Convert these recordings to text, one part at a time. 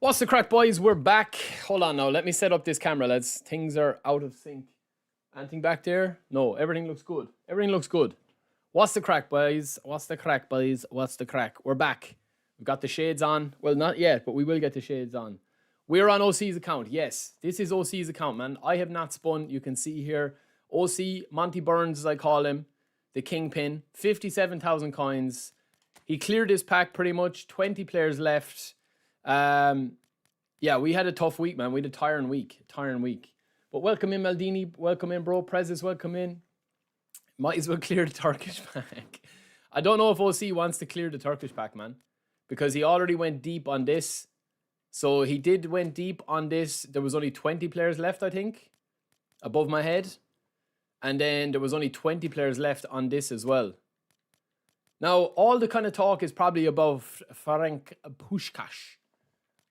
What's the crack, boys? We're back. Hold on now. Let me set up this camera, lads. Things are out of sync. Anything back there? No, everything looks good. Everything looks good. What's the crack, boys? What's the crack, boys? What's the crack? We're back. We've got the shades on. Well, not yet, but we will get the shades on. We're on OC's account. Yes, this is OC's account, man. I have not spun. You can see here. OC, Monty Burns, as I call him. The kingpin. 57,000 coins. He cleared his pack pretty much. 20 players left. Yeah, we had a tough week, man. We had a tiring week. But welcome in, Maldini. Welcome in, bro. Prezes, welcome in. Might as well clear the Turkish pack. I don't know if OC wants to clear the Turkish pack, man. Because he already went deep on this. So he went deep on this. There was only 20 players left, I think. Above my head. And then there was only 20 players left on this as well. Now, all the kind of talk is probably above Ferenc Puskás.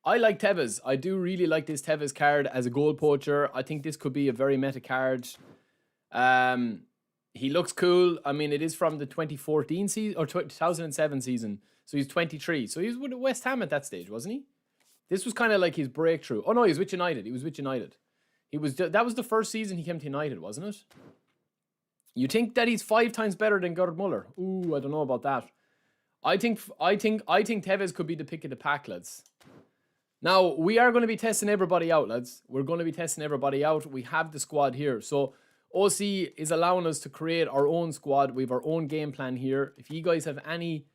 I like Tevez. I do really like this Tevez card as a goal poacher. I think this could be a very meta card. He looks cool. I mean, it is from the 2014 season or 2007 season. So he's 23. So he was with West Ham at that stage, wasn't he? This was kind of like his breakthrough. Oh no, he was with United. That was the first season he came to United, wasn't it? You think that he's 5 times better than Gerd Muller? Ooh, I don't know about that. I think Tevez could be the pick of the pack, lads. Now, we are going to be testing everybody out, lads. We're going to be testing everybody out. We have the squad here. So, OC is allowing us to create our own squad. We have our own game plan here. If you guys have any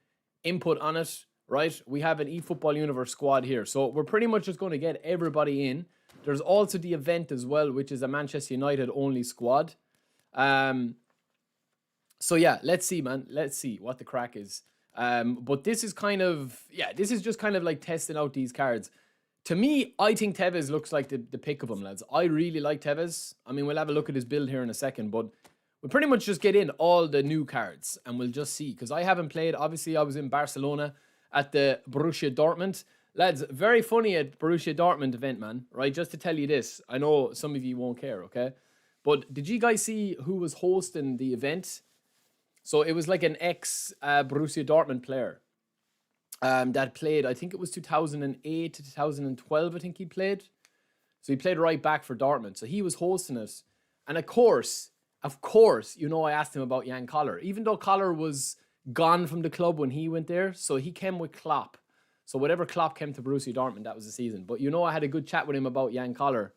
input on it, right, we have an eFootball Universe squad here. So, we're pretty much just going to get everybody in. There's also the event as well, which is a Manchester United only squad. So, yeah, let's see, man. Let's see what the crack is. But this is kind of, yeah, this is just kind of like testing out these cards. To me, I think Tevez looks like the pick of them, lads. I really like Tevez. I mean, we'll have a look at his build here in a second, but we'll pretty much just get in all the new cards and we'll just see. Because I haven't played, obviously I was in Barcelona at the Borussia Dortmund. Lads, very funny at Borussia Dortmund event, man. Right, just to tell you this. I know some of you won't care, okay? But did you guys see who was hosting the event? So it was like an ex-Borussia Dortmund player. That played, I think it was 2008 to 2012, I think he played. So he played right back for Dortmund. So he was hosting it. And of course, you know I asked him about Jan Koller. Even though Koller was gone from the club when he went there, so he came with Klopp. So whatever Klopp came to Borussia Dortmund, that was the season. But you know I had a good chat with him about Jan Koller.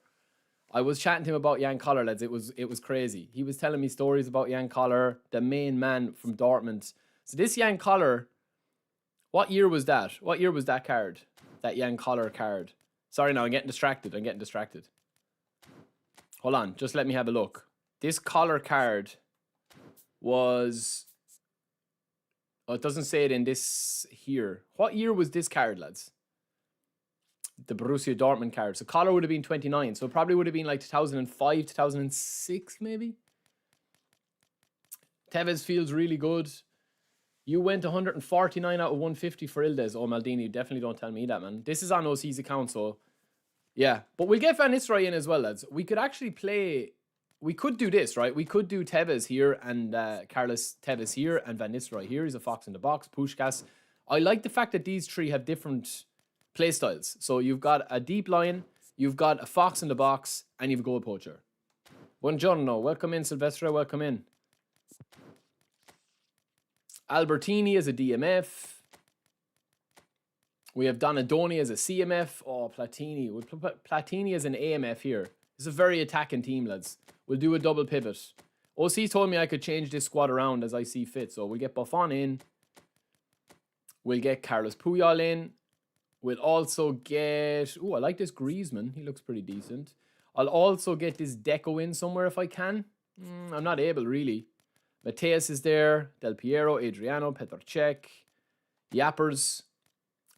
I was chatting to him about Jan Koller, lads. It was crazy. He was telling me stories about Jan Koller, the main man from Dortmund. So this Jan Koller... What year was that? What year was that card? That Jan Koller card. Sorry, no, I'm getting distracted. Hold on, just let me have a look. This Koller card was... Oh, it doesn't say it in this here. What year was this card, lads? The Borussia Dortmund card. So Koller would have been 29. So it probably would have been like 2005, 2006 maybe. Tevez feels really good. You went 149 out of 150 for Ildes. Oh, Maldini, definitely don't tell me that, man. This is on OC's account, so... Yeah. But we'll get Van Nistelrooy in as well, lads. We could actually play... We could do this, right? We could do Tevez here and Carlos Tevez here and Van Nistelrooy here. He's a fox in the box. Puskás. I like the fact that these three have different play styles. So you've got a deep line, you've got a fox in the box, and you've a goal poacher. Buongiorno. Welcome in, Silvestre. Welcome in. Albertini as a DMF. We have Donadoni as a CMF. Oh, Platini. We'll put Platini as an AMF here. This is a very attacking team, lads. We'll do a double pivot. OC told me I could change this squad around as I see fit. So we'll get Buffon in. We'll get Carlos Puyol in. We'll also get... Ooh, I like this Griezmann. He looks pretty decent. I'll also get this Deco in somewhere if I can. I'm not able, really. Mateus is there, Del Piero, Adriano, Petr Cech, Yappers.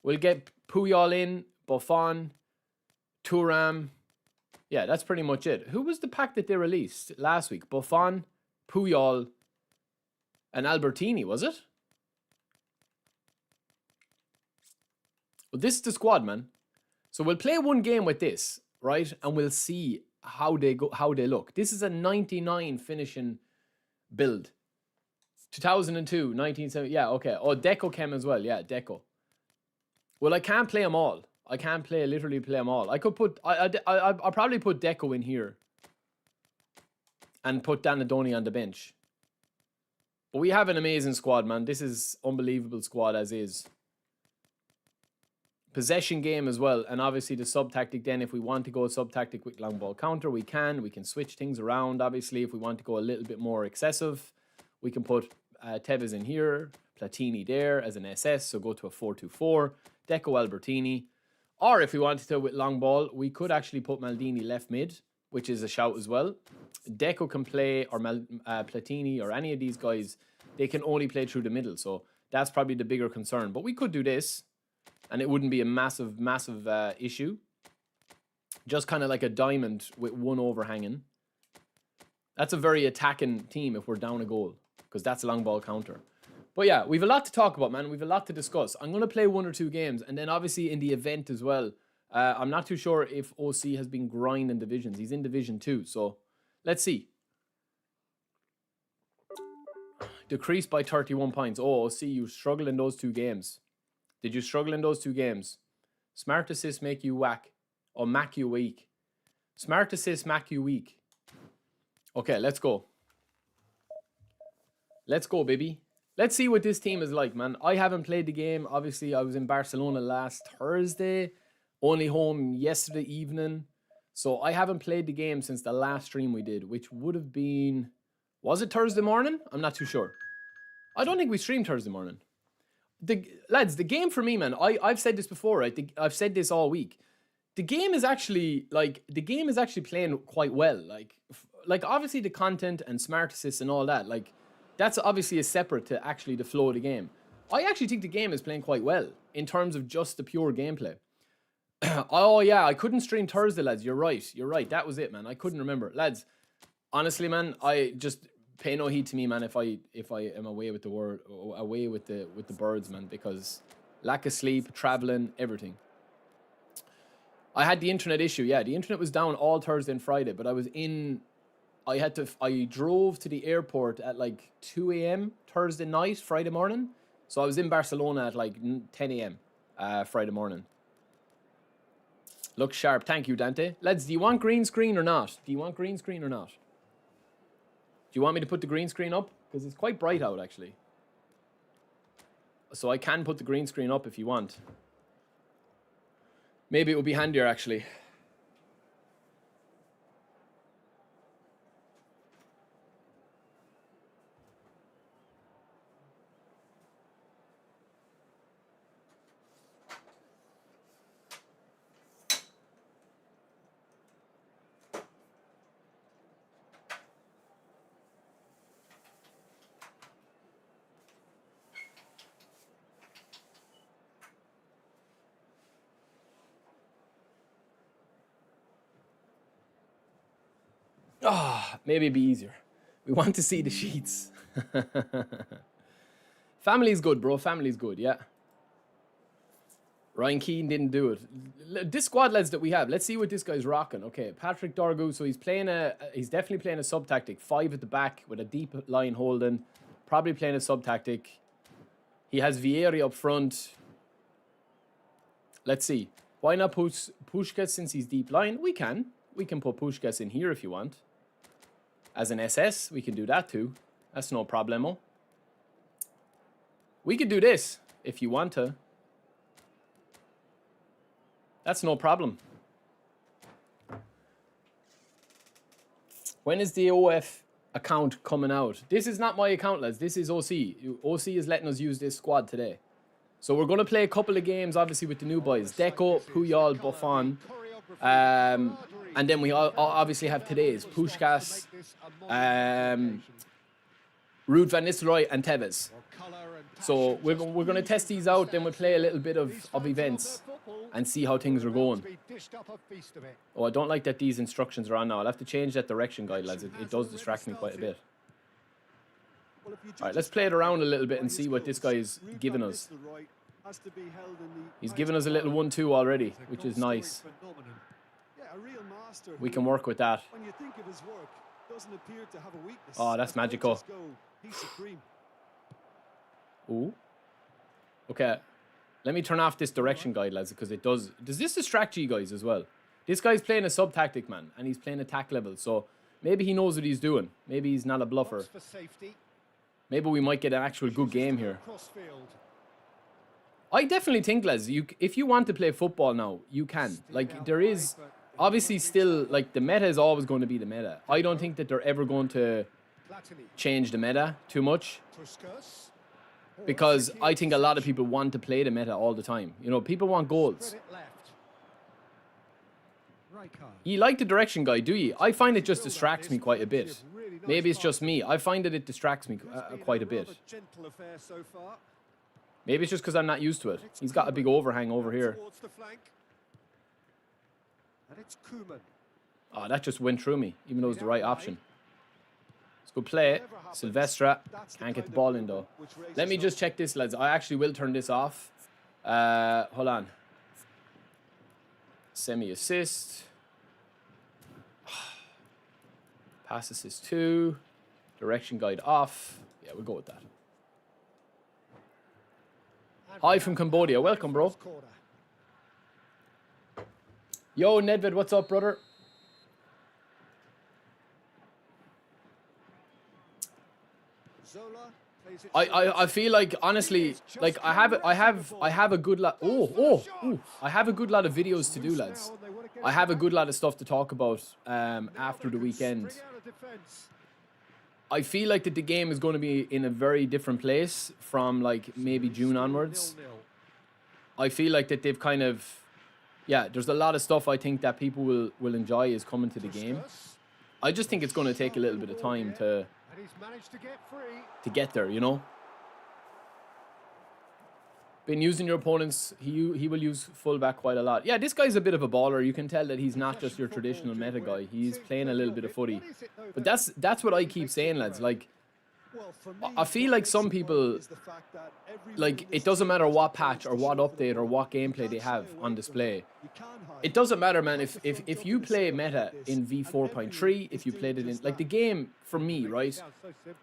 We'll get Puyol in, Buffon, Thuram. Yeah, that's pretty much it. Who was the pack that they released last week? Buffon, Puyol, and Albertini, was it? Well, this is the squad, man. So we'll play one game with this, right? And we'll see how they look. This is a 99 finishing build. 2002, 1970. Yeah, okay. Oh, Deco came as well. Yeah, Deco. Well, I can't play them all. I can't literally play them all. I could put, I'll probably put Deco in here. And put Danadoni on the bench. But we have an amazing squad, man. This is unbelievable squad as is. Possession game as well. And obviously the sub-tactic then, if we want to go sub-tactic with long ball counter, we can. We can switch things around, obviously. If we want to go a little bit more excessive, we can put Tevez in here, Platini there as an SS, so go to a 4-2-4, Deco Albertini. Or if we wanted to with long ball, we could actually put Maldini left mid, which is a shout as well. Deco can play, or Platini, or any of these guys, they can only play through the middle. So that's probably the bigger concern. But we could do this, and it wouldn't be a massive issue. Just kind of like a diamond with one overhanging. That's a very attacking team if we're down a goal, because that's a long ball counter. But yeah, we've a lot to talk about, man. We've a lot to discuss. I'm going to play 1 or 2 games, and then obviously in the event as well. I'm not too sure if OC has been grinding divisions. He's in Division 2, so let's see. Decreased by 31 points. Oh, OC, you struggled in those 2 games. Did you struggle in those 2 games? Smart assists make you whack. Or mac you weak. Smart assists mac you weak. Okay, let's go. Let's go, baby. Let's see what this team is like, man. I haven't played the game. Obviously, I was in Barcelona last Thursday. Only home yesterday evening. So I haven't played the game since the last stream we did, which would have been... Was it Thursday morning? I'm not too sure. I don't think we streamed Thursday morning. Lads, the game for me, man, I've said this before, right? I've said this all week. The game is actually, playing quite well. Like obviously the content and smart assists and all that, like, that's obviously a separate to actually the flow of the game. I actually think the game is playing quite well in terms of just the pure gameplay. Oh yeah, I couldn't stream Thursday, lads. You're right. That was it, man. I couldn't remember, lads. Honestly, man, I just pay no heed to me, man. If I am away with the birds, man, because lack of sleep, traveling, everything. I had the internet issue. Yeah, the internet was down all Thursday and Friday, but I drove to the airport at like 2 a.m. Thursday night, Friday morning. So I was in Barcelona at like 10 a.m. Friday morning. Look sharp. Thank you, Dante. Lads, do you want green screen or not? Do you want green screen or not? Do you want me to put the green screen up? Because it's quite bright out, actually. So I can put the green screen up if you want. Maybe it would be handier, actually. Maybe it'd be easier. We want to see the sheets. Family's good, bro. Family's good, yeah. Ryan Keane didn't do it. This squad, lads, that we have. Let's see what this guy's rocking. Okay, Patrick Dorgu. So he's definitely playing a sub-tactic. 5 at the back with a deep line holding. Probably playing a sub-tactic. He has Vieri up front. Let's see. Why not put Puskás since he's deep line? We can. We can put Puskás in here if you want. As an SS, we can do that too. That's no problemo. We could do this if you want to. That's no problem. When is the OF account coming out? This is not my account, lads. This is OC. OC is letting us use this squad today. So we're going to play a couple of games, obviously, with the new boys. Deco, Puyol, Buffon. And then we obviously have today's Puskás, Ruud van Nistelrooy, and Tevez. So we're going to test these out, then we'll play a little bit of events and see how things are going. Oh, I don't like that these instructions are on now. I'll have to change that direction guide, lads. It does distract me quite a bit. All right, let's play it around a little bit and see what this guy is giving us. He's given us a little 1-2 already, which is nice. We can work with that. Oh, that's magical. Ooh. Okay. Let me turn off this direction guide, lads, because it does... Does this distract you guys as well? This guy's playing a sub-tactic, man, and he's playing attack level, so maybe he knows what he's doing. Maybe he's not a bluffer. Maybe we might get an actual good game here. I definitely think, lads, if you want to play football now, you can. Like, there is obviously still, like, the meta is always going to be the meta. I don't think that they're ever going to change the meta too much. Because I think a lot of people want to play the meta all the time. You know, people want goals. You like the direction guide, do you? I find it just distracts me quite a bit. Maybe it's just me. I find that it distracts me quite a bit. Maybe it's just because I'm not used to it. He's got a big overhang over here. Oh, that just went through me, even though it was the right option. It's good play. Silvestre can't get the ball in, though. Let me just check this, lads. I actually will turn this off. Hold on. Semi-assist. Pass assist 2. Direction guide off. Yeah, we'll go with that. Hi from Cambodia. Welcome, bro. Yo, Nedved, what's up, brother? I feel like, honestly, like I have a good lot. I have a good lot of videos to do, lads. I have a good lot of stuff to talk about after the weekend. I feel like that the game is going to be in a very different place from like maybe June onwards. I feel like that they've kind of, yeah, there's a lot of stuff I think that people will enjoy is coming to the game. I just think it's going to take a little bit of time to get there, you know. Been using your opponents. He will use fullback quite a lot. Yeah, this guy's a bit of a baller. You can tell that he's not just your traditional meta guy. He's playing a little bit of footy. But that's what I keep saying, lads. Like, I feel like some people, like, it doesn't matter what patch or what update or what gameplay they have on display. It doesn't matter, man. If you play meta in V4.3, if you played it in, like, the game, for me, right,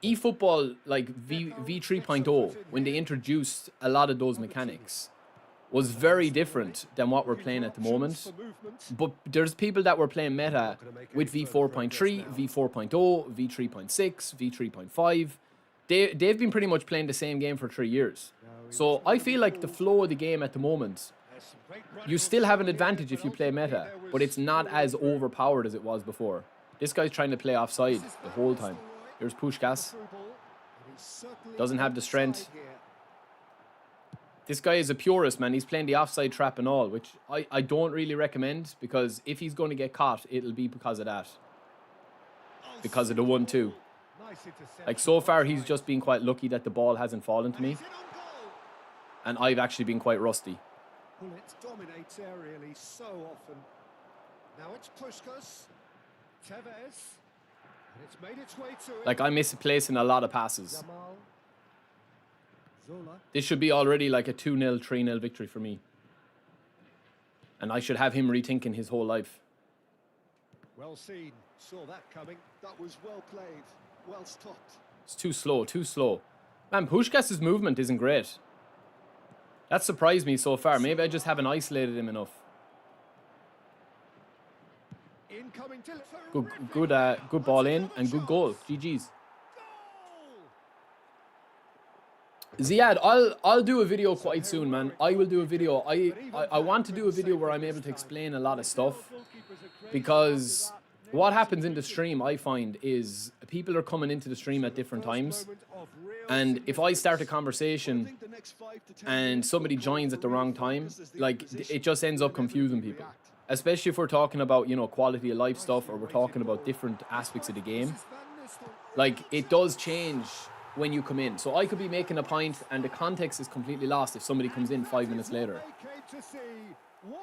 eFootball, like, V3.0, when they introduced a lot of those mechanics, was very different than what we're playing at the moment. But there's people that were playing meta with V4.3, V4.0, V3.6, V3.5. They've been pretty much playing the same game for 3 years. So I feel like the flow of the game at the moment, you still have an advantage if you play meta, but it's not as overpowered as it was before. This guy's trying to play offside the whole time. Here's Puskás. Doesn't have the strength. This guy is a purist, man. He's playing the offside trap and all, which I don't really recommend, because if he's going to get caught, it'll be because of that. Because of the 1-2. Like, so far, he's just been quite lucky that the ball hasn't fallen to me. And I've actually been quite rusty. It dominates aerially so often. Now it's Puskás. Tevez. And it's made its way to it. Like, I misplacing a lot of passes. This should be already like a 2-0, 3-0 victory for me. And I should have him rethinking his whole life. Well seen. Saw that coming. That was well played. Well stopped. It's too slow, too slow. Man, Puskás' movement isn't great. That surprised me so far. Maybe I just haven't isolated him enough. Good ball in and good goal. GG's. Ziad, I'll do a video quite soon, man. I will do a video. I want to do a video where I'm able to explain a lot of stuff, because what happens in the stream, I find, is people are coming into the stream at different times, and if I start a conversation and somebody joins at the wrong time, like, it just ends up confusing people. Especially if we're talking about, you know, quality of life stuff, or we're talking about different aspects of the game. Like, it does change when you come in. So I could be making a point and the context is completely lost if somebody comes in 5 minutes later.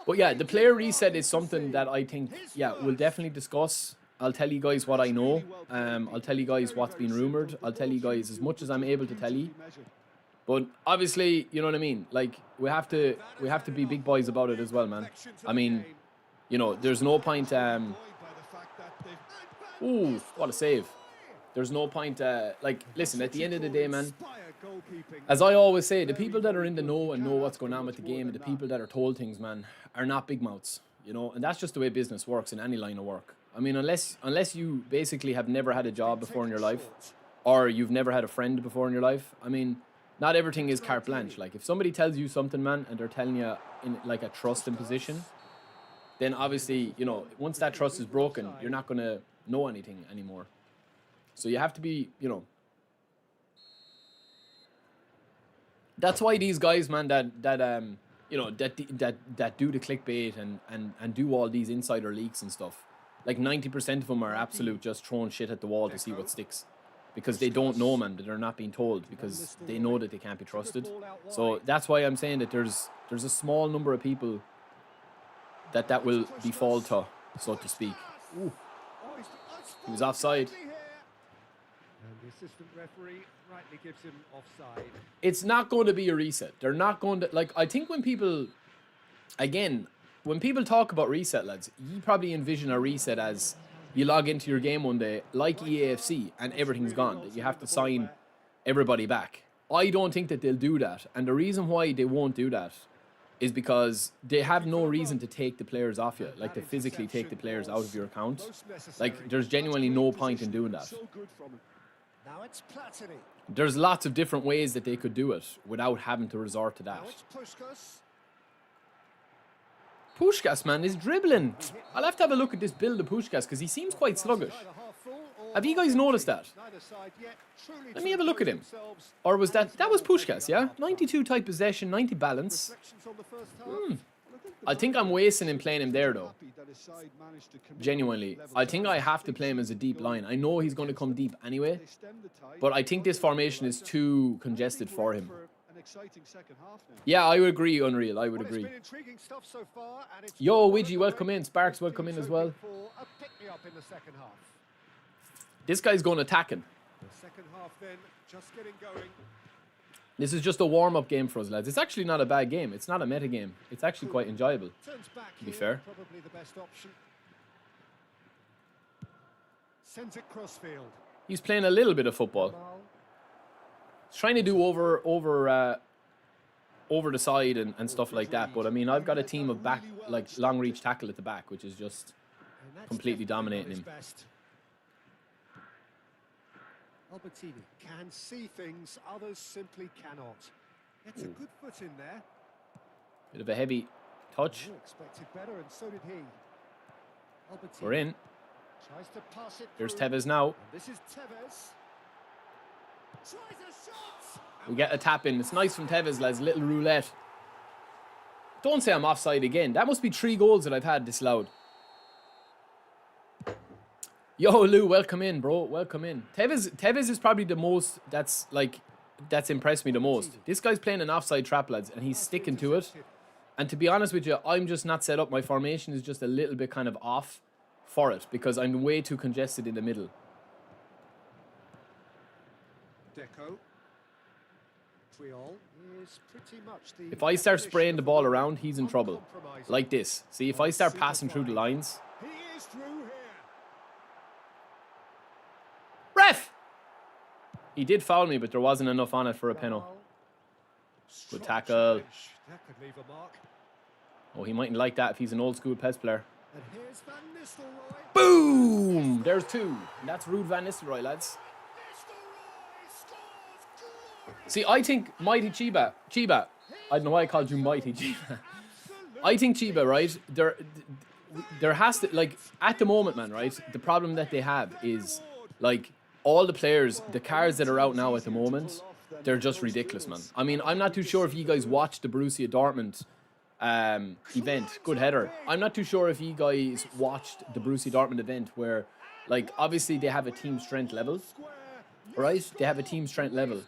But yeah, the player reset is something that I think, yeah, we'll definitely discuss. I'll tell you guys what I know. I'll tell you guys what's been rumored. I'll tell you guys as much as I'm able to tell you. But obviously, you know what I mean? Like, we have to be big boys about it as well, man. I mean, you know, there's no point... Ooh, what a save. There's no point, like, listen, at the end of the day, man, goalkeeping. As I always say, the people that are in the know and know what's going on with the game, and the people that are told things, man, are not big mouths, you know. And that's just the way business works in any line of work. I mean, unless you basically have never had a job before in your life, or you've never had a friend before in your life, I mean, not everything is carte blanche. Like, if somebody tells you something, man, and they're telling you in like a trusting position, then obviously, you know, once that trust is broken, you're not going to know anything anymore. So you have to be, you know. That's why these guys, man, that you know, that do the clickbait and do all these insider leaks and stuff, like 90% of them are absolute just throwing shit at the wall to see what sticks, because they don't know, man, that they're not being told, because they know that they can't be trusted. So that's why I'm saying that there's a small number of people that will befall to, so to speak. Ooh. He was offside. And the assistant referee rightly gives him offside. It's not going to be a reset. They're not going to, like, I think when people talk about reset, lads, you probably envision a reset as you log into your game one day, like EAFC, and everything's gone, that you have to sign everybody back. I don't think that they'll do that. And the reason why they won't do that is because they have no reason to take the players off you, like to physically take the players out of your account. Like, there's genuinely no point in doing that. Now it's Platini. There's lots of different ways that they could do it without having to resort to that. Now it's Puskás. Puskás, man, is dribbling. I'll have to have a look at this build of Puskás, because he seems quite sluggish. Have you guys noticed that? Let me have a look at him. Or was that was Puskás, yeah? 92 type possession, 90 balance. I think I'm wasting him playing him there, though. Genuinely. I think I have to play him as a deep line. I know he's going to come deep anyway, but I think this formation is too congested for him. Yeah, I would agree, Unreal. I would agree. Yo, Widgie, welcome in. Sparks, welcome in as well. This guy's going attacking. This is just a warm-up game for us, lads. It's actually not a bad game. It's not a meta game. It's actually quite enjoyable, to be fair. Probably the best option. Sends it crossfield. He's playing a little bit of football. He's trying to do over the side and stuff like that. But I mean, I've got a team of back, like long reach tackle at the back, which is just completely dominating him. Albertini can see things others simply cannot. Gets a good foot in there. Bit of a heavy touch. Expected better, and so did he. Albertini We're in. tries to pass it There's through. Tevez now. And this is Tevez. Tries a shot. We get a tap in. It's nice from Tevez, lads. Little roulette. Don't say I'm offside again. That must be 3 goals that I've had disallowed. Yo, Lou, welcome in, bro. Welcome in. Tevez is probably the most that's impressed me the most. This guy's playing an offside trap, lads, and he's sticking to it. And to be honest with you, I'm just not set up. My formation is just a little bit kind of off for it, because I'm way too congested in the middle. Deco. Triol is pretty much the If I start spraying the ball around, he's in trouble. Like this. See, if I start passing through the lines. He is through here. Ref! He did foul me, but there wasn't enough on it for a penalty. Good tackle. That could leave a mark. Oh, he mightn't like that if he's an old school PES player. And here's Van Nistelrooy. Boom! There's 2. And that's Ruud van Nistelrooy, lads. See, I think Mighty Chiba, I don't know why I called you Mighty Chiba. I think Chiba, right, there has to, like, at the moment, man, right, the problem that they have is, like, all the players, the cards that are out now at the moment, they're just ridiculous, man. I mean, I'm not too sure if you guys watched the Borussia Dortmund event. Good header. I'm not too sure if you guys watched the Borussia Dortmund event where, like, obviously they have a team strength level, right? They have a team strength level.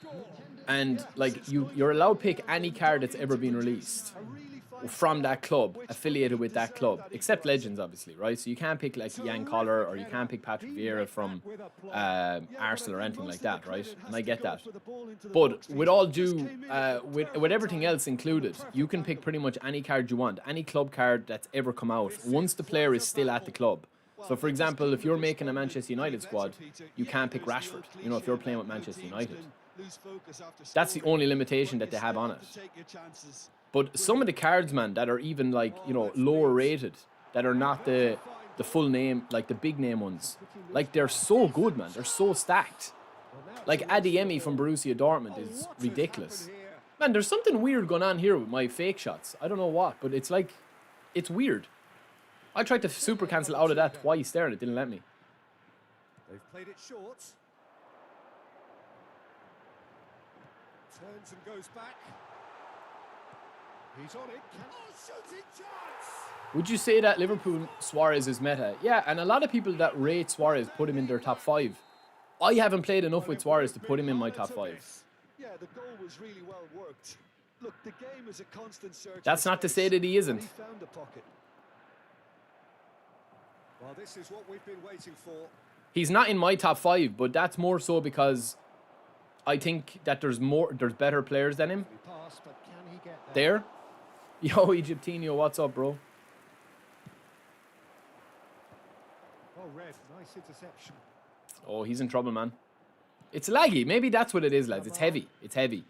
And, like, you're allowed to pick any card that's ever been released from that club, affiliated with that club, except Legends, obviously, right? So you can't pick, like, Jan Koller, or you can't pick Patrick Vieira from Arsenal or anything like that, right? And I get that. But with all due, with everything else included, you can pick pretty much any card you want, any club card that's ever come out, once the player is still at the club. So, for example, if you're making a Manchester United squad, you can't pick Rashford, you know, if you're playing with Manchester United. Lose focus after That's the scoring, only limitation but that they you have still on have it. to take your chances. But some of the cards, man, that are even like, you know, lower rated, that are not the full name, like the big name ones, like they're so good, man. They're so stacked. Like Adeyemi from Borussia Dortmund is ridiculous. Man, there's something weird going on here with my fake shots. I don't know what, but it's like, it's weird. I tried to super cancel out of that twice there and it didn't let me. They've played it short. Turns and goes back. He's on it. Shooting chance! Would you say that Liverpool Suarez is meta? Yeah, and a lot of people that rate Suarez put him in their top 5. I haven't played enough with Suarez to put him in my top 5. Yeah, the goal was really well worked. Look, the game is a constant search. That's not to say that he isn't. He found the pocket. Well, this is what we've been waiting for. He's not in my top 5, but that's more so because I think that there's better players than him. Pass, but can he get there? Yo, Egyptinho, what's up, bro? Oh, Red, nice interception. Oh, he's in trouble, man. It's laggy. Maybe that's what it is, lads. It's heavy. It's heavy.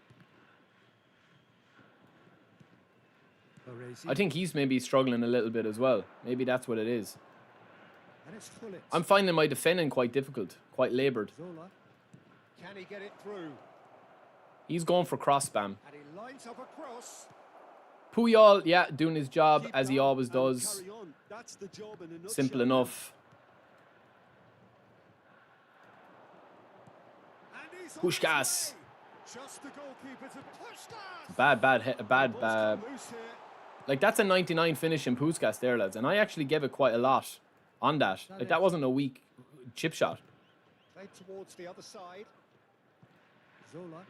I think he's maybe struggling a little bit as well. Maybe that's what it is. I'm finding my defending quite difficult, quite laboured. Can he get it through? He's going for cross spam. And he lines up a cross. Puyol, yeah, doing his job as he always does. That's the job in a nutshell. Simple enough. Puskás. Just the goalkeeper to Puskás. Bad. Like, that's a 99 finish in Puskás there, lads. And I actually gave it quite a lot on that. Like, that wasn't a weak chip shot. Played towards the other side. Zola.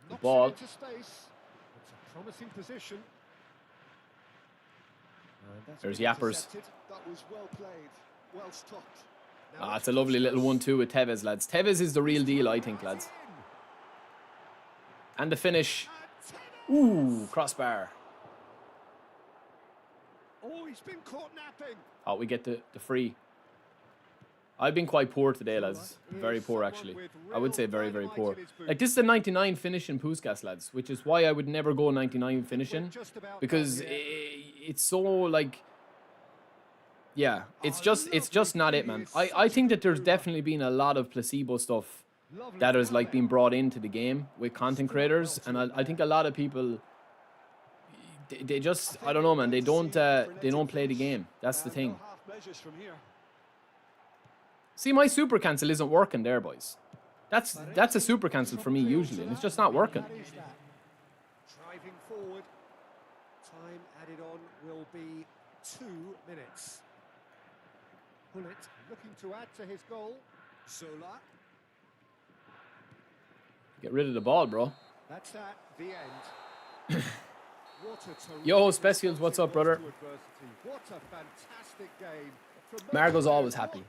The ball. Into space. It's a promising position. There's Yappers. That was well played. Well stopped. Ah, it's a lovely little 1-2 with Tevez, lads. Tevez is the real deal, I think, lads. And the finish. Ooh, crossbar. Oh, he's been caught napping. Oh, we get the free. I've been quite poor today, lads. Very poor, actually. I would say very, very poor. Like, this is a 99 finish in Puskás, lads, which is why I would never go 99 finishing. Because it's so, like... Yeah, it's just not it, man. I think that there's definitely been a lot of placebo stuff that has, like, been brought into the game with content creators. And I think a lot of people... They just... I don't know, man. They don't play the game. That's the thing. See, my super cancel isn't working there, boys. That's a super cancel for me usually, and it's just not working. Driving forward. Time added on will be 2 minutes. Bullet looking to add to his goal. Sola. Get rid of the ball, bro. That's that. The end. Yo, Specials, what's up, brother? What a fantastic game. Margot's always happy.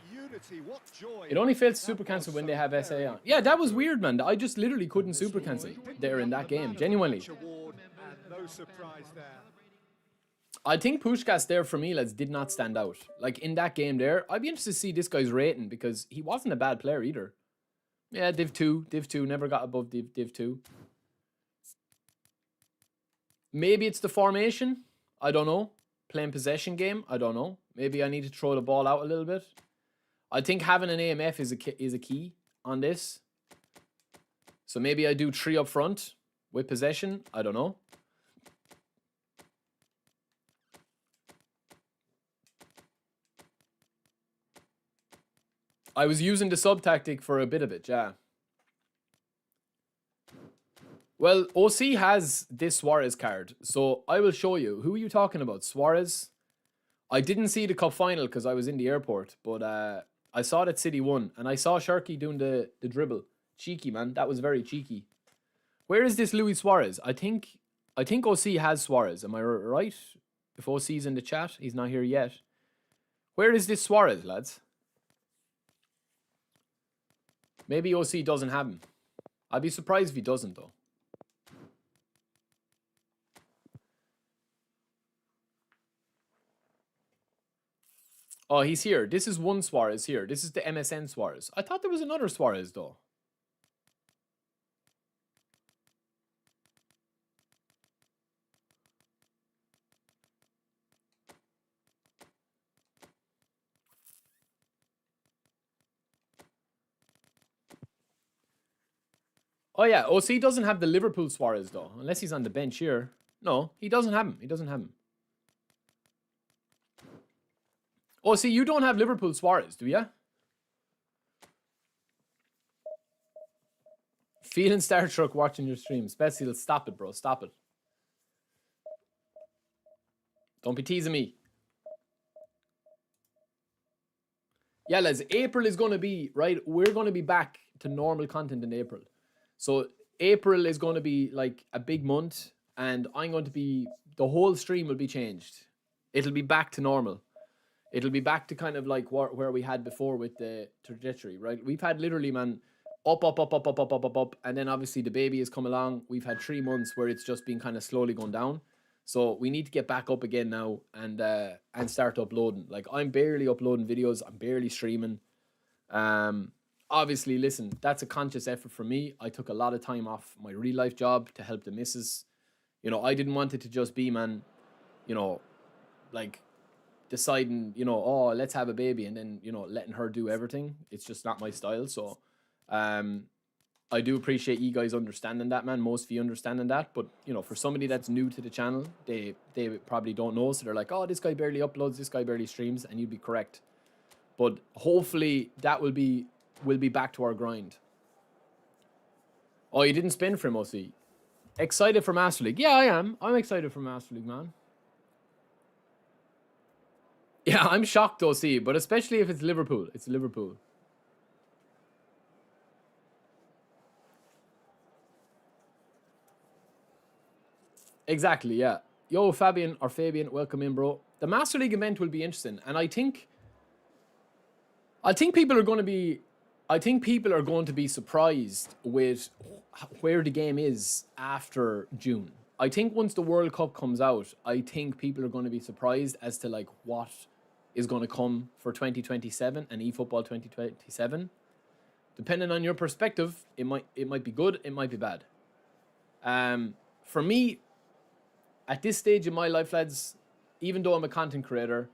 It only fails to super cancel when they have SA on. Yeah, that was weird, man. I just literally couldn't super cancel there in that game, genuinely. No surprise there. I think Puskás there for me, lads, did not stand out. Like, in that game there, I'd be interested to see this guy's rating because he wasn't a bad player either. Yeah, Div 2, never got above Div 2. Maybe it's the formation. I don't know. Playing possession game. I don't know. Maybe I need to throw the ball out a little bit. I think having an AMF is a key on this. So maybe I do 3 up front with possession. I don't know. I was using the sub tactic for a bit of it, yeah. Well, OC has this Suarez card, so I will show you. Who are you talking about? Suarez? I didn't see the cup final because I was in the airport, but I saw that City won, and I saw Sharky doing the dribble. Cheeky, man. That was very cheeky. Where is this Luis Suarez? I think OC has Suarez. Am I right? If OC's in the chat, he's not here yet. Where is this Suarez, lads? Maybe OC doesn't have him. I'd be surprised if he doesn't, though. Oh, he's here. This is one Suarez here. This is the MSN Suarez. I thought there was another Suarez, though. Oh yeah, OC doesn't have the Liverpool Suarez though, unless he's on the bench here. No, he doesn't have him. He doesn't have him. Oh, see, you don't have Liverpool Suarez, do you? Feeling Star Trek watching your streams. Betsy, stop it, bro. Stop it. Don't be teasing me. Yeah, lads, April is going to be, right, we're going to be back to normal content in April. So April is going to be like a big month, and I'm going to be, the whole stream will be changed. It'll be back to normal. It'll be back to kind of like where we had before with the trajectory, right? We've had literally, man, up, and then obviously the baby has come along. We've had 3 months where it's just been kind of slowly going down. So we need to get back up again now and start uploading. Like, I'm barely uploading videos. I'm barely streaming. Obviously, listen, that's a conscious effort for me. I took a lot of time off my real life job to help the missus. You know, I didn't want it to just be, man, you know, like deciding, you know, oh, let's have a baby and then, you know, letting her do everything. It's just not my style. So I do appreciate you guys understanding that, man. Most of you understanding that. But, you know, for somebody that's new to the channel, they probably don't know. So they're like, oh, this guy barely uploads, this guy barely streams, and you'd be correct. But hopefully that will be back to our grind. Oh, you didn't spin for him, OC. Excited for Master League? Yeah, I am. I'm excited for Master League, man. Yeah, I'm shocked, OC, but especially if it's Liverpool. It's Liverpool. Exactly, yeah. Yo, Fabian, welcome in, bro. The Master League event will be interesting, and I think people are going to be surprised with where the game is after June. I think once the World Cup comes out, I think people are going to be surprised as to like what is going to come for 2027 and eFootball 2027. Depending on your perspective, it might be good, it might be bad. For me, at this stage in my life, lads, even though I'm a content creator,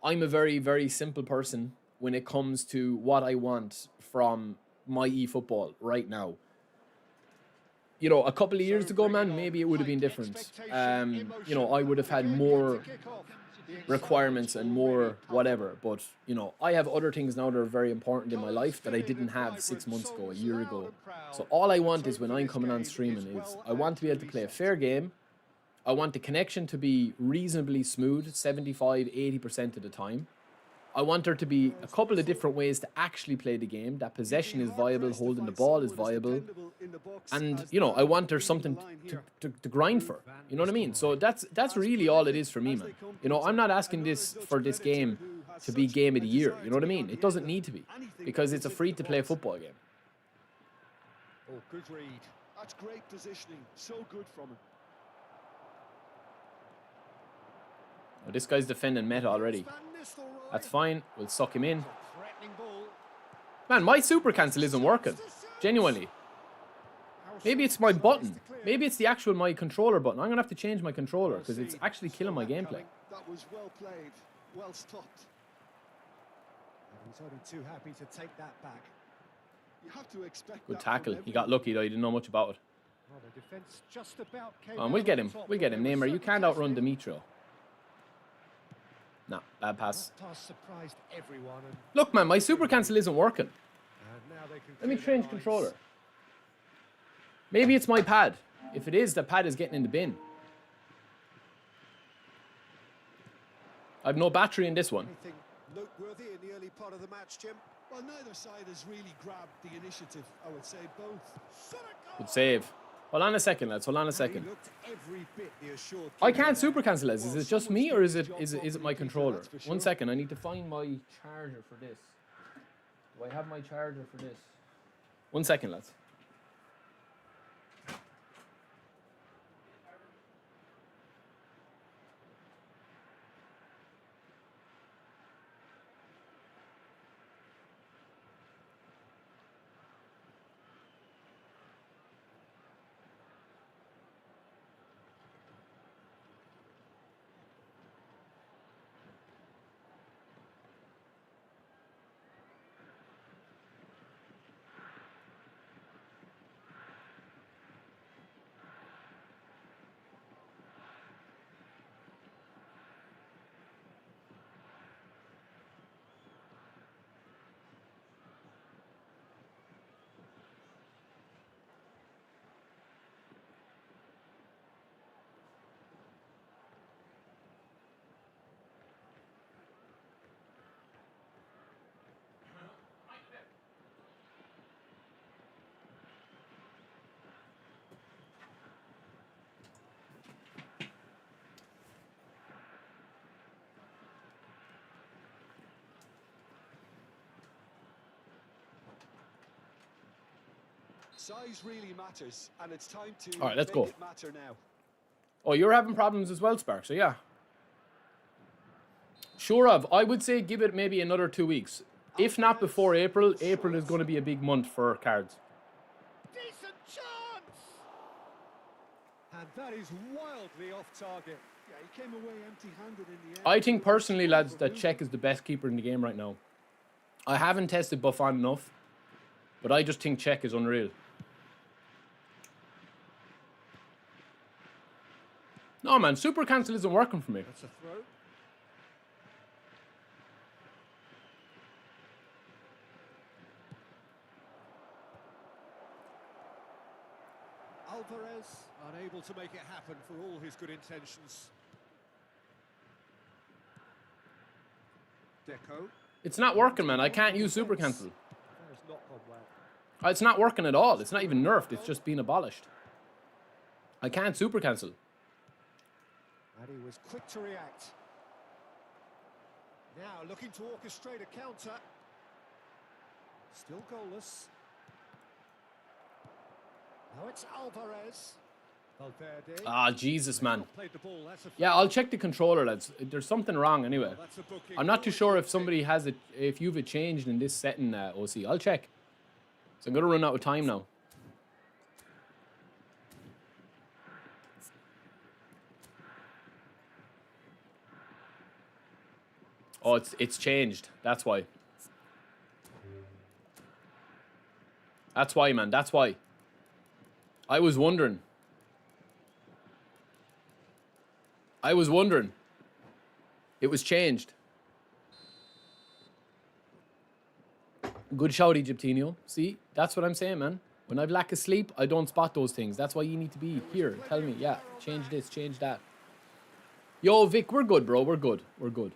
I'm a very, very simple person when it comes to what I want from my eFootball right now. You know, a couple of years ago, man, maybe it would have been different. You know, I would have had more requirements and more whatever. But, you know, I have other things now that are very important in my life that I didn't have 6 months ago, a year ago. So all I want is when I'm coming on streaming is I want to be able to play a fair game. I want the connection to be reasonably smooth, 75, 80% of the time. I want there to be a couple of different ways to actually play the game. That possession is viable, holding the ball is viable. And, you know, I want there something to grind for. You know what I mean? So that's really all it is for me, man. You know, I'm not asking this game to be game of the year. You know what I mean? It doesn't need to be. Because it's a free-to-play football game. Oh, good read. That's great positioning. So good from him. Oh, this guy's defending meta already. That's fine. We'll suck him in. Man, my super cancel isn't working. Genuinely. Maybe it's my button. Maybe it's the actual my controller button. I'm going to have to change my controller because it's actually killing my gameplay. That was well played. Well stopped. He's only too happy to take that back. You have to expect good tackle. He got lucky though. He didn't know much about it. Well, the defense just about came we'll get him. We'll get him. Neymar, you can't outrun Dimitro. No, bad pass. Look, man, my super cancel isn't working. Let me change controller. Maybe it's my pad. If it is, the pad is getting in the bin. I have no battery in this one. Noteworthy in the early part of the match, Jim? Well, neither side has really grabbed the initiative. I would say both. Good save. Hold on a second, lads. Hold on a second. I can't super cancel this. Is it just me or is it my controller? 1 second. I need to find my charger for this. Do I have my charger for this? 1 second, lads. Size really matters, and it's time to All right, let's make go. it matter now. Oh, you're having problems as well, Spark. So yeah. Sure of. I would say give it maybe another 2 weeks. If not before April, April is going to be a big month for cards. Decent chance! And that is wildly off target. Yeah, he came away empty-handed in the end. I think personally, lads, that Czech is the best keeper in the game right now. I haven't tested Buffon enough, but I just think Czech is unreal. No, man, super cancel isn't working for me. That's a throw. Alvarez unable to make it happen for all his good intentions. Deco. It's not working, man. I can't use super cancel. That has not gone well. It's not working at all. It's not even nerfed. It's just been abolished. I can't super cancel. And he was quick to react. Now looking to orchestrate a counter. Still goalless. Now it's Alvarez. Valverde. Ah, Jesus, man. Played the ball. That's a Yeah, I'll check the controller, lads. There's something wrong anyway. that's a booking. I'm not too sure if somebody has it, if you've it changed in this setting, OC. I'll check. So I'm going to run out of time now. Oh, it's changed. That's why. That's why, man. That's why. I was wondering. It was changed. Good shout, Egyptinio. See? That's what I'm saying, man. When I've lack of sleep, I don't spot those things. That's why you need to be here. Tell me, yeah, change this, change that. Yo, Vic, we're good, bro. We're good. We're good.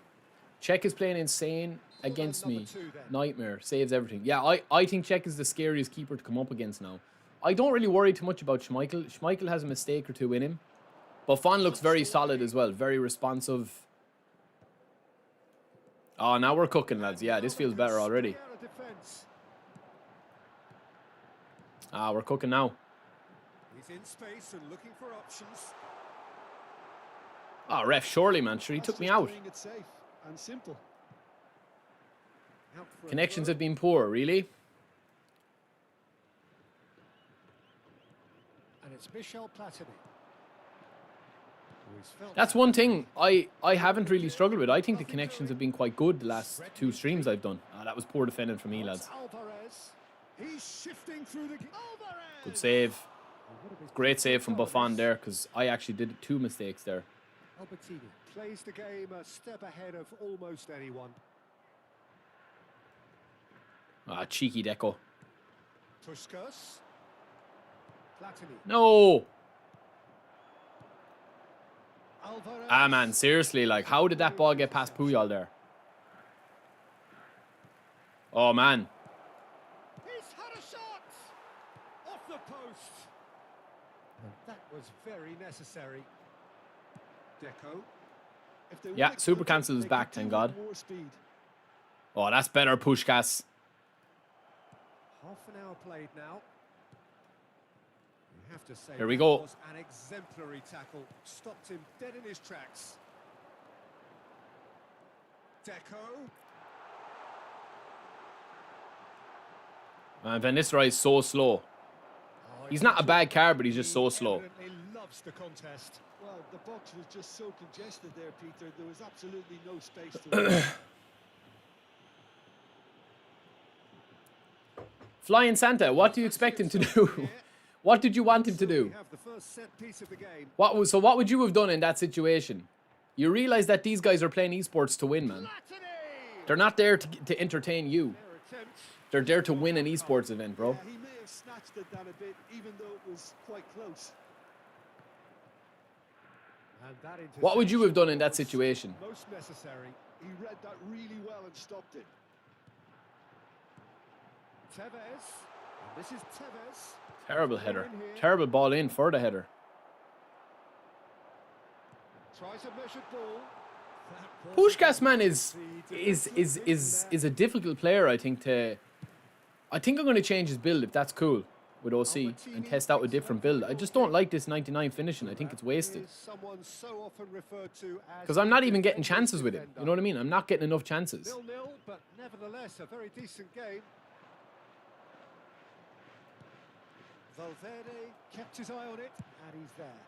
Czech is playing insane against me. Nightmare. Saves everything. Yeah, I think Czech is the scariest keeper to come up against now. I don't really worry too much about Schmeichel. Schmeichel has a mistake or two in him. Buffon looks very solid as well. Very responsive. Oh, now we're cooking, lads. Yeah, this feels better already. Ah, we're cooking now. He's in space and looking for options. Ah, ref, surely, man. Sure, he took me out. Playing it safe and simple. Out for a Connections throw. have been poor, really? And it's Michel Platini. That's one thing I haven't really struggled with. I think the connections have been quite good the last 2 streams I've done. Ah, that was poor defending from me, lads. Alvarez. He's shifting through the Alvarez. Good save. Great save from Buffon there, because I actually did 2 mistakes there. Albertini plays the game a step ahead of almost anyone. Ah, cheeky Deco. Puskás. Platini. No! Alvarez. Ah, man, seriously, like, how did that ball get past Puyol there? Oh, man. He's had a shot off the post. And that was very necessary. Deco. If they Yeah, want to super counter, cancel is they back, could thank do with God. more speed. Oh, that's better, Puskás. Half an hour played now. You have to say Here we that go. was an exemplary tackle. Stopped him dead in his tracks. Deco. Man, Van Nistelrooy is so slow. He's not a bad car, but he's just so slow. Evidently loves the contest. Well, the box was just so congested there, Peter. There was absolutely no space to run. Flying Santa, what do you expect him to do? What did you want him to do? We have the first set piece of the game. What would you have done in that situation? You realize that these guys are playing esports to win, man. Platini! They're not there to entertain you. Their attempt. They're there to win an esports event, bro. Yeah, he may have snatched it down a bit, even though it was quite close. And that What would you have done in that interception situation? was most necessary. He read that really well and stopped it. Tevez. And this is Tevez. Terrible header. Terrible ball in for the header. Tries a measured ball. That was Puskás, man, the is a difficult player, I think, to... I think I'm going to change his build, if that's cool. with OC and test out a different build. I just don't like this 99 finishing. I think it's wasted. Because I'm not even getting chances with it. You know what I mean? I'm not getting enough chances. 0-0, but nevertheless a very decent game. Valverde kept his eye on it, and he's there.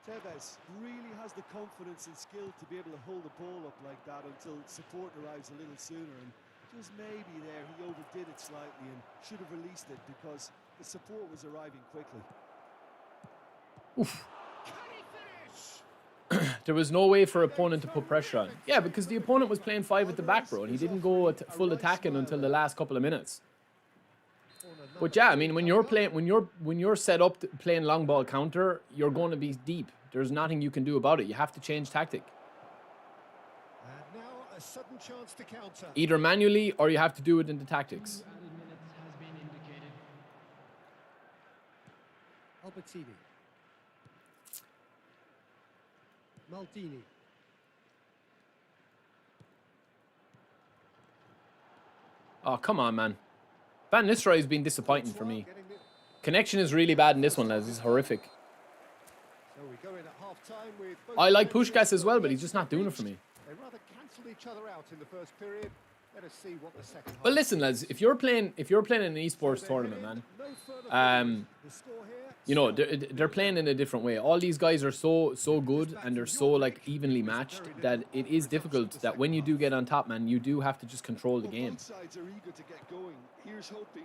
Tevez really has the confidence and skill to be able to hold the ball up like that until support arrives a little sooner. And just maybe there he overdid it slightly and should have released it because the support was arriving quickly. Oof. There was no way for opponent to put pressure on. Yeah, because the opponent was playing 5 at the back, bro, and he didn't go full attacking until the last couple of minutes. But yeah, I mean, when you're set up playing long ball counter, you're going to be deep. There's nothing you can do about it. You have to change tactic. And now a sudden chance to counter. Either manually or you have to do it in the tactics. Albertini. Maldini. Oh, come on, man. Van Nistelrooy has been disappointing for me. Connection is really bad in this one, lads. It's horrific. So we go in at half-time with both I like teams Puskás as well, but he's still just not doing it for me. They rather cancelled each other out in the first period. Let us see what the second half. But listen, lads, if you're playing an esports tournament, man, you know, they're playing in a different way. All these guys are so good and they're so like evenly matched that it is difficult that when you do get on top, man, you do have to just control the game.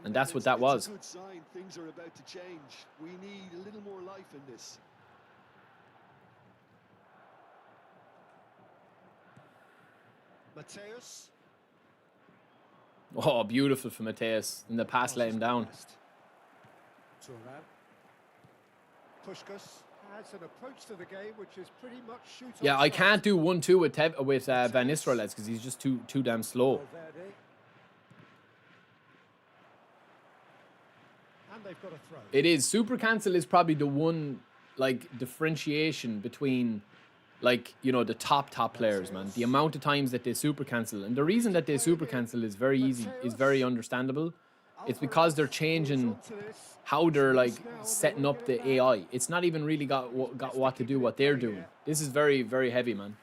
And that's what that was. It's a good sign. Things are about to change. We need a little more life in this. Mateus. Oh, beautiful for Mateus. And the pass let him down. Puskás has an approach to the game which is pretty much shoot on Yeah, I sight. can't do 1-2 with Van Nistelrooy, lads, because he's just too damn slow. Valverde. And they've got a throw. It is. Super cancel is probably the one, like, differentiation between, like, you know, the top players, man. The amount of times that they super cancel. And the reason that they super cancel is very easy, is very understandable. It's because they're changing how they're, like, setting up the AI. It's not even really got what to do what they're doing. This is very, very heavy, man.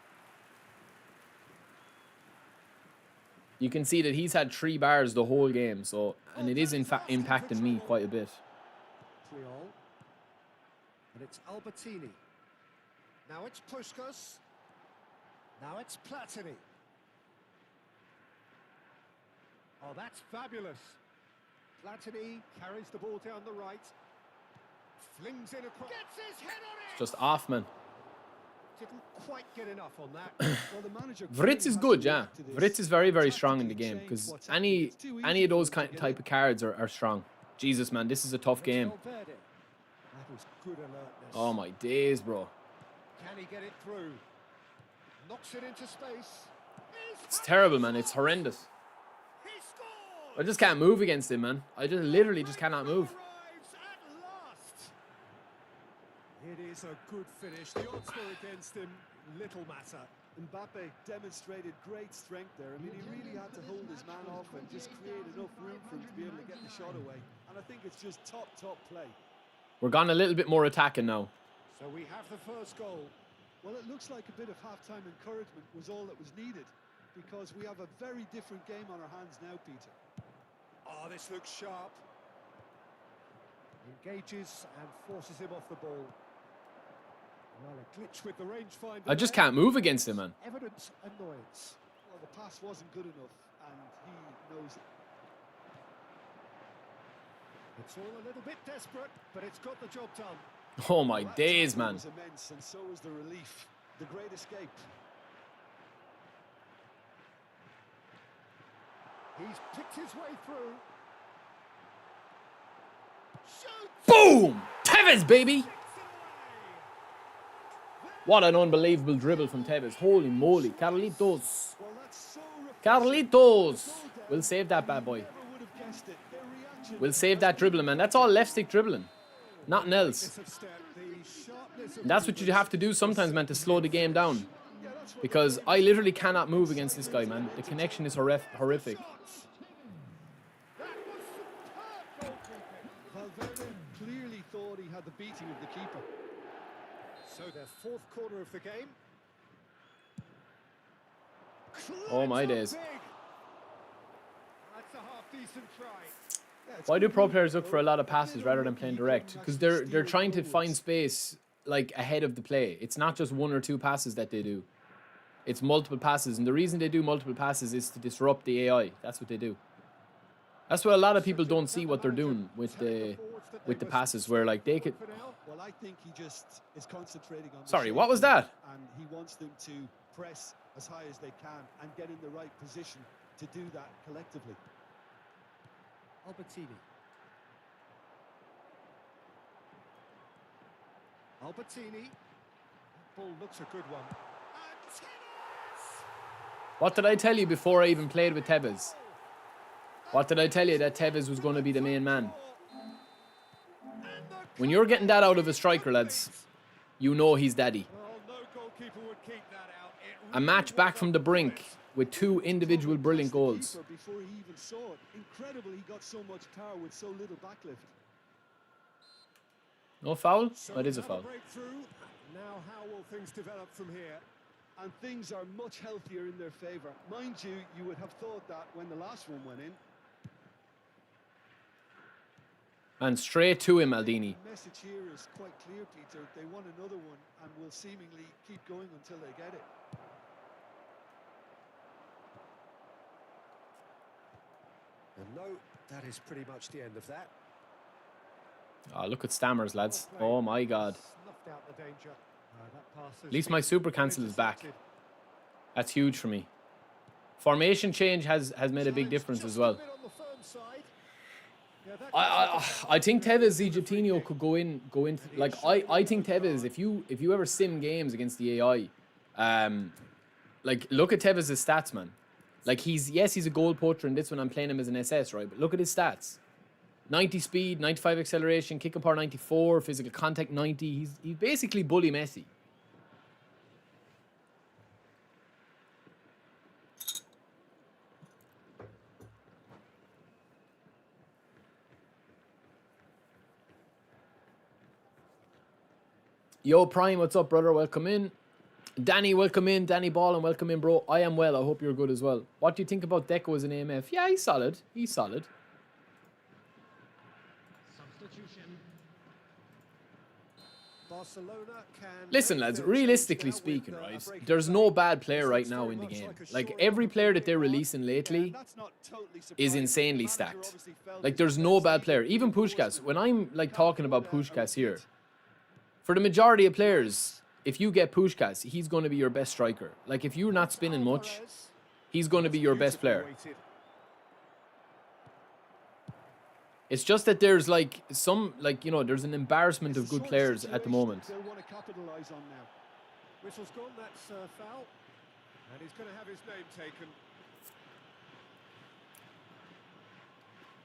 You can see that he's had 3 bars the whole game, so, and it is in fact impacting me quite a bit. And it's Albertini. Now it's Puskás. Now it's Platini. Oh, that's fabulous. Platini carries the ball down the right. Flings in across. Gets his head on it! Just off, man. Didn't quite get enough on that. Well, the manager Vritz is good, yeah. Vritz is very, very strong in the game because any of those type of cards are strong. Jesus, man, this is a tough game. Valverde. That was good alertness. Oh my days, bro. Can he get it through? Knocks it into space. It's terrible, man. It's horrendous. He scores! I just can't move against him, man. I just literally just cannot move. Arrives at last. It is a good finish. The odds were against him. Little matter. Mbappe demonstrated great strength there. I mean, he really had to hold his man off and just create enough room for him to be able to get the shot away. And I think it's just top play. We're gone a little bit more attacking now. So we have the first goal. Well, it looks like a bit of halftime encouragement was all that was needed because we have a very different game on our hands now, Peter. Oh, this looks sharp. Engages and forces him off the ball. Well, a glitch with the rangefinder. I just there. can't move against him, man. Evident annoyance. Well, the pass wasn't good enough, and he knows it. It's all a little bit desperate, but it's got the job done. Oh my That days, tackle man. was immense, and so was the relief. The great escape. He's picked his way through. Shoots! Boom! Tevez, baby! Takes it away. What an unbelievable dribble from Tevez. Holy moly. Carlitos. Well, that's so Carlitos. We'll save that bad boy. never would have guessed it. Their reaction. We'll save that dribbling, man. That's all left stick dribbling. Nothing else. This of step, the sharpness of And that's what you have to do sometimes, man, to slow the game down. Because I literally cannot move against this guy, man. The connection is horrific. That was superb goalkeeping. had the beating of the keeper. So their fourth quarter of the game. Oh my days. That's a half-decent try. Why do pro players look for a lot of passes rather than playing direct? Because they're trying to find space like ahead of the play. It's not just one or two passes that they do. It's multiple passes, and the reason they do multiple passes is to disrupt the AI. That's what they do. That's what a lot of people don't see what they're doing with the passes, where like they could. Well, I think he just is concentrating on. Sorry, what was that? And he wants them to press as high as they can and get in the right position to do that collectively. Albertini. Albertini. Ball looks a good one. What did I tell you before I even played with Tevez? What did I tell you that Tevez was going to be the main man? When you're getting that out of a striker, lads, you know he's daddy. A match back from the brink with two individual brilliant goals. Before he even saw it, incredible he got so much power with so little backlift. No foul? That is a foul. Now how will things develop from here? And things are much healthier in their favour. Mind you, you would have thought that when the last one went in. And straight to him, Maldini. The message here is quite clear, Peter. They want another one and will seemingly keep going until they get it. And no, that is pretty much the end of that. Oh, look at Stammers, lads. Oh my God. Snuffed out the danger. That pass At least my super cancel is back. That's huge for me. Formation change has made a big difference as well. I think Tevez Egyptinho could go into like I think Tevez, if you ever sim games against the AI, like look at Tevez's stats, man. Like he's a goal poacher in this one. I'm playing him as an SS, right? But look at his stats. 90 speed, 95 acceleration, kicking power 94, physical contact 90. He's basically bully Messi. Yo, Prime, what's up, brother? Welcome in. Danny, welcome in. Danny Ball, and welcome in, bro. I am well. I hope you're good as well. What do you think about Deco as an AMF? Yeah, he's solid. He's solid. Barcelona can Listen, lads, realistically speaking, right, there's no bad player right now in the game. Like, every player that they're releasing lately is insanely stacked. Like, there's no bad player. Even Puskás. When I'm, like, talking about Puskás here, for the majority of players, if you get Puskás, he's going to be your best striker. Like, if you're not spinning much, he's going to be your best player. It's just that there's like some, like, you know, there's an embarrassment of good players at the moment. They'll want to capitalize on now. Whistle's gone, that's foul. And he's going to have his name taken.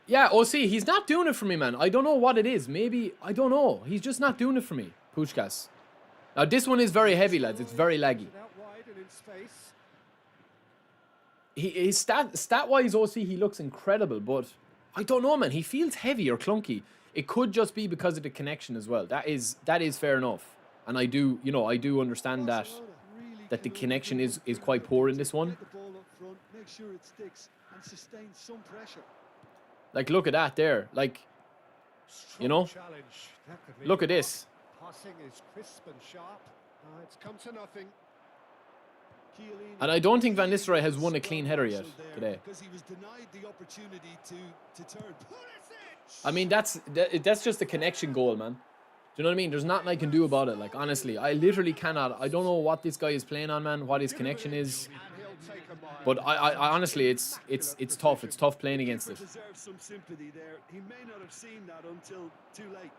Yeah, OC, he's not doing it for me, man. I don't know what it is. Maybe, I don't know. He's just not doing it for me, Puskás. Now, this one is very heavy, lads. It's very laggy. Out wide and in space. His stat-wise, OC, he looks incredible, but I don't know, man. He feels heavy or clunky. It could just be because of the connection as well. That is fair enough. And I do, you know, I do understand that the connection is quite poor in this one. Make sure it sticks and sustain some pressure. Like, look at that there. Like, you know, look at this. Passing is crisp and sharp. It's come to nothing. And I don't think Van Nistelrooy has won a clean header yet today. Because he was denied the opportunity to turn. I mean, that's just a connection goal, man. Do you know what I mean? There's nothing I can do about it. Like, honestly, I literally cannot. I don't know what this guy is playing on, man. What his connection is. But I honestly, it's tough. It's tough playing against it. Deserves some sympathy there. He may not have seen that until too late.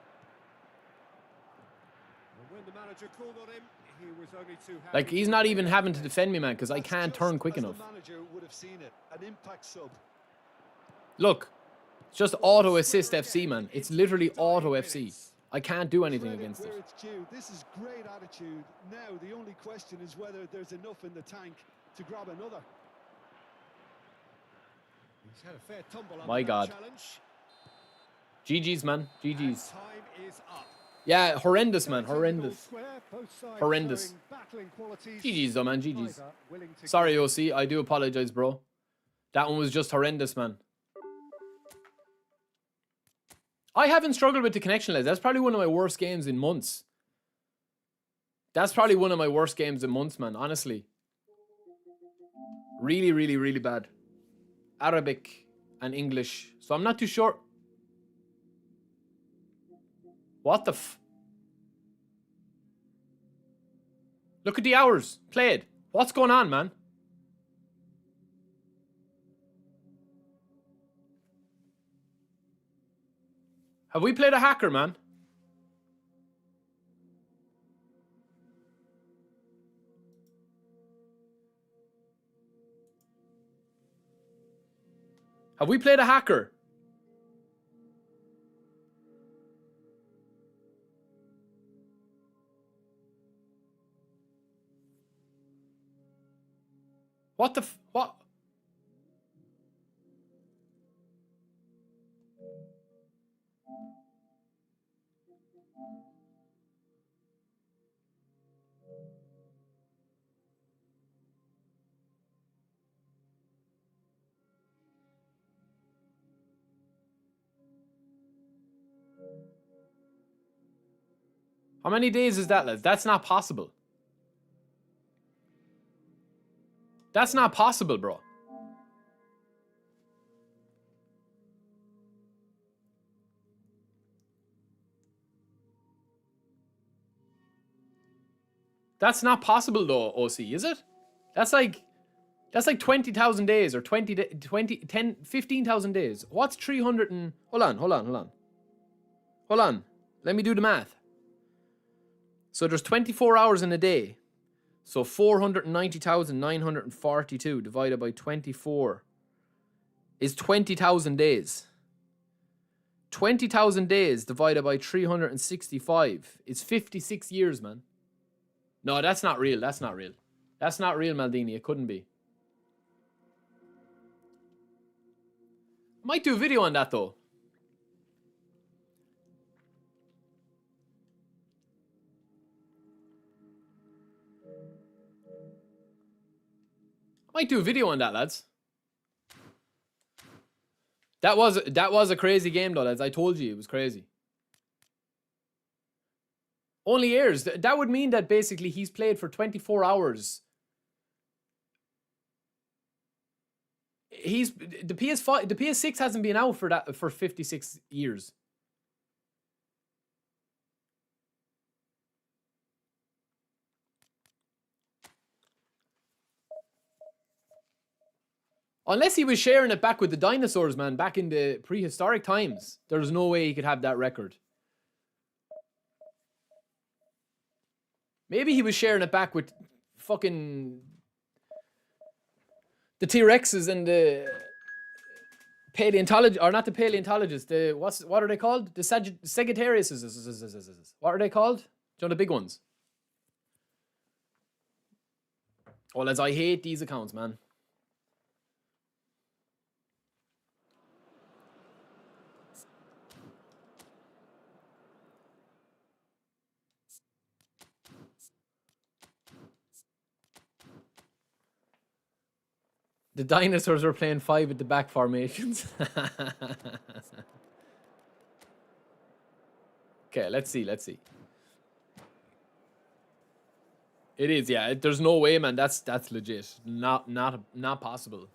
When the manager called on him, he was only too happy. Like, he's not even having to defend me, man, because I can't turn quick enough. The manager would have seen it. An impact sub. Look, it's just auto assist FC, man. It's literally auto FC. I can't do anything against it. This is great attitude. Now the only question is whether there's enough in the tank to grab another. He's had a fair tumble under My God. that challenge. GG's, man. GG's. Time is up. Yeah, horrendous, man. Horrendous. Horrendous. Horrendous. GG's, though, man. GG's. Sorry, OC. I do apologize, bro. That one was just horrendous, man. I haven't struggled with the connection, lads. That's probably one of my worst games in months. That's probably one of my worst games in months, man. Honestly. Really, really, really bad. Arabic and English. So I'm not too sure. What the f... Look at the hours played. What's going on, man? Have we played a hacker, man? Have we played a hacker? What the f... What? How many days is that, lads? That's not possible. That's not possible, bro. That's not possible, though, OC, is it? That's like 20,000 days or 15,000 days. What's 300 and... Hold on. Let me do the math. So there's 24 hours in a day. So 490,942 divided by 24 is 20,000 days. 20,000 days divided by 365 is 56 years, man. No, that's not real. That's not real. That's not real, Maldini. It couldn't be. Might do a video on that, though. Might do a video on that, lads. That was a crazy game, though, lads. I told you it was crazy. Only years. That would mean that basically he's played for 24 hours. The PS5, the PS6 hasn't been out for 56 years. Unless he was sharing it back with the dinosaurs, man, back in the prehistoric times. There's no way he could have that record. Maybe he was sharing it back with fucking the T-Rexes and the paleontologists, or not the paleontologists, what are they called? The Sagittariuses. What are they called? Do you know the big ones? Oh, lads, I hate these accounts, man. The dinosaurs were playing 5 at the back formations. Okay, let's see. It is, yeah. There's no way, man. That's legit. Not possible.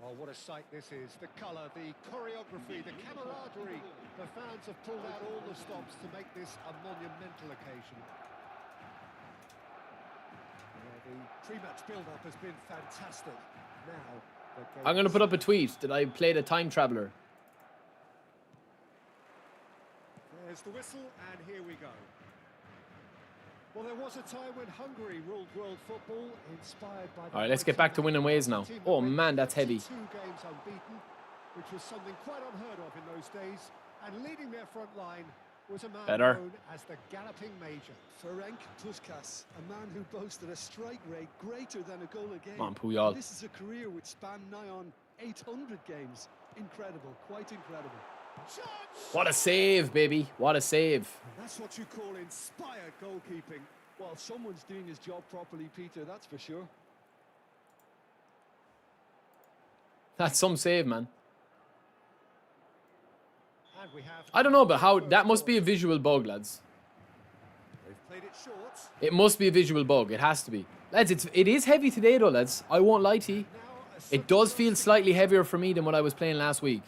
Oh, what a sight this is. The colour, the choreography, the camaraderie. The fans have pulled out all the stops to make this a monumental occasion. The pre-match build-up has been fantastic. Now, I'm going to put up a tweet that I played a time traveler. There's the whistle, and here we go. Well, there was a time when Hungary ruled world football, inspired by... All right, let's get back to winning ways now. Oh, man, that's heavy. 2 games unbeaten. which was something quite unheard of in those days. And leading their front line was a man Better. known as the Galloping Major. Ferenc Puskás, a man who boasted a strike rate greater than a goal a game. Come on, Puyol. And this is a career which spanned nigh on 800 games. Incredible, quite incredible. What a save, baby. What a save. That's what you call inspired goalkeeping. Well, someone's doing his job properly, Peter, that's for sure. That's some save, man. And we have I don't know, but how... That must be a visual bug, lads. They've played it short. It must be a visual bug. It has to be. Lads, it is heavy today, though, lads. I won't lie to you. Now a It does feel slightly heavier for me than what I was playing last week.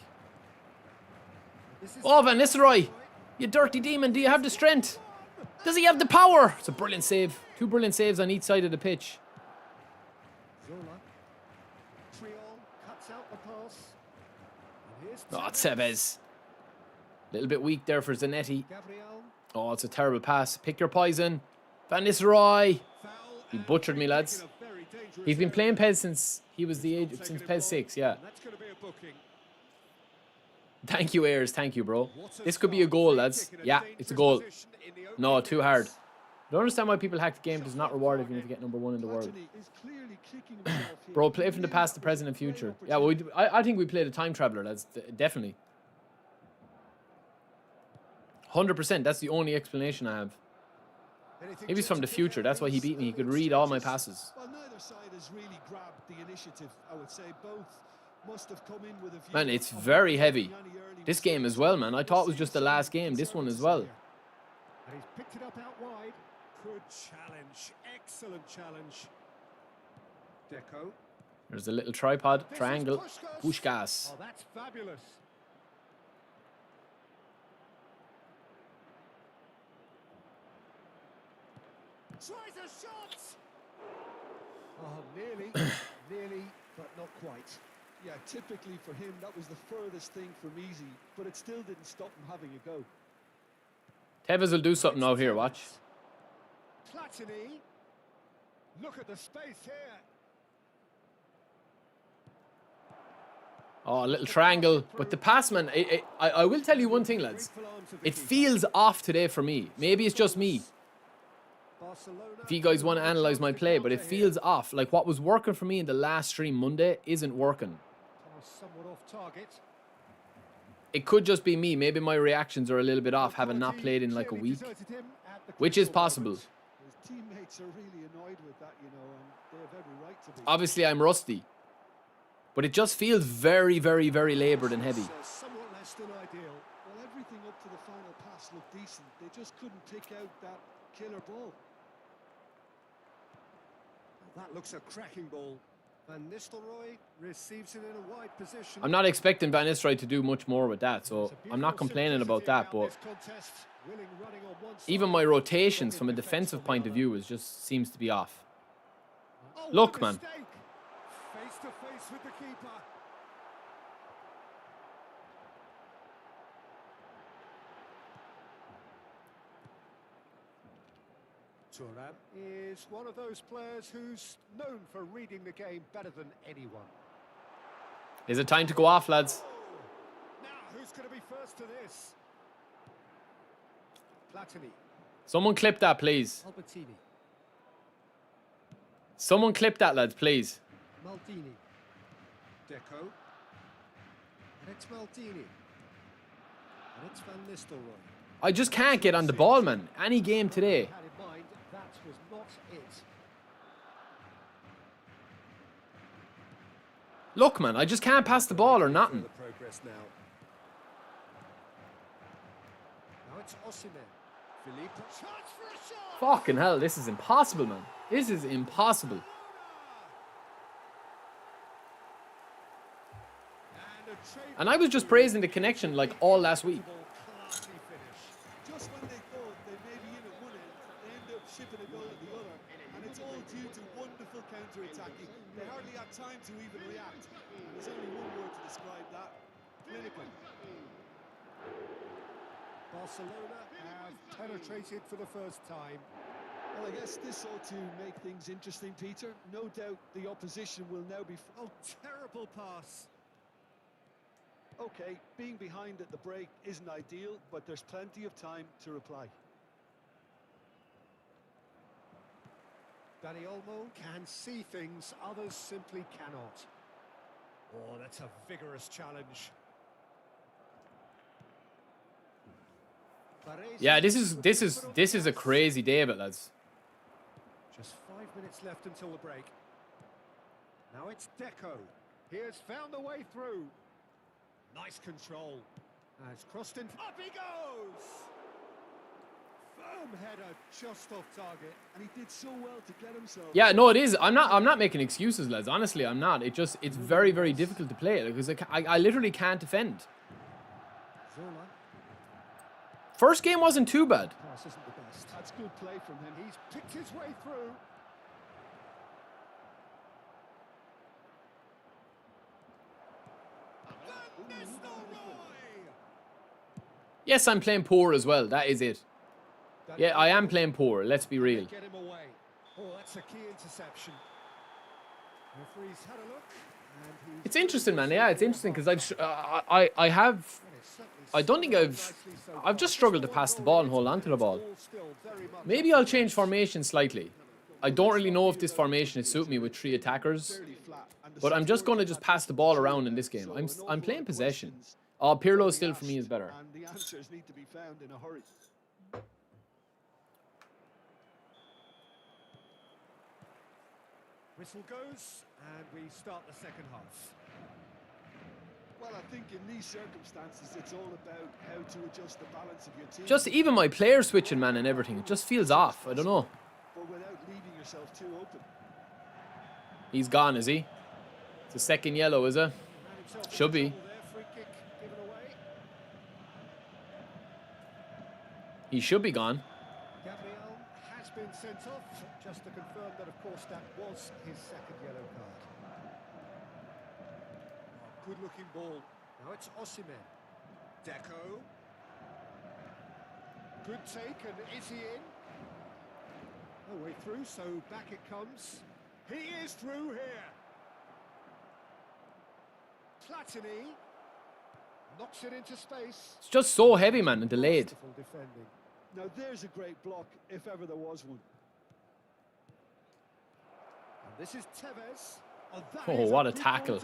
This is Oh, Van Nistelrooy. You dirty demon. Do you have the strength? Does he have the power? It's a brilliant save. 2 brilliant saves on each side of the pitch. Zola. Triol cuts out the pass. And here's Oh, Tevez. Tevez. Little bit weak there for Zanetti. Gabriel. Oh, it's a terrible pass. Pick your poison. Van Nistelrooy. Foul. He and butchered me, free lads. kick in a very dangerous He's been area. playing PES since he was the age... Taken Since it PES ball. 6, yeah. And that's going to be a booking. Thank you, Ayers. Thank you, bro. What a This could be a start. goal, Free lads. kick in a Yeah, it's a dangerous goal. position in the No, opening too hard. minutes. Don't understand why people hack the game. Does not reward if you get number 1 in the world. Platini is clearly kicking himself here. Bro, play from the Really, past, the that was present, and a great future. Yeah, well, opportunity. I think we played a time traveler. That's definitely 100%. That's the only explanation I have. Anything Maybe he's from the to future. That's why he beat me. He could read all my passes. Well, neither side has really grabbed the initiative, I would say. Both must have come in with a view Man, it's of very avoiding heavy. any early This game mistakes. as well, man. I thought it was We'll just see the last some game. This one as concerns well. here. And he's picked it up out wide. Good challenge. Excellent challenge. Deco. There's a little tripod, This is triangle, Puskás. Puskás. Oh, that's fabulous. Tries a shot. Oh, nearly, nearly, but not quite. Yeah, typically for him, that was the furthest thing from easy, but it still didn't stop him having a go. Tevez will do something out here, watch. Platini. Look at the space here. Oh, a little triangle. But the pass, man, I will tell you one thing, lads. It feels off today for me. Maybe it's just me. If you guys want to analyze my play, but it feels off. Like what was working for me in the last stream Monday isn't working. Somewhat off target. It could just be me. Maybe my reactions are a little bit off, having not played in like a week, which is possible. His teammates are really annoyed with that, you know, and they have every right to be. Obviously, I'm rusty, but it just feels very, very, very laboured and heavy. Somewhat less than ideal. Well, everything up to the final pass looked decent. They just couldn't pick out that killer ball. That looks a cracking ball. Van Nistelrooy receives it in a wide position. I'm not expecting Van Nistelrooy to do much more with that, so I'm not complaining about that, but even my rotations from a defensive point of view is just seems to be off. Look, man. Face to face with the keeper. Thuram is one of those players who's known for reading the game better than anyone. Is it time to go off, lads? Now, who's going to be first to this? Platini. Someone clip that, please. Albertini. Someone clip that, lads, please. Maldini. Deco. And it's Maldini. And it's Van Nistelrooy. I just can't get on the ball, man. Any game today. Had in mind, that was not it. Look, man, I just can't pass the ball or nothing. The progress now. Now it's Osimhen. Philippe. Chance for a shot. Fucking hell, this is impossible, man. This is impossible. And I was just praising the connection like all last week. Classy finish. Just when they thought they may be in at one end, they end up shipping a goal at the other. And it's all due to wonderful counter-attacking. They hardly had time to even react. There's only one word to describe that. Clinical. Barcelona have penetrated for the first time. Well, I guess this ought to make things interesting, Peter. No doubt the opposition will now be... Oh, terrible pass. Okay, being behind at the break isn't ideal, but there's plenty of time to reply. Dani Olmo can see things others simply cannot. Oh, that's a vigorous challenge. Yeah, this is a crazy day of it, lads. Just 5 minutes left until the break. Now it's Deco. He has found a way through. Nice control. Has crossed in. Up he goes! Firm header just off target. And he did so well to get himself. Yeah, no, it is. I'm not making excuses, lads. Honestly, I'm not. It's very, very difficult to play because I literally can't defend. Zola. First game wasn't too bad. Pass isn't the best. That's good play from him. He's picked his way through. Yes, I'm playing poor as well. That is it. Yeah, I am playing poor. Let's be real. Get him away. Oh, that's a key interception. Referee's had a look. And It's interesting, man. Yeah, it's interesting because I don't think I've just struggled to pass the ball and hold on to the ball. Maybe I'll change formation slightly. I don't really know if this formation is suit me with 3 attackers, but I'm just going to just pass the ball around in this game. I'm playing possession. Oh, Pirlo still for me is better. And the answers need to be found in a hurry. Whistle goes, and we start the second half. Well, I think in these circumstances, it's all about how to adjust the balance of your team. Just even my player switching, man, and everything. It just feels off. I don't know. But without leaving yourself too open. He's gone, is he? It's a second yellow, is it? Should be. He should be gone. Gabriel has been sent off, just to confirm that, of course, that was his second yellow card. Good-looking ball. Now it's Osimhen. Deco. Good take, and is he in? No way through, so back it comes. He is through here. Platini knocks it into space. It's just so heavy, man, and delayed. Masterful defending. Now there's a great block, if ever there was one. And this is Tevez. Oh, what a tackle.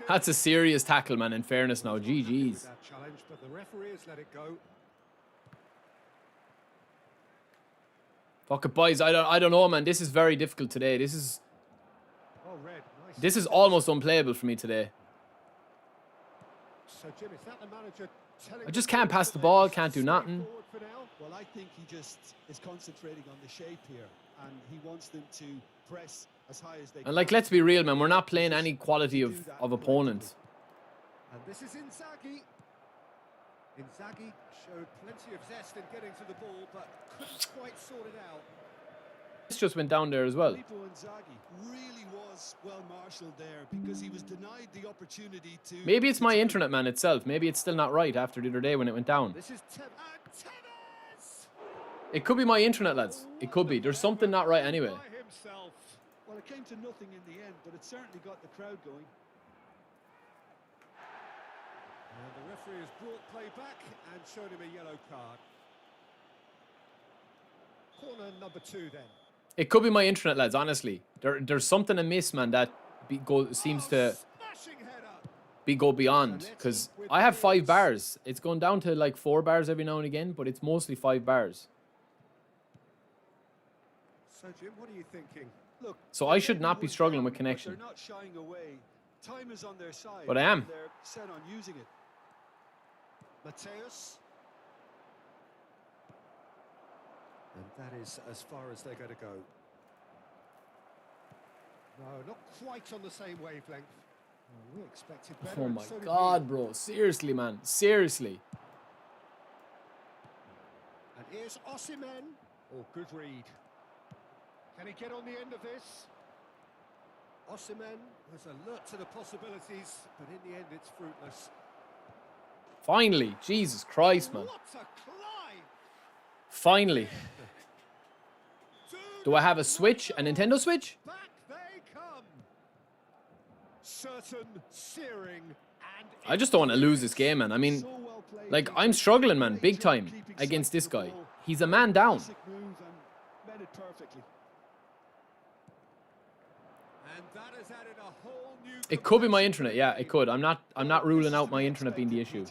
That's a serious tackle, man, in fairness now. GG's. That challenge, but the referee has let it go. Fuck it, boys. I don't know, man. This is very difficult today. This is almost unplayable for me today. So, Jim, is that the manager telling I just can't pass the ball, can't do nothing. Well, I think he just is concentrating on the shape here, and he wants them to press as high as they can. And like, let's be real, man. We're not playing any quality of opponent. And this is Inzaghi. Inzaghi showed plenty of zest in getting to the ball, but couldn't quite sort it out. This just went down there as well. Inzaghi really was well marshalled there because he was denied the opportunity to. Maybe it's my internet, man, itself. Maybe it's still not right after the other day when it went down. This is Tevez. It could be my internet, lads. It could be. There's something not right anyway. Well, it came to nothing in the end, but it certainly got the crowd going. And the referee has brought play back and shown him a yellow card. Corner number 2 then. It could be my internet, lads, honestly. There's something amiss, man, that seems to go beyond. Because I have 5 bars. It's going down to like 4 bars every now and again, but it's mostly 5 bars. So, Jim, what are you thinking? Look, so I should not be struggling with connection. They're not shying away. Time is on their side. But I am. They're set on using it. Mateus. And that is as far as they're going to go. No, not quite on the same wavelength. Oh, we expected better. Oh my God, bro. Seriously, man. Seriously. And here's Osimhen. Oh, good read. Can he get on the end of this? Osimhen was alert to the possibilities, but in the end it's fruitless. Finally. Jesus Christ, man. What a climb! Finally. Do I have a Switch? A Nintendo Switch? Back they come. Certain, searing, I just don't want to lose this game, man. I mean, like, I'm struggling, man, big time against this guy. He's a man down. It could be my internet. Yeah, it could. I'm not ruling out my internet being the issue.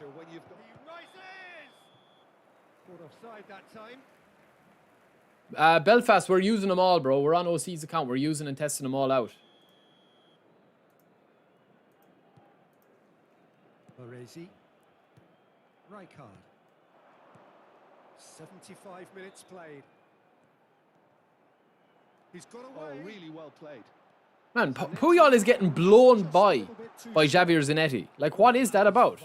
Belfast, we're using them all, bro. We're on OC's account. We're using and testing them all out. Baresi. Rijkaard. 75 minutes played. He's got away. Oh, really well played. Man, Puyol is getting blown by Javier Zanetti. Like, what is that about?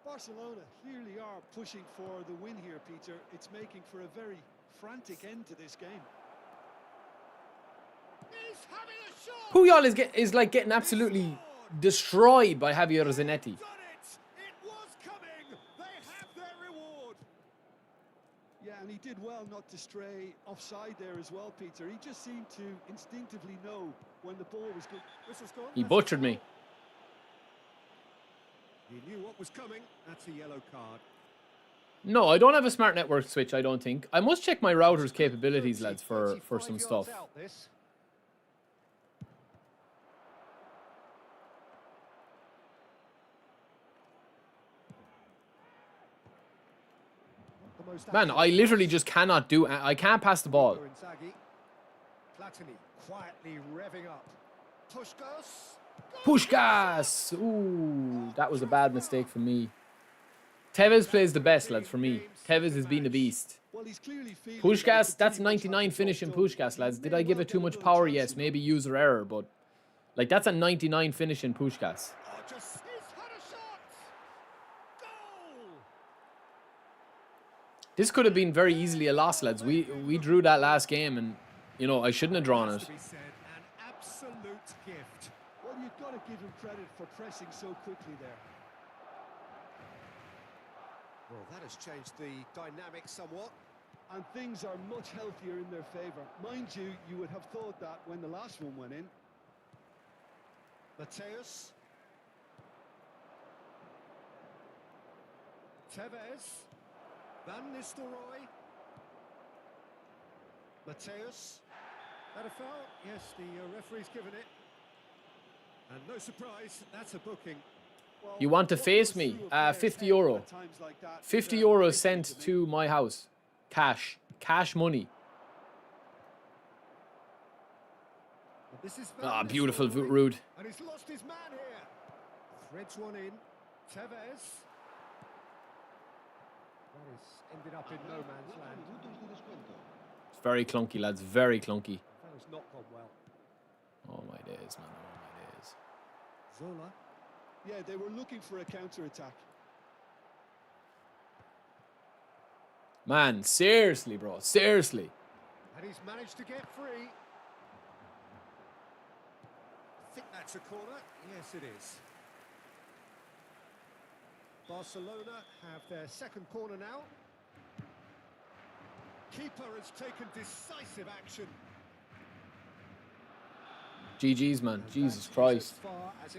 Barcelona clearly are pushing for the win here, Peter. It's making for a very frantic end to this game. Puyol is like getting absolutely destroyed by Javier Zanetti. Yeah, and he did well not to stray offside there as well, Peter. He just seemed to instinctively know when the ball was good. He butchered me. He knew what was coming. That's a yellow card. No, I don't have a smart network switch, I don't think. I must check my router's capabilities, lads, for some stuff. Man, I literally just cannot do... I can't pass the ball. Quietly revving up. Puskás! Ooh, that was a bad mistake for me. Tevez plays the best, lads, for me. Tevez has been a beast. Puskás, that's 99 finish in Puskás, lads. Did I give it too much power? Yes, maybe user error, but... Like, that's a 99 finish in Puskás. This could have been very easily a loss, lads. We drew that last game, and, you know, I shouldn't have drawn it. Well, you've got to give him credit for pressing so quickly there. Well, that has changed the dynamic somewhat. And things are much healthier in their favour. Mind you, you would have thought that when the last one went in. Mateus. Tevez. Van Nistelrooy. Mateus. That a foul? Yes, the referee's given it. And no surprise, that's a booking. Well, You want to face me? 50 euro. 50 euro sent to my house. Cash. Cash money. Ah, beautiful, Rude. And he's lost his man here. Threads one in. Tevez. That has ended up in no man's land. It's very clunky, lads. Very clunky. That has not gone well. Oh, my days, man. Oh, my days. Zola. Yeah, they were looking for a counter-attack. Man, seriously, bro. Seriously. And he's managed to get free. I think that's a corner. Yes, it is. Barcelona have their second corner now. Keeper has taken decisive action. GG's, man. Jesus Christ.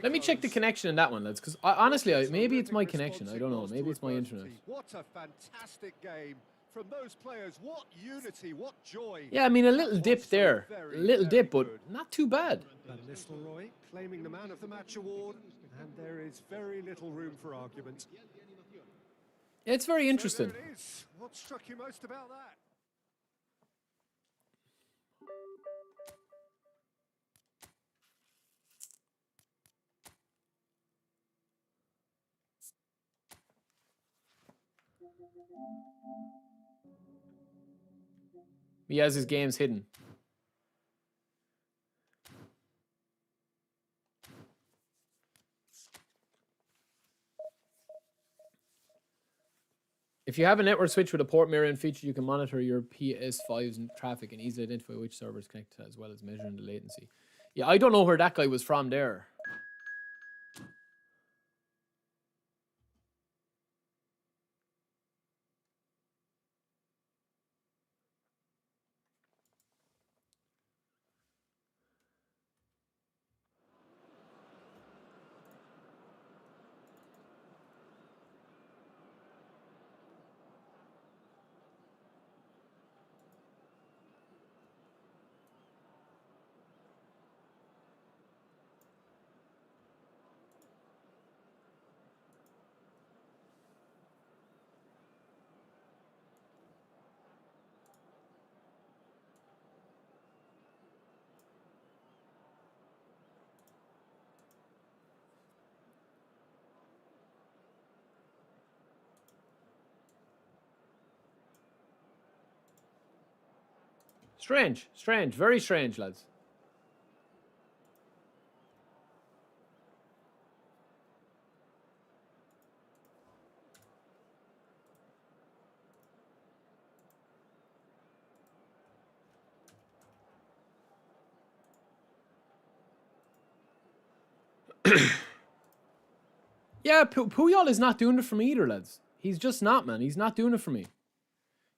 Let me check the connection in that one, lads, because honestly, maybe it's my connection. I don't know. Maybe it's my internet. What a fantastic game from those players. What unity, what joy. Yeah, I mean, a little dip there. A little dip, but not too bad. Van Nistelrooy claiming the Man of the Match award, and there is very little room for argument. It's very interesting. So there it is. What struck you most about that? He has his games hidden. If you have a network switch with a port mirroring feature, you can monitor your PS5's traffic and easily identify which server is connected as well as measuring the latency. Yeah, I don't know where that guy was from there. Strange. Strange. Very strange, lads. Yeah, Puyol is not doing it for me either, lads. He's just not, man. He's not doing it for me.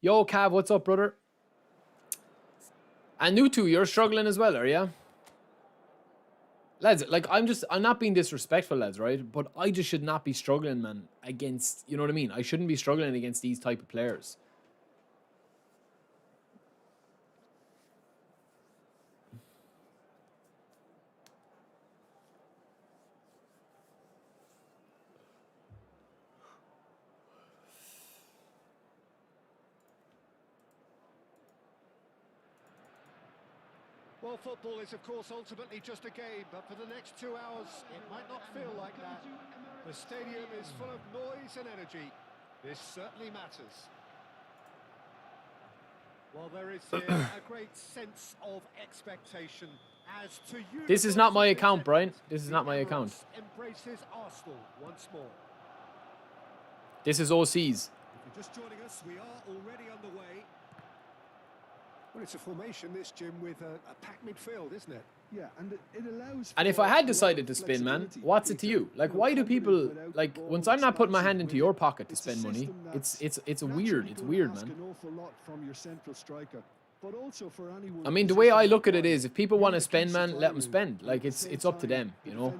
Yo, Cav, what's up, brother? And Nutu, you're struggling as well, are you? Lads, like, I'm not being disrespectful, lads, right? But I just should not be struggling, man, against, you know what I mean? I shouldn't be struggling against these type of players. Well, football is, of course, ultimately just a game, but for the next 2 hours, it might not feel like that. The stadium is full of noise and energy. This certainly matters. Well, there is here a great sense of expectation as to you. This is not my account, Brian. This is not my account. Embraces Arsenal once more. This is OC's. If you're just joining us, we are already underway. Well, it's a formation, this, Jim, with a packed midfield, isn't it? Yeah, and it allows. And if I had decided to spin, man, what's it to you? Like, why do people, like, once I'm not putting my hand into your pocket to spend money, it's weird, man. I mean, the way I look at it is, if people want to spend, man, let them spend. Like, it's up to them, you know?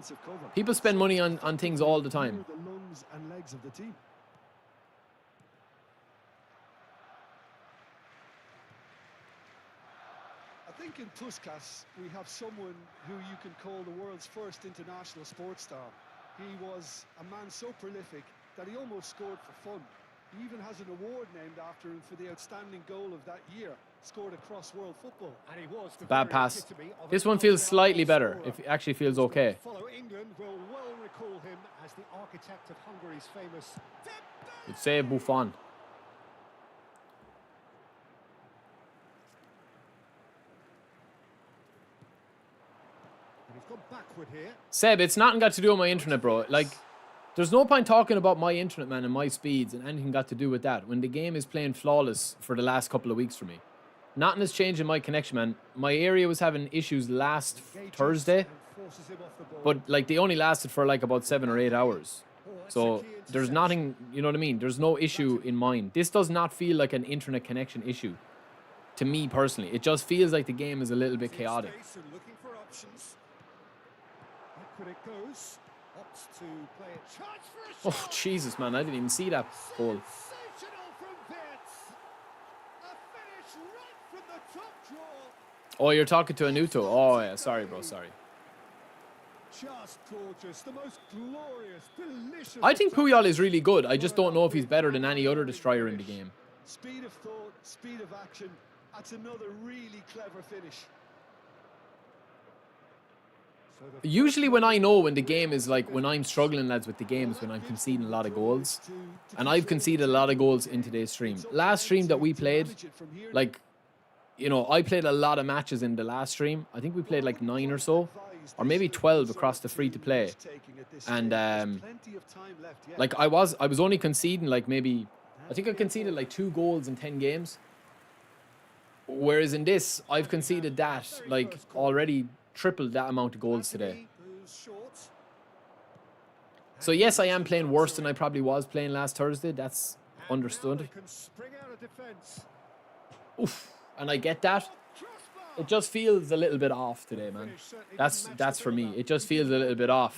People spend money on things all the time. I think in Puskás we have someone who you can call the world's first international sports star. He was a man so prolific that he almost scored for fun. He even has an award named after him for the outstanding goal of that year, scored across world football. And he was the Bad pass. This one feels slightly better. It actually feels okay. Follow England will well recall him as the architect of Hungary's famous. Good save, Buffon. Seb, it's nothing got to do with my internet, bro. Like, there's no point talking about my internet, man, and my speeds and anything got to do with that when the game is playing flawless for the last couple of weeks for me. Nothing has changed in my connection, man. My area was having issues last Thursday, but, like, they only lasted for, like, about 7 or 8 hours. So, there's nothing, you know what I mean? There's no issue in mine. This does not feel like an internet connection issue to me personally. It just feels like the game is a little bit chaotic. Oh, Jesus, man. I didn't even see that goal. Oh, you're talking to Anuto. Oh, yeah. Sorry, bro. Sorry. Just gorgeous. The most glorious, delicious. I think Puyol is really good. I just don't know if he's better than any other destroyer in the game. Speed of thought, speed of action. That's another really clever finish. Usually when I know when the game is like, when I'm struggling, lads, with the games, when I'm conceding a lot of goals. And I've conceded a lot of goals in today's stream. Last stream that we played, like, you know, I played a lot of matches in the last stream. I think we played like 9 or so. Or maybe 12 across the free-to-play. And, like, I was only conceding, like, maybe... I think I conceded, like, 2 goals in 10 games. Whereas in this, I've conceded that, like, already... tripled that amount of goals today. So yes, I am playing worse than I probably was playing last Thursday. That's understood. Oof. And I get that. It just feels a little bit off today, man. That's for me. It just feels a little bit off.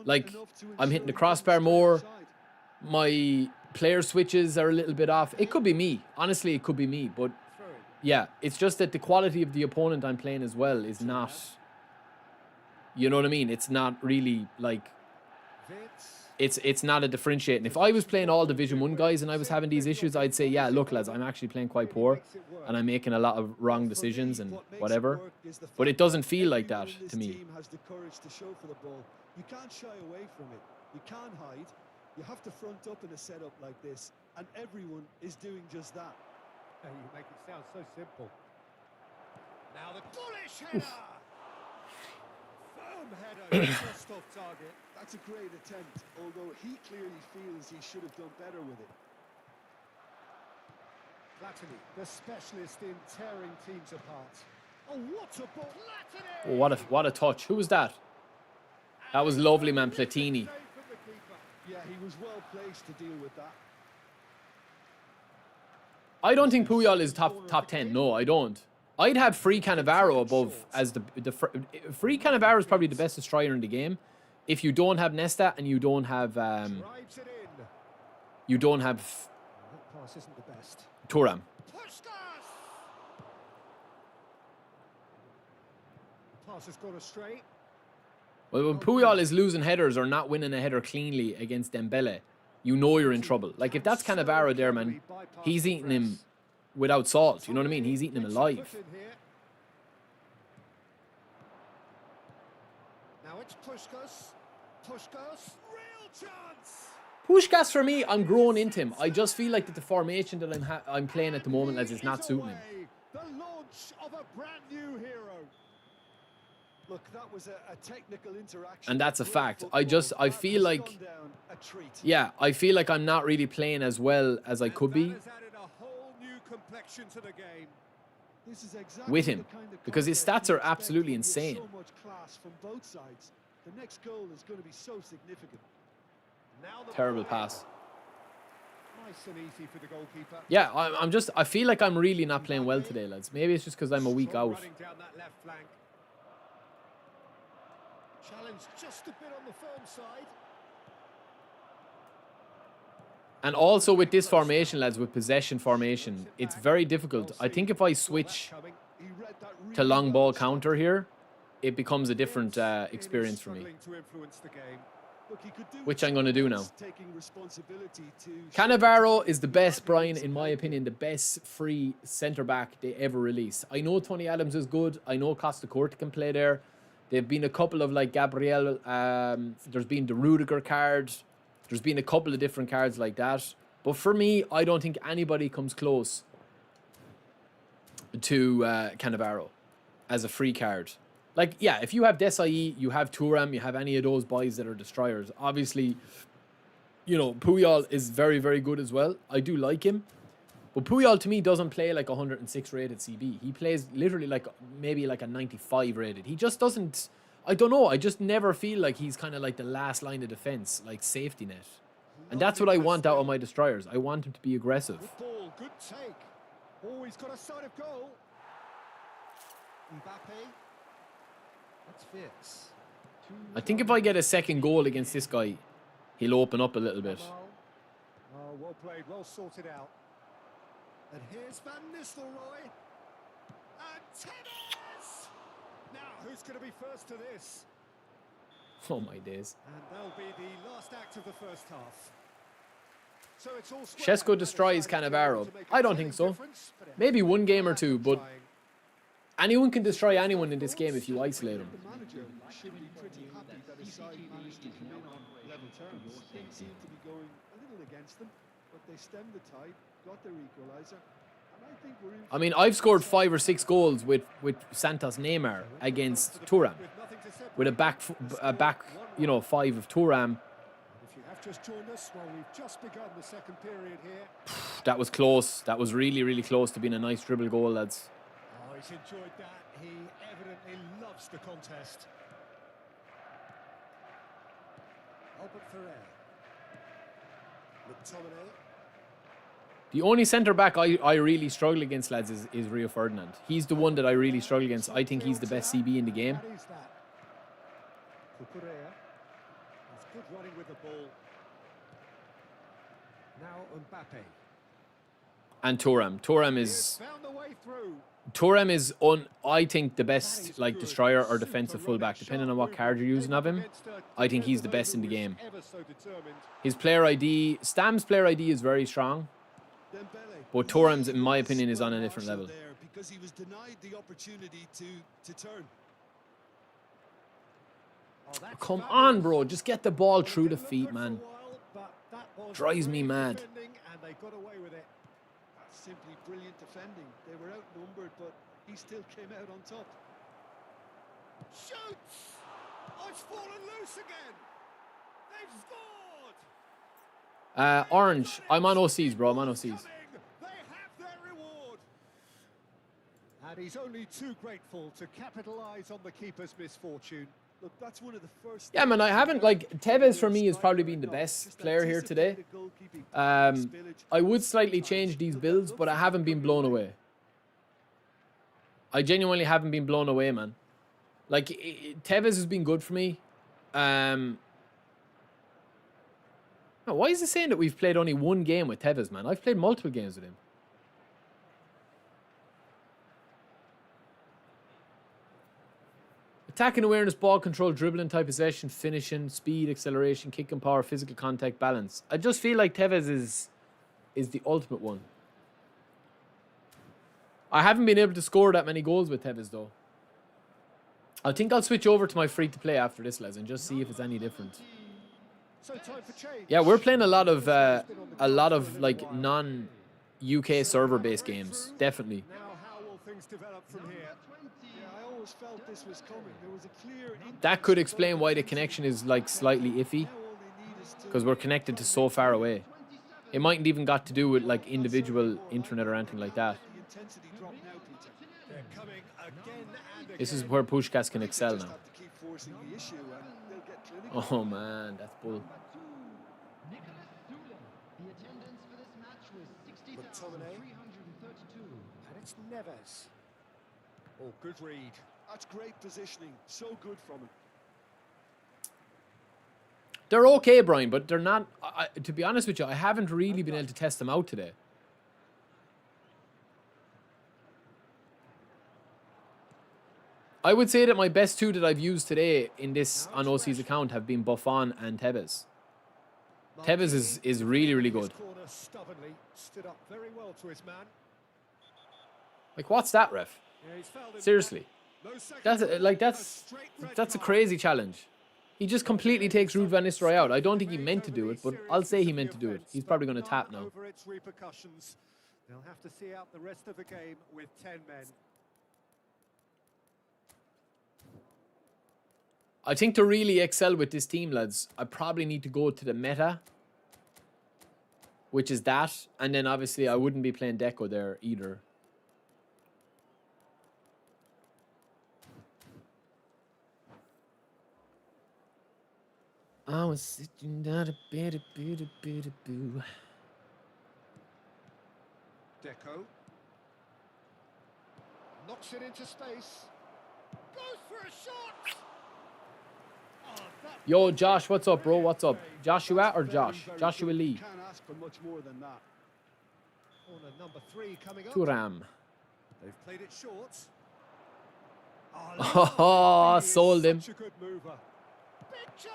Like, I'm hitting the crossbar more. My player switches are a little bit off. It could be me. Honestly, it could be me. But yeah, it's just that the quality of the opponent I'm playing as well is not... You know what I mean? It's not really, like... It's not a differentiating. If I was playing all Division 1 guys and I was having these issues, I'd say, yeah, look, lads, I'm actually playing quite poor. And I'm making a lot of wrong decisions and whatever. But it doesn't feel like that to me. You can't shy away from it. You can't hide. You have to front up in a setup like this. And everyone is doing just that. You make it sound so simple. Now the bullish header. Firm header, just off target. That's a great attempt, although he clearly feels he should have done better with it. Platini, the specialist in tearing teams apart. Oh, what a ball! Platini! Oh, what a touch. Who was that? That was lovely, man. Platini. Yeah, he was well placed to deal with that. I don't think Puyol is top 10. No, I don't. I'd have Free Cannavaro above as the Free Cannavaro is probably the best destroyer in the game. If you don't have Nesta and you don't have That pass isn't the best. Thuram. Puskás! Pass has gone astray. Well, when Puyol is losing headers or not winning a header cleanly against Dembele, you know you're in trouble. Like, if that's Cannavaro there, man, he's eating him without salt. You know what I mean? He's eating him alive. Now it's Puskás. Puskás, real chance. Puskás, for me, I'm growing into him. I just feel like that the formation that I'm playing at the moment is not suiting him. The launch of a brand new hero. Look, that was a technical interaction. And that's a fact. I feel like, yeah, I feel like I'm not really playing as well as I could be with him, because his stats are absolutely insane. So much class from both sides. The next goal is going to be so significant. Terrible pass. Nice and easy for the goalkeeper. Yeah, I feel like I'm really not playing well today, lads. Maybe it's just because I'm a week out. Running down that left flank. Challenge just a bit on the firm side. And also with this formation, lads, with possession formation, it's very difficult. I think if I switch to long ball counter here, it becomes a different experience for me. Which I'm going to do now. Cannavaro is the best, Brian, in my opinion, the best free centre-back they ever release. I know Tony Adams is good. I know Costa Curta can play there. There've been a couple of, like, Gabriel. There's been the Rudiger card. There's been a couple of different cards like that. But for me, I don't think anybody comes close to Cannavaro as a free card. Like, yeah, if you have Desai, you have Thuram, you have any of those boys that are destroyers. Obviously, you know, Puyol is very, very good as well. I do like him. But Puyol, to me, doesn't play like a 106 rated CB. He plays literally like maybe like a 95 rated. He just doesn't... I don't know. I just never feel like he's kind of like the last line of defense, like safety net. And that's what I want out of my destroyers. I want him to be aggressive. Good ball, good take. Oh, he's got a side of goal. Mbappe. That's fierce. I think if I get a second goal against this guy, he'll open up a little bit. Oh, well played, well sorted out. And here's Van Nistelrooy. And tennis! Now, who's going to be first to this? Oh, my days. And that'll be the last act of the first half. So it's all Šeško destroys Cannavaro. I don't think so. Maybe one game or two, but anyone can destroy anyone in this game if you isolate them. The manager should be pretty happy that his side managed to come in on level terms. Things seem to be going a little against them, but they stemmed the tide, got their equaliser. I mean, I've scored 5 or 6 goals with Santos Neymar against Thuram. With a back, you know, 5 of Thuram. If you have just joined us, well, we've just begun the second period here. That was close. That was really, really close to being a nice dribble goal, lads. Oh, he's enjoyed that. He evidently loves the contest. Albert Ferrer. McTominay. The only centre-back I really struggle against, lads, is Rio Ferdinand. He's the one that I really struggle against. I think he's the best CB in the game. Cucurella. He's good running with the ball. Now Mbappe. And Thuram. Thuram is I think the best, like, destroyer or defensive fullback, depending on what card you're using of him. I think he's the best in the game. His player ID, Stam's player ID is very strong. But Thuram's, in my opinion, is on a different level. Because he was denied the opportunity to turn. Come on, bro. Just get the ball through the feet, man. Drives me mad. And they got away with it. Simply brilliant defending. They were outnumbered, but he still came out on top. Shoots! Oh, it's fallen loose again. They've scored. Orange. I'm on OCs, bro. I'm on OCs. They have their reward. And he's only too grateful to capitalise on the keeper's misfortune. Look, that's one of the first. Yeah, man, I haven't, like, Tevez for me has probably been the best player here today. I would slightly change these builds, but I haven't been blown away. I genuinely haven't been blown away, man. Like, Tevez has been good for me. Why is it saying that we've played only one game with Tevez, man? I've played multiple games with him. Attacking awareness, ball control, dribbling, type possession, finishing, speed, acceleration, kick and power, physical contact, balance. I just feel like Tevez is the ultimate one. I haven't been able to score that many goals with Tevez, though. I think I'll switch over to my free-to-play after this, Les, and just see if it's any different. So time for change. Yeah, we're playing a lot of like non-UK server-based games, definitely. Now how will things develop from here? Yeah, I always felt this was coming. There was a clear. That could explain why the connection is like slightly iffy, because we're connected to so far away. It mightn't even got to do with like individual internet or anything like that. The intensity drop now, Peter. They're coming again and again. This is where Puskás can excel Just now. have to keep forcing the issue, and they'll get clinical. Oh man, that's bull. McTominay. And it's Neves. Oh, good read. That's great positioning. So good from him. They're okay, Brian, but they're not. To be honest with you, I haven't really been able to test them out today. I would say that my best two that I've used today in this on OC's account have been Buffon and Tevez. Tevez is really, really good. Corner stubbornly stood up very well to his man. Like, what's that, ref? Yeah, he's fouled him. Seriously, No second that's thought. like A straight red that's a card. crazy challenge. He just completely takes Ruud van Nistelrooy out. I don't think he meant to do it, but I'll say he meant to do it. He's probably going to tap now. Over its repercussions. They'll have to see out the rest of the game with 10 men. I think to really excel with this team, lads, I probably need to go to the meta, which is that. And then obviously I wouldn't be playing Deco there either. I was sitting down a bit, boo. Deco. Knocks it into space. Goes for a shot. Oh, that Yo, Josh, what's up, bro? What's up? Joshua or Josh? Joshua Lee. Can't ask for much more than that. corner number 3 coming up. Turam. They've played it short. Oh, he is sold him. Such a good mover. Big chance.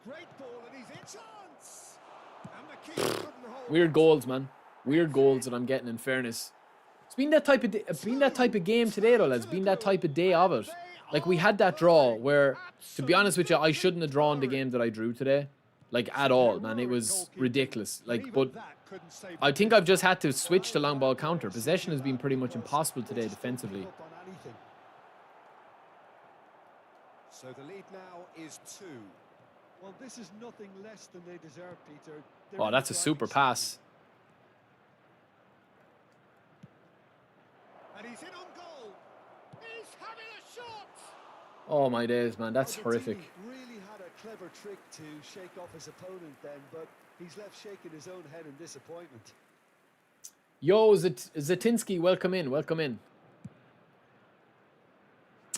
Great ball and he's in chance. And the keeper couldn't hold. Weird goals, man. Weird goals that I'm getting, in fairness. It's been that type of game today, though, lads. Been that type of day of it. Like, we had that draw where, to be honest with you, I shouldn't have drawn the game that I drew today. Like, at all, man. It was ridiculous. Like, but I think I've just had to switch to long ball counter. Possession has been pretty much impossible today defensively. Up on anything. So the lead now is 2. Well, this is nothing less than they deserve, Peter. Oh, that's a super pass. And he's in on goal. He's having a shot. Oh, my days, man. That's horrific. Really had a clever trick to shake off his opponent then, but he's left shaking his own head in disappointment. Yo, Zatinsky, welcome in. Welcome in.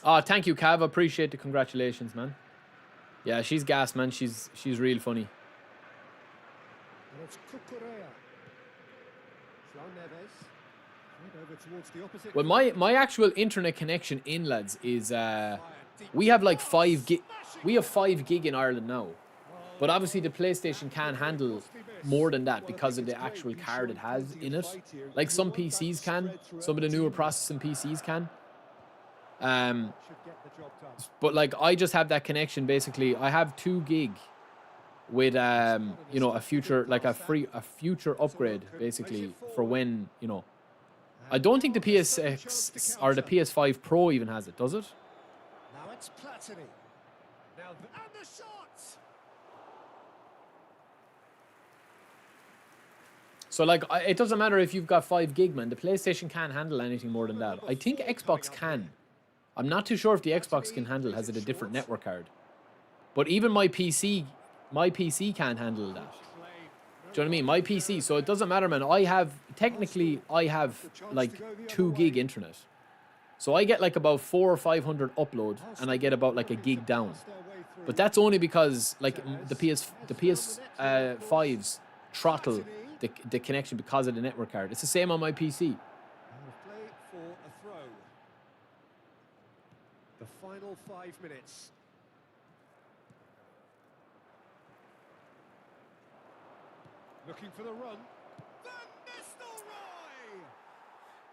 Oh, thank you, Cav. Appreciate the congratulations, man. Yeah, she's gas, man. She's real funny. And it's Cucurella. João Neves. Right over towards the opposite. Well, my actual internet connection in, lads, is we have like 5 gig. We have 5 gig in Ireland now, but obviously the PlayStation can't handle more than that because of the actual card it has in it. Like some PCs can, some of the newer processing PCs can. Should get the job done. But like I just have that connection basically. I have 2 gig with you know, a future, like a future upgrade basically for when, you know. I don't think the PSX or the PS5 Pro even has it, does it? Now it's Platini. Now and the shot. So like, it doesn't matter if you've got 5 gig, man. The PlayStation can't handle anything more than that. I think Xbox can. I'm not too sure if the Xbox can handle. Has it a different network card? But even my PC can't handle that. Do you know what I mean? My PC. So it doesn't matter, man. I have like 2 gig internet. So I get like about 400 or 500 upload, and I get about like a gig down. But that's only because like the PS5s throttle the connection because of the network card. It's the same on my PC. Play for a throw. The final 5 minutes. Looking for the run.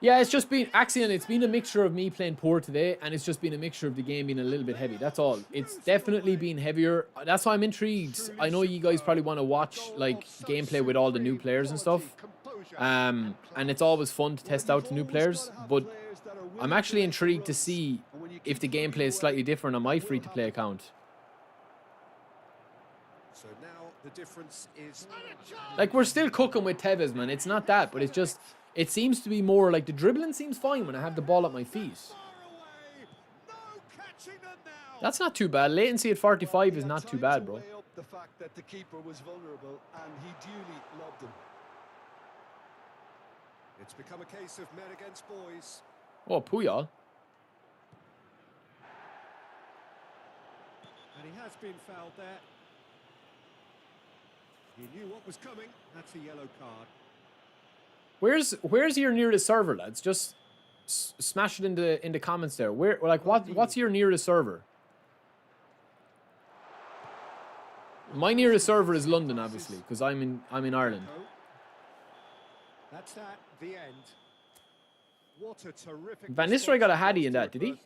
Yeah, it's just been, Axion, it's been a mixture of me playing poor today, and it's just been a mixture of the game being a little bit heavy. That's all. It's definitely been heavier. That's why I'm intrigued. I know you guys probably want to watch, like, gameplay with all the new players and stuff. And it's always fun to test out the new players, but I'm actually intrigued to see if the gameplay is slightly different on my free-to-play account. So now the difference is... Like, we're still cooking with Tevez, man. It's not that, but it's just... It seems to be more like the dribbling seems fine when I have the ball at my feet. That's not too bad. Latency at 45 is not too bad, bro. The fact that the keeper was vulnerable and he duly lobbed him. It's become a case of men against boys. Oh, Puyol. And he has been fouled there. He knew what was coming. That's a yellow card. Where's your nearest server, lads? Just smash it in the comments there. What's your nearest server? My nearest server is London, obviously, because I'm in Ireland. That's the end. What a terrific. Van Nistelrooy got a Hattie in that, did he?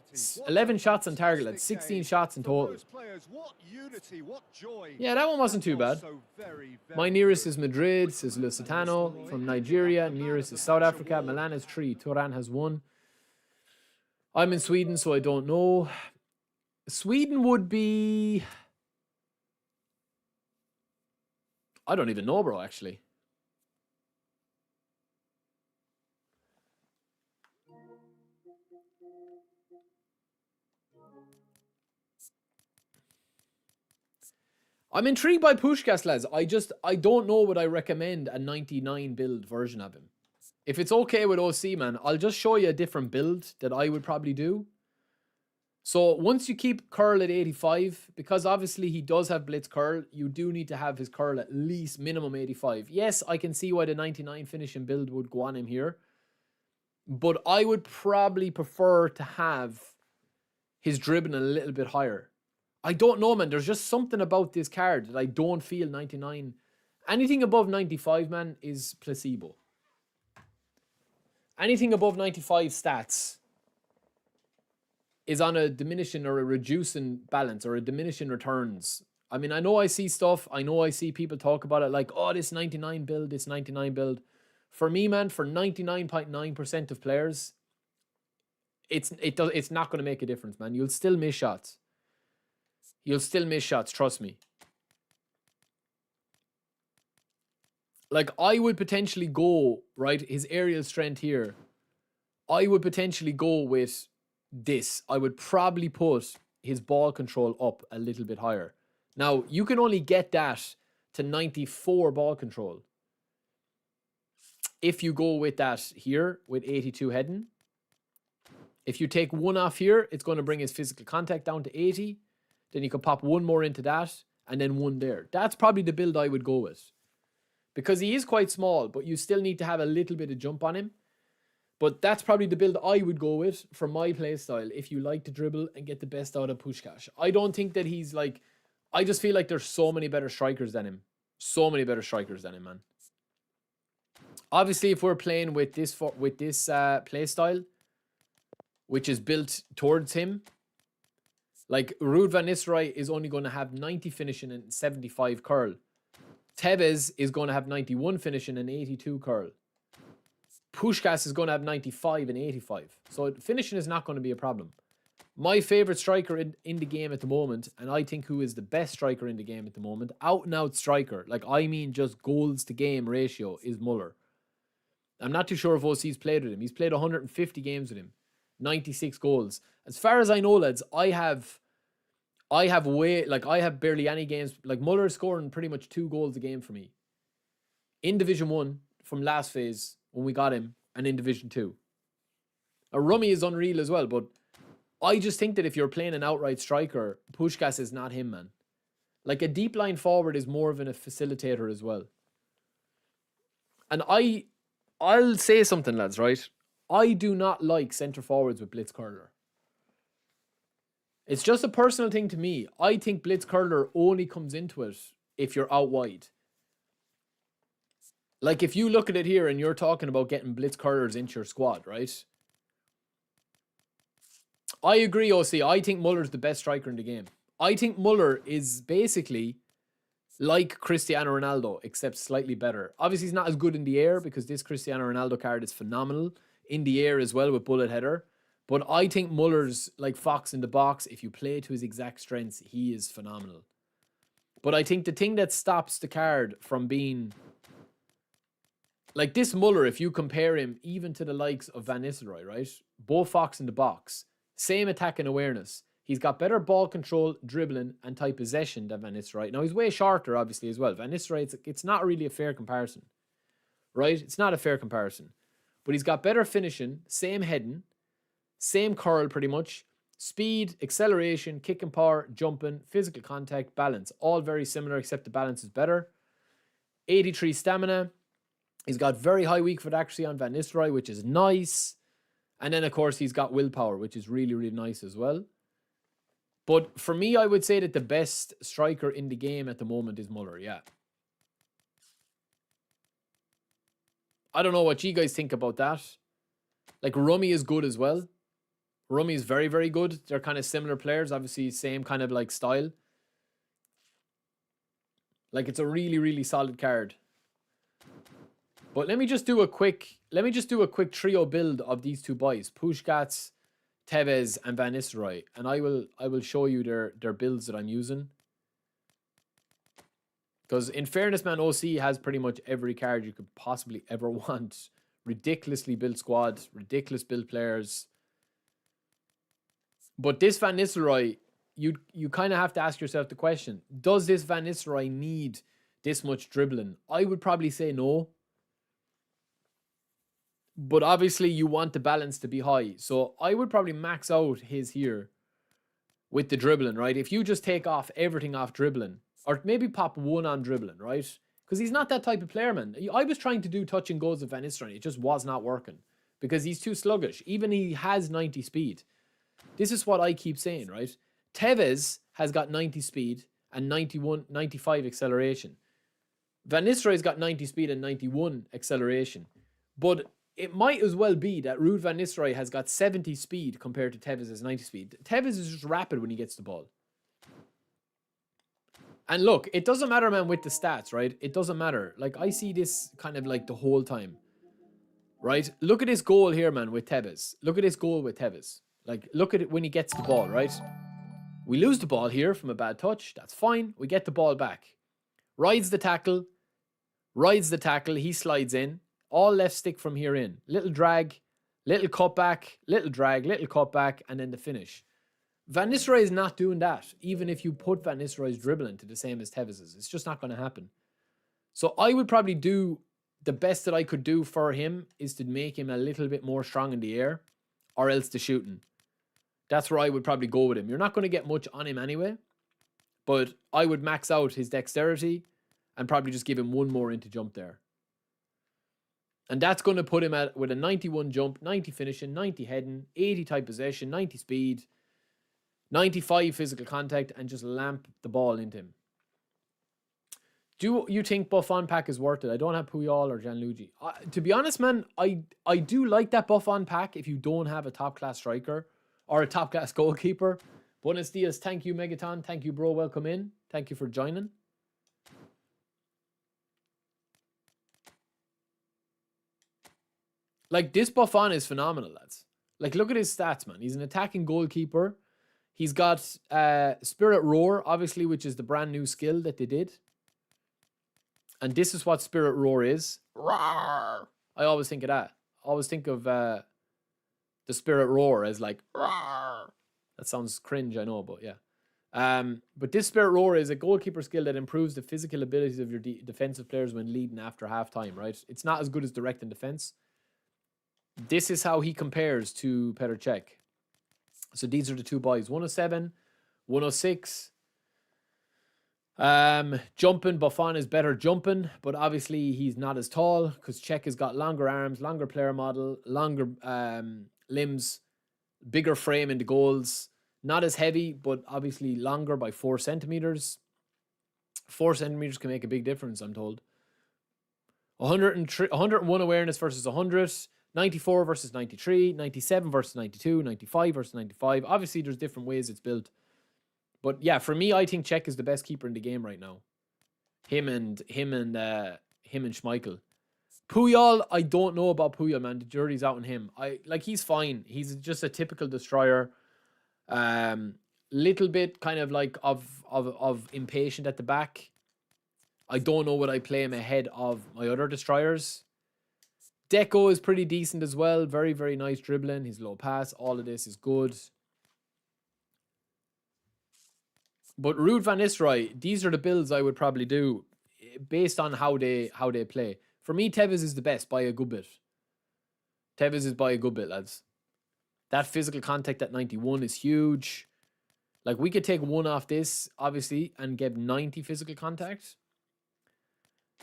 11 shots on target, lads. 16 shots in total. Yeah, that one wasn't too bad. My nearest is Madrid, says Lusitano. From Nigeria, nearest is South Africa. Milan has 3. Turan has 1. I'm in Sweden, so I don't know. Sweden would be... I don't even know, bro, actually. I'm intrigued by Puskás, lads. I don't know would I recommend a 99 build version of him. If it's okay with OC, man, I'll just show you a different build that I would probably do. So once you keep curl at 85, because obviously he does have blitz curl, you do need to have his curl at least minimum 85. Yes, I can see why the 99 finishing build would go on him here. But I would probably prefer to have his dribbling a little bit higher. I don't know, man. There's just something about this card that I don't feel 99. Anything above 95, man, is placebo. Anything above 95 stats is on a diminishing or a reducing balance or a diminishing returns. I mean, I know I see stuff. I know I see people talk about it like, oh, this 99 build, this 99 build. For me, man, for 99.9% of players, it's not going to make a difference, man. You'll still miss shots. You'll still miss shots, trust me. Like, I would potentially go, right, his aerial strength here. I would potentially go with this. I would probably put his ball control up a little bit higher. Now, you can only get that to 94 ball control if you go with that here, with 82 heading. If you take one off here, it's going to bring his physical contact down to 80. Then you can pop one more into that, and then one there. That's probably the build I would go with. Because he is quite small, but you still need to have a little bit of jump on him. But that's probably the build I would go with for my playstyle if you like to dribble and get the best out of Puskás. I don't think that he's like... I just feel like there's so many better strikers than him. So many better strikers than him, man. Obviously, if we're playing with this playstyle, which is built towards him, Like, Ruud van Nistelrooy is only going to have 90 finishing and 75 curl. Tevez is going to have 91 finishing and 82 curl. Puskás is going to have 95 and 85. So finishing is not going to be a problem. My favourite striker in the game at the moment, and I think who is the best striker in the game at the moment, out and out striker, like I mean just goals to game ratio, is Muller. I'm not too sure if OC's played with him. He's played 150 games with him. 96 goals. As far as I know, lads, I have barely any games. Like, Muller scoring pretty much 2 goals a game for me. In Division 1 from last phase when we got him, and in Division 2. A Rummy is unreal as well, but I just think that if you're playing an outright striker, Puskás is not him, man. Like, a deep line forward is more of a facilitator as well. And I'll say something, lads, right? I do not like centre forwards with blitz curler. It's just a personal thing to me. I think blitz curler only comes into it if you're out wide. Like, if you look at it here and you're talking about getting blitz curlers into your squad, right? I agree, OC. I think Muller's the best striker in the game. I think Muller is basically like Cristiano Ronaldo, except slightly better. Obviously, he's not as good in the air because this Cristiano Ronaldo card is phenomenal in the air as well with bullet header. But I think Muller's like Fox in the box. If you play to his exact strengths, he is phenomenal. But I think the thing that stops the card from being... Like, this Muller, if you compare him even to the likes of Van Nistelrooy, right? Both Fox in the box. Same attacking awareness. He's got better ball control, dribbling, and tight possession than Van Nistelrooy. Now, he's way shorter, obviously, as well. Van Nistelrooy, it's not really a fair comparison. Right? It's not a fair comparison. But he's got better finishing, same heading, same curl pretty much. Speed, acceleration, kicking power, jumping, physical contact, balance. All very similar, except the balance is better. 83 stamina. He's got very high weak foot accuracy on Van Nistelrooy, which is nice. And then, of course, he's got willpower, which is really, really nice as well. But for me, I would say that the best striker in the game at the moment is Muller, yeah. I don't know what you guys think about that. Like, Rummy is good as well. Rummy is very, very good. They're kind of similar players. Obviously, same kind of like style. Like, it's a really, really solid card. But let me just do a quick trio build of these two boys, Puskás, Tevez, and Van Nistelrooy, and I will show you their builds that I'm using. Because in fairness, man, OC has pretty much every card you could possibly ever want. Ridiculously built squad, ridiculous build players. But this Van Nistelrooy, you kind of have to ask yourself the question: does this Van Nistelrooy need this much dribbling? I would probably say no. But obviously, you want the balance to be high. So I would probably max out his here with the dribbling, right? If you just take off everything off dribbling, or maybe pop 1 on dribbling, right? Because he's not that type of player, man. I was trying to do touch and goals with Van Nistelrooy. It just was not working because he's too sluggish. Even he has 90 speed. This is what I keep saying, right? Tevez has got 90 speed and 95 acceleration. Van Nistelrooy's got 90 speed and 91 acceleration. But it might as well be that Ruud van Nistelrooy has got 70 speed compared to Tevez's 90 speed. Tevez is just rapid when he gets the ball. And look, it doesn't matter, man, with the stats, right? It doesn't matter. Like, I see this kind of like the whole time, right? Look at this goal here, man, with Tevez. Look at this goal with Tevez. Like, look at it when he gets the ball, right? We lose the ball here from a bad touch. That's fine. We get the ball back. Rides the tackle. He slides in. All left stick from here in. Little drag, little cut back, little drag, little cut back, and then the finish. Van Nistelrooy is not doing that, even if you put Van Nistelrooy's dribbling to the same as Tevez's. It's just not going to happen. So I would probably do the best that I could do for him is to make him a little bit more strong in the air, or else the shooting. That's where I would probably go with him. You're not going to get much on him anyway, but I would max out his dexterity and probably just give him 1 more into jump there. And that's going to put him at with a 91 jump, 90 finishing, 90 heading, 80 tight possession, 90 speed, 95 physical contact, and just lamp the ball into him. Do you think Buffon pack is worth it? I don't have Puyol or Gianluigi. To be honest, man, I do like that Buffon pack if you don't have a top-class striker or a top-class goalkeeper. Buenos dias. Thank you, Megaton. Thank you, bro. Welcome in. Thank you for joining. Like, this Buffon is phenomenal, lads. Like, look at his stats, man. He's an attacking goalkeeper. He's got Spirit Roar, obviously, which is the brand new skill that they did. And this is what Spirit Roar is. Roar. I always think of that. I always think of the Spirit Roar as like, roar. That sounds cringe, I know, but yeah. But this Spirit Roar is a goalkeeper skill that improves the physical abilities of your defensive players when leading after half-time, right? It's not as good as direct in defense. This is how he compares to Petr Cech. So these are the two boys. 107, 106. Jumping, Buffon is better jumping, but obviously he's not as tall because Cech has got longer arms, longer player model, longer limbs, bigger frame in the goals. Not as heavy, but obviously longer by 4 centimeters. 4 centimeters can make a big difference, I'm told. 101 awareness versus 100. 94 versus 93. 97 versus 92. 95 versus 95. Obviously, there's different ways it's built. But yeah, for me, I think Cech is the best keeper in the game right now. Him and Schmeichel. Puyol, I don't know about Puyol, man. The jury's out on him. He's fine. He's just a typical destroyer. Little bit kind of like of impatient at the back. I don't know would I play him ahead of my other destroyers. Deco is pretty decent as well. Very, very nice dribbling. His low pass. All of this is good. But Ruud van Nistelrooy, these are the builds I would probably do based on how they play. For me, Tevez is the best by a good bit. Tevez is by a good bit, lads. That physical contact at 91 is huge. Like, we could take one off this, obviously, and get 90 physical contact.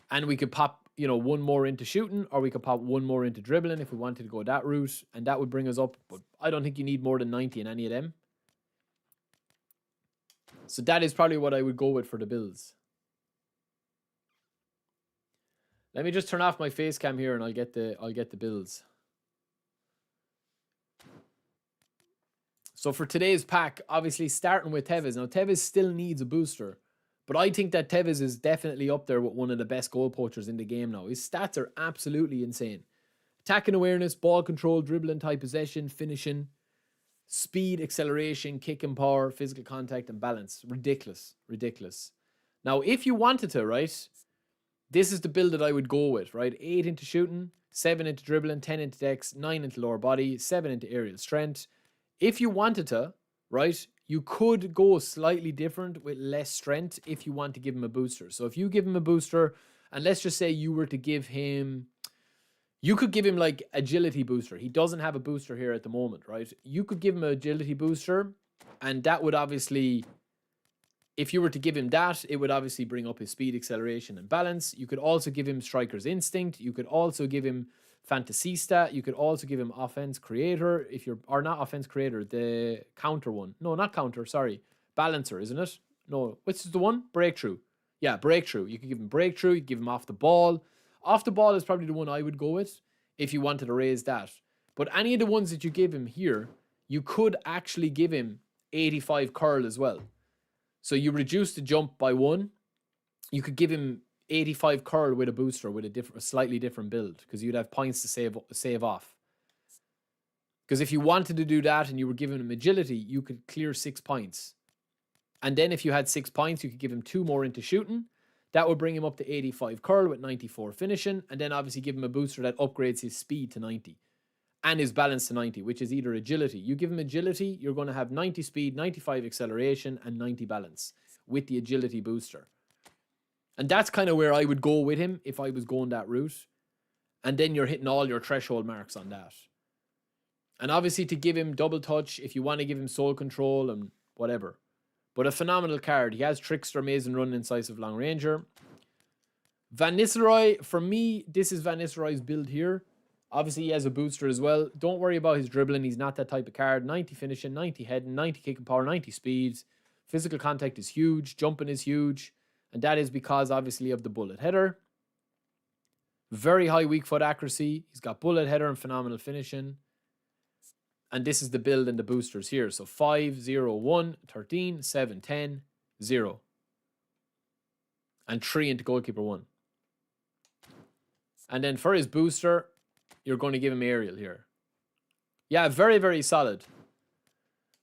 And we could pop, one more into shooting, or we could pop one more into dribbling if we wanted to go that route. And that would bring us up. But I don't think you need more than 90 in any of them. So that is probably what I would go with for the builds. Let me just turn off my face cam here and I'll get the builds. So for today's pack, obviously starting with Tevez. Now Tevez still needs a booster, but I think that Tevez is definitely up there with one of the best goal poachers in the game now. His stats are absolutely insane. Attacking awareness, ball control, dribbling, tight possession, finishing, speed, acceleration, kicking power, physical contact, and balance. Ridiculous. Ridiculous. Now, if you wanted to, right, this is the build that I would go with, right? 8 into shooting, 7 into dribbling, 10 into dex, 9 into lower body, 7 into aerial strength. If you wanted to, right, you could go slightly different with less strength if you want to give him a booster. So if you give him a booster, and let's just say you were to give him... You could give him like agility booster. He doesn't have a booster here at the moment, right? You could give him an agility booster, and that would obviously, if you were to give him that, it would obviously bring up his speed, acceleration, and balance. You could also give him striker's instinct. You could also give him fantasista. You could also give him offense creator. Or not offense creator, the counter one. No, not counter, sorry. Balancer, isn't it? No, which is the one? Breakthrough. Yeah, breakthrough. You could give him breakthrough. You could give him off the ball. Off the ball is probably the one I would go with if you wanted to raise that. But any of the ones that you give him here, you could actually give him 85 curl as well. So you reduce the jump by 1. You could give him 85 curl with a booster with a slightly different build because you'd have points to save off. Because if you wanted to do that and you were giving him agility, you could clear 6 points. And then if you had 6 points, you could give him 2 more into shooting. That would bring him up to 85 curl with 94 finishing. And then obviously give him a booster that upgrades his speed to 90. And his balance to 90, which is either agility. You give him agility, you're going to have 90 speed, 95 acceleration, and 90 balance with the agility booster. And that's kind of where I would go with him if I was going that route. And then you're hitting all your threshold marks on that. And obviously to give him double touch, if you want to give him soul control and whatever. But a phenomenal card. He has Trickster, Amazing Run, Incisive Long Ranger. Van Nistelrooy, for me, this is Van Nistelrooy's build here. Obviously, he has a booster as well. Don't worry about his dribbling. He's not that type of card. 90 finishing, 90 heading, 90 kicking power, 90 speeds. Physical contact is huge. Jumping is huge. And that is because, obviously, of the bullet header. Very high weak foot accuracy. He's got bullet header and phenomenal finishing. And this is the build and the boosters here. So 5, 0, 1, 13, 7, 10, 0. And 3 into goalkeeper 1. And then for his booster, you're going to give him aerial here. Yeah, very, very solid.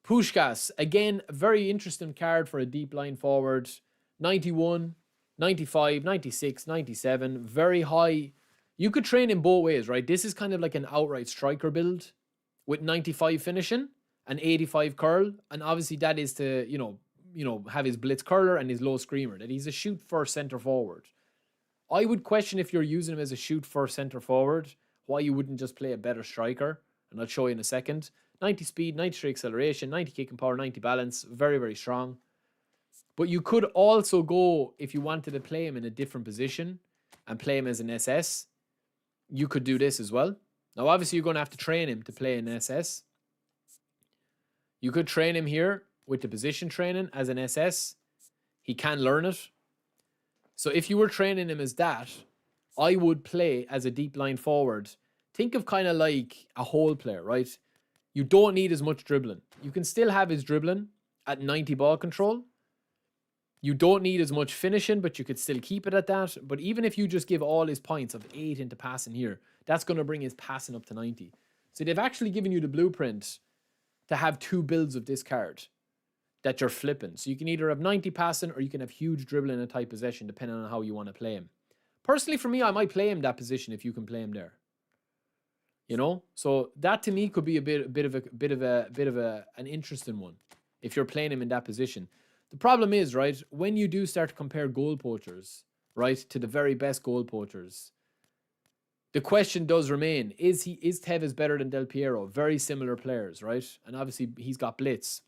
Puskás, again, a very interesting card for a deep line forward. 91, 95, 96, 97. Very high. You could train him both ways, right? This is kind of like an outright striker build with 95 finishing and 85 curl. And obviously that is to, you know, have his blitz curler and his low screamer. That he's a shoot first centre forward. I would question if you're using him as a shoot first centre forward, why you wouldn't just play a better striker. And I'll show you in a second. 90 speed, 93 acceleration, 90 kicking power, 90 balance. Very, very strong. But you could also go, if you wanted to play him in a different position and play him as an SS, you could do this as well. Now, obviously, you're going to have to train him to play an SS. You could train him here with the position training as an SS. He can learn it. So if you were training him as that, I would play as a deep line forward. Think of kind of like a hole player, right? You don't need as much dribbling. You can still have his dribbling at 90 ball control. You don't need as much finishing, but you could still keep it at that. But even if you just give all his points of 8 into passing here, that's going to bring his passing up to 90. So they've actually given you the blueprint to have 2 builds of this card that you're flipping. So you can either have 90 passing or you can have huge dribbling and tight possession depending on how you want to play him. Personally, for me, I might play him that position if you can play him there. You know, so that to me could be a bit of an interesting one if you're playing him in that position. The problem is, right, when you do start to compare goal poachers, right, to the very best goal poachers, the question does remain: is Tevez better than Del Piero? Very similar players, right? And obviously he's got blitz.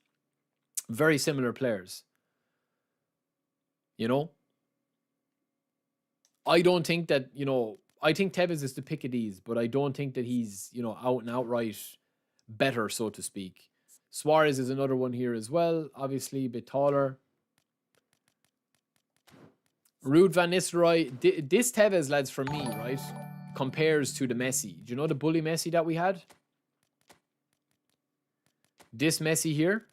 Very similar players. You know, I don't think that, you know, I think Tevez is the pick of these, but I don't think that he's, you know, out and outright better, so to speak. Suarez is another one here as well. Obviously, a bit taller. Ruud van Nistelrooy. This Tevez, lads, for me, right, compares to the Messi. Do you know the bully Messi that we had? This Messi here.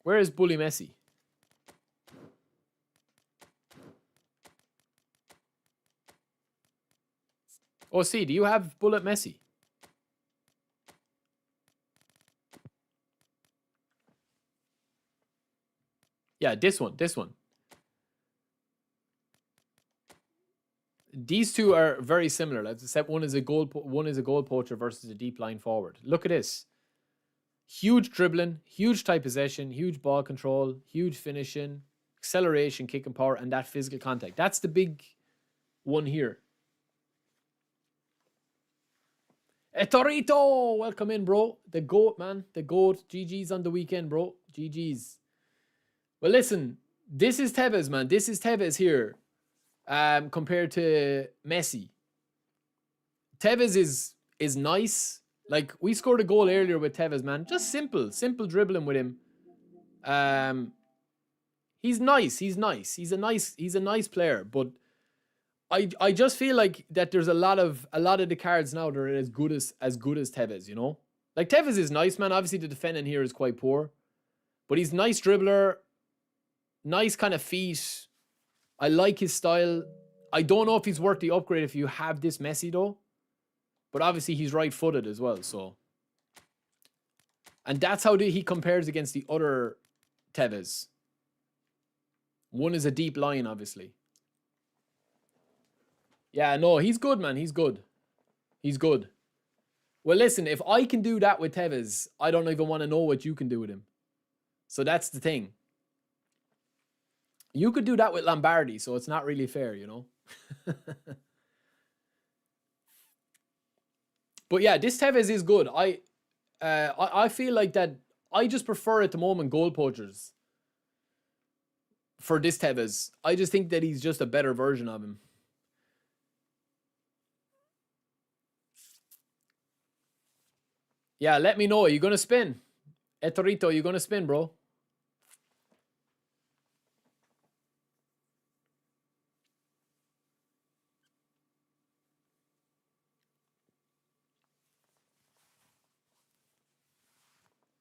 Where is bully Messi? Oh, see, do you have bullet Messi? Yeah, this one. These two are very similar, except one is a goal poacher versus a deep line forward. Look at this. Huge dribbling, huge tight possession, huge ball control, huge finishing, acceleration, kicking power, and that physical contact. That's the big one here. Torito, welcome in, bro. The GOAT, man. The GOAT. GG's on the weekend, bro. GG's. Well, listen. This is Tevez, man. This is Tevez here. Compared to Messi. Tevez is nice. Like, we scored a goal earlier with Tevez, man. Just simple dribbling with him. He's nice. He's a nice player, but I just feel like that there's a lot of the cards now that are as good as Tevez, you know? Like, Tevez is nice, man. Obviously the defending here is quite poor. But he's nice dribbler, nice kind of feet. I like his style. I don't know if he's worth the upgrade if you have this Messi though. But obviously he's right-footed as well, so. And that's how he compares against the other Tevez. One is a deep line, obviously. Yeah, no, he's good, man. He's good. He's good. Well, listen, if I can do that with Tevez, I don't even want to know what you can do with him. So that's the thing. You could do that with Lombardi, so it's not really fair, you know? But yeah, this Tevez is good. I feel like that I just prefer at the moment goal poachers for this Tevez. I just think that he's just a better version of him. Yeah, let me know. Are you going to spin? Etorito, you going to spin, bro?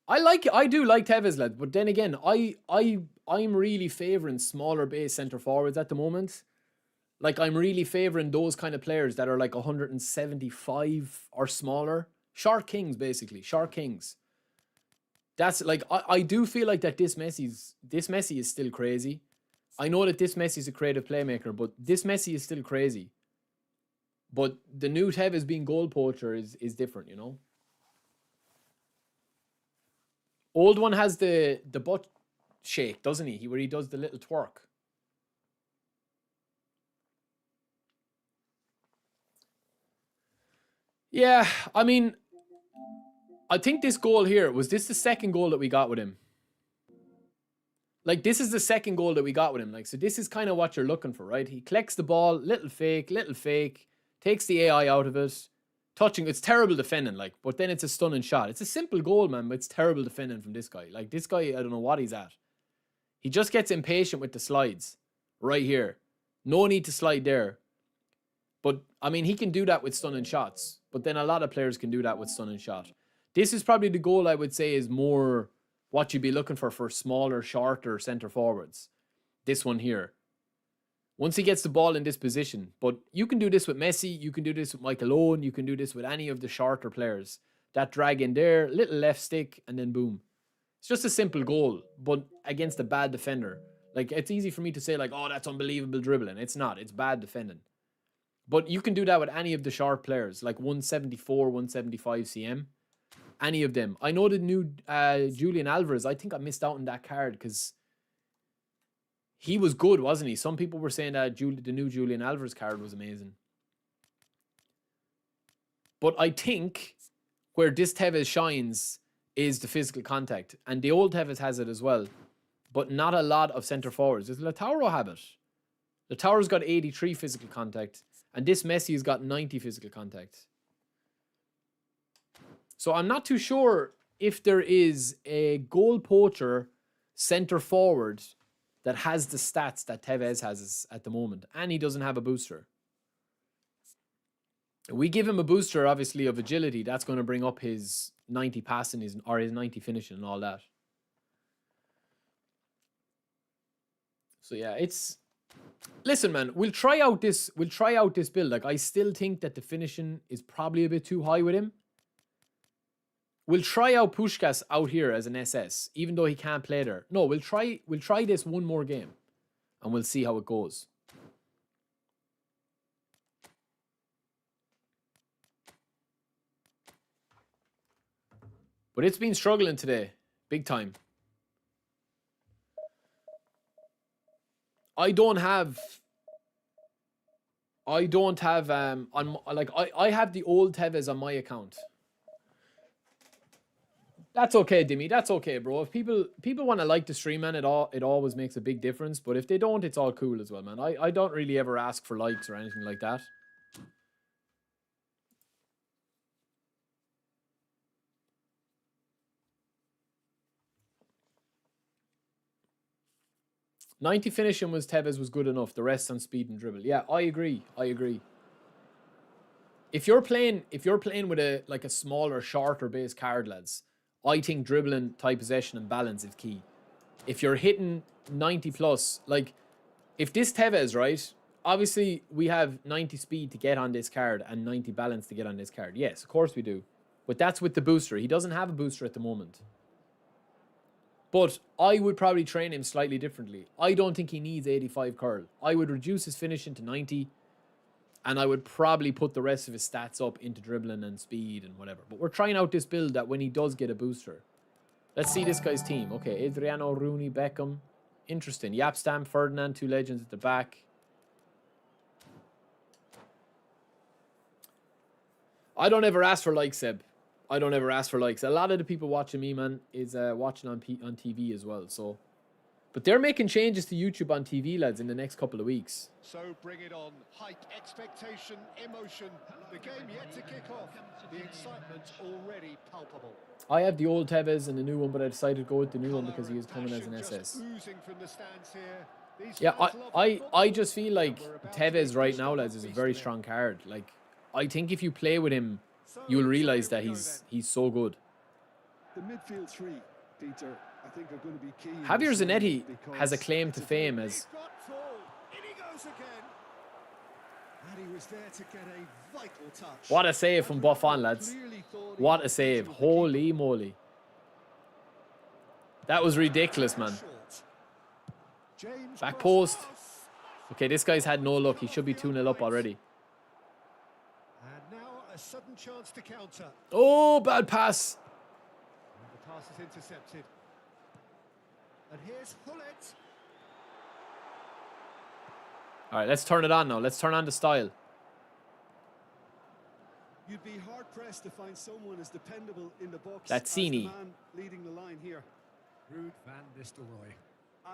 I do like Tevez, lad, but then again, I'm really favouring smaller base centre forwards at the moment. Like, I'm really favouring those kind of players that are like 175 or smaller. Shark Kings, basically. Shark Kings. That's like, I do feel like that this Messi is still crazy. I know that this Messi is a creative playmaker, but this Messi is still crazy. But the new Tevez being goal poacher is different, you know? Old one has the butt shake, doesn't he? Where he does the little twerk. Yeah, I mean, I think this goal here, was this the second goal that we got with him? Like, this is the second goal that we got with him. Like, so this is kind of what you're looking for, right? He collects the ball, little fake, takes the AI out of it. Touching, it's terrible defending, like, but then it's a stunning shot. It's a simple goal, man, but it's terrible defending from this guy. Like, this guy, I don't know what he's at. He just gets impatient with the slides. Right here. No need to slide there. But, I mean, he can do that with stunning shots. But then a lot of players can do that with stunning shot. This is probably the goal I would say is more what you'd be looking for smaller, shorter centre forwards. This one here. Once he gets the ball in this position. But you can do this with Messi. You can do this with Michael Owen. You can do this with any of the shorter players. That drag in there, little left stick, and then boom. It's just a simple goal, but against a bad defender. Like, it's easy for me to say, like, oh, that's unbelievable dribbling. It's not. It's bad defending. But you can do that with any of the short players, like 174, 175 cm. Any of them. I know the new Julian Alvarez. I think I missed out on that card because he was good, wasn't he? Some people were saying that the new Julian Alvarez card was amazing. But I think where this Tevez shines is the physical contact. And the old Tevez has it as well. But not a lot of centre forwards. Does Lautaro have it? Lautaro's got 83 physical contact. And this Messi has got 90 physical contact. So I'm not too sure if there is a goal poacher centre forward that has the stats that Tevez has at the moment. And he doesn't have a booster. We give him a booster, obviously, of agility. That's going to bring up his 90 passing or his 90 finishing and all that. So yeah, it's... Listen, man, we'll try out this build. Like, I still think that the finishing is probably a bit too high with him. We'll try out Puskás out here as an SS, even though he can't play there. No, we'll try this one more game. And we'll see how it goes. But it's been struggling today. Big time. I have the old Tevez on my account. That's okay, Dimmy. That's okay, bro. If people want to like the stream, man, it always makes a big difference. But if they don't, it's all cool as well, man. I don't really ever ask for likes or anything like that. .90 finishing was Tevez was good enough. The rest on speed and dribble. Yeah, I agree. If you're playing with a smaller, shorter base card, lads, I think dribbling, tight possession, and balance is key. If you're hitting 90 plus, like, if this Tevez, right, obviously we have 90 speed to get on this card and 90 balance to get on this card. Yes, of course we do. But that's with the booster. He doesn't have a booster at the moment. But I would probably train him slightly differently. I don't think he needs 85 curl. I would reduce his finishing to 90. And I would probably put the rest of his stats up into dribbling and speed and whatever. But we're trying out this build that when he does get a booster. Let's see this guy's team. Okay, Adriano, Rooney, Beckham. Interesting. Yapstam, Ferdinand, two legends at the back. I don't ever ask for likes, Seb. I don't ever ask for likes. A lot of the people watching me, man, is watching on TV as well. So, but they're making changes to YouTube on TV, lads, in the next couple of weeks. So bring it on. Hype, expectation, emotion. The game yet to kick off. The excitement already palpable. I have the old Tevez and the new one, but I decided to go with the new one because he is coming as an SS. Yeah, I just feel like Tevez right now, lads, is a very strong card. Like, I think if you play with him, you'll realize that he's so good. The midfield three, Peter, I think are going to be key. in Javier this one Zanetti because has a claim to it's a fame very- as He's got full. In he goes again. And he was there to get a vital touch. what a save from Buffon, lads. Clearly thought he What had a save. control of the keeper. Holy moly. That was ridiculous, man. Short. James Back cross. post. Oh, Okay, this guy's had no luck. He should be 2-0 up already. And now a sudden chance to counter. Oh, bad pass. And the pass is intercepted. And here's Hullet. All right, let's turn it on now. Let's turn on the style. You'd be hard pressed to find someone as dependable in the box That's as the Cini. man leading the line here. Ruud van Nistelrooy.